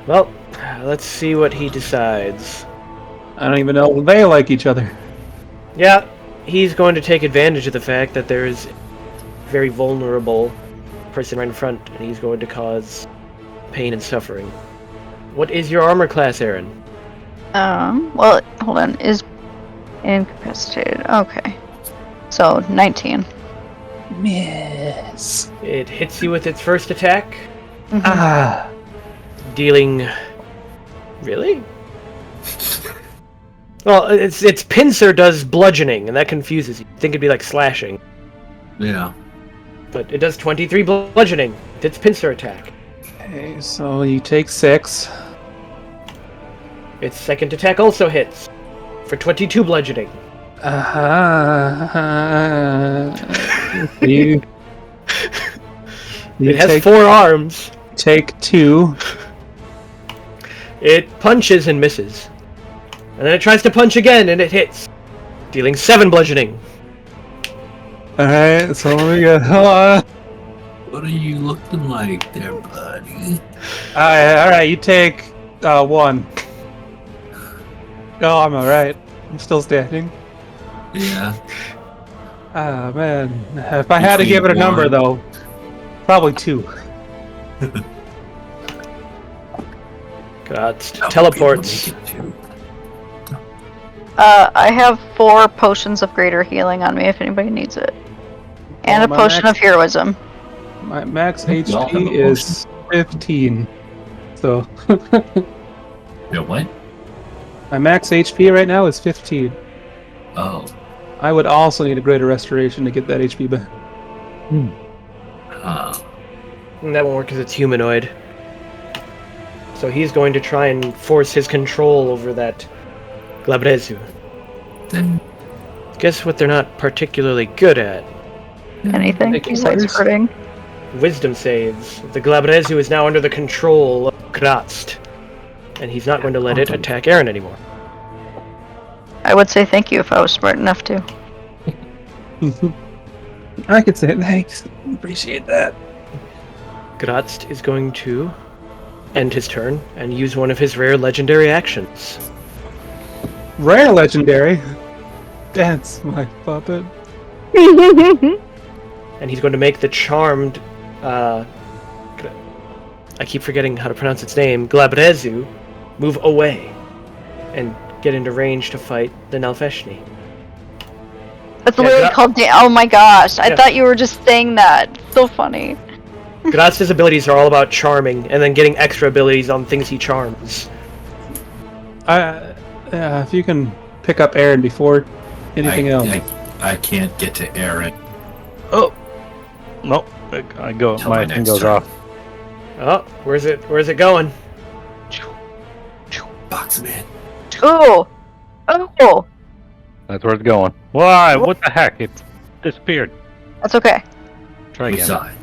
Well, let's see what he decides. I don't even know if they like each other. Yeah, he's going to take advantage of the fact that there is a very vulnerable person right in front, and he's going to cause pain and suffering. What is your armor class, Aaron? Well, hold on. Is incapacitated. Okay. So, 19. Miss. It hits you with its first attack, Mhm. Ah. dealing... Really? Well, its pincer does bludgeoning, and that confuses you. I think it'd be like slashing. Yeah. But it does 23 bludgeoning with its pincer attack. Okay, so you take 6. Its second attack also hits for 22 bludgeoning. You It has take, 4 arms. take 2. It punches and misses. And then it tries to punch again, and it hits, dealing 7 bludgeoning. Alright, so we go. What are you looking like there, buddy? Alright, you take 1. Oh, I'm alright. I'm still standing. Yeah. Ah, man. If I had to give it a number, though, probably 2. God, teleports. I have 4 potions of greater healing on me if anybody needs it. And Oh, a my potion max- of heroism. My max Y'all have HP a is 15. So, Yeah, what? my max HP right now is 15. Oh. I would also need a greater restoration to get that HP back. And that won't work because it's humanoid. So he's going to try and force his control over that Glabrezu. Then Guess what they're not particularly good at? Anything Making besides orders? hurting. Wisdom saves. The Glabrezu is now under the control of Kratzt. And he's not going to let it attack Aaron anymore. I would say thank you if I was smart enough to. I could say thanks. Appreciate that. Kratzt is going to end his turn and use one of his rare legendary actions. Rare legendary. That's my puppet. And he's going to make the charmed, I keep forgetting how to pronounce its name, Glabrezu, move away and get into range to fight the Nalfeshni. That's Yeah, literally called oh my gosh. I Yeah. thought you were just saying that. So funny. Gratz's abilities are all about charming and then getting extra abilities on things he charms. If you can pick up Aaron before anything else. I can't get to Aaron. Oh! Nope. I go. Till My my thing next goes turn. off. Oh, where's it going? Box him in. Ooh. Oh. That's where it's going. Why? What the heck? It disappeared. That's okay. Try We again. saw it.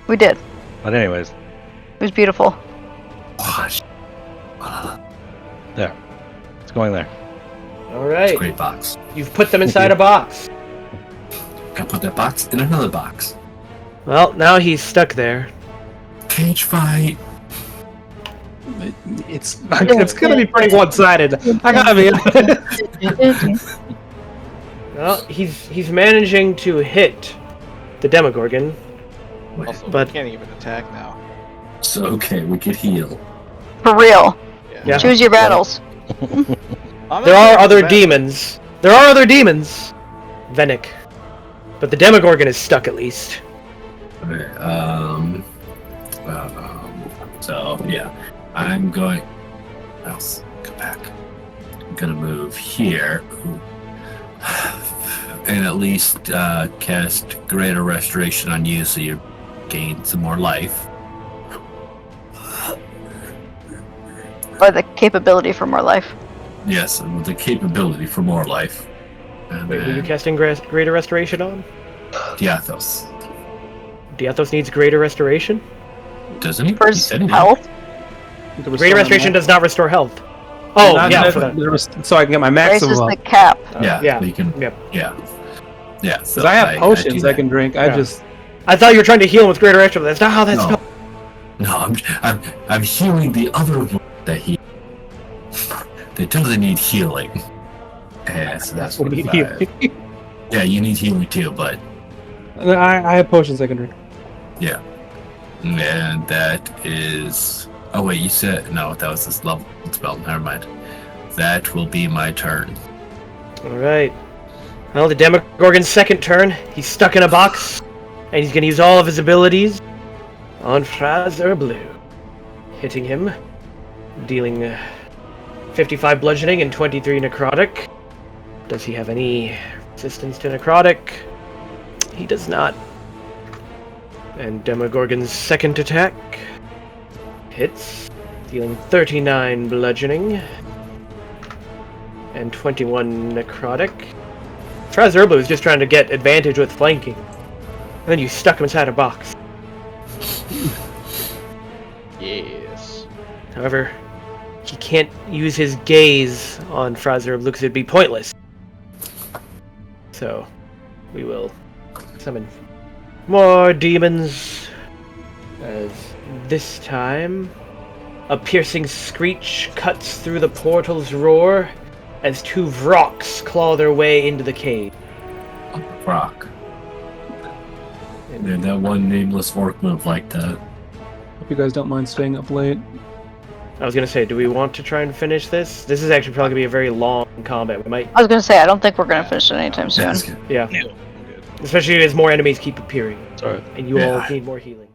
We did. But anyways, It was beautiful. Gosh. there. It's going there. All It's right, a great box. you've put them inside a box. Gotta put that box in another box. Well, now he's stuck there. Cage fight. It's gonna be pretty one-sided. I gotta be honest. Well, he's managing to hit the Demogorgon. Also, But- we can't even attack now. So okay, we could heal. For real. Yeah. Choose your battles. I'm There not are gonna other do that. demons. There are other demons. Venick. But the Demogorgon is stuck at least. Okay, so yeah, I'm going. Else, come back. I'm gonna move here, and at least cast Greater Restoration on you, so you gain some more life. Or the capability for more life. Yes, and with the capability for more life. And Wait, who are you then casting Greater Restoration on? Diathos. Diathos needs Greater Restoration? Doesn't he? For He his said he did. health. Greater Restoration does not restore health. Oh, Not yeah, that- for that. so I can get my maximum. Raises the Because cap. Yeah, yeah, you can. yep. Yeah. Yeah. So I have potions do I that. can drink. I Yeah. just. I thought you were trying to heal him with Greater Restoration. That's not how that's No. spelled. No, I'm healing the other one that he that doesn't need healing. Yeah, so that's what Yeah, you need healing too, but I have potions I can drink. yeah. And that is oh wait, you said no, that was this level spell, never mind. That will be my turn. Alright. Well, the Demogorgon's second turn. He's stuck in a box. And he's going to use all of his abilities on Fraser Blue. Hitting him. Dealing 55 bludgeoning and 23 necrotic. Does he have any resistance to necrotic? He does not. And Demogorgon's second attack hits, dealing 39 bludgeoning and 21 necrotic. Fraser Blue is just trying to get advantage with flanking. And then you stuck him inside a box. Yes. However, he can't use his gaze on Fraser Blue because it'd be pointless. So, we will summon more demons. As this time, a piercing screech cuts through the portal's roar as two Vroks claw their way into the cave. Rock. And that one nameless orc move like that. Hope you guys don't mind staying up late. I was gonna say, do we want to try and finish this? This is actually probably gonna be a very long combat. We might, I was gonna say I don't think we're gonna finish it anytime soon. That's good. yeah. I'm good. Especially as more enemies keep appearing, Sorry. and you all Yeah. need more healing.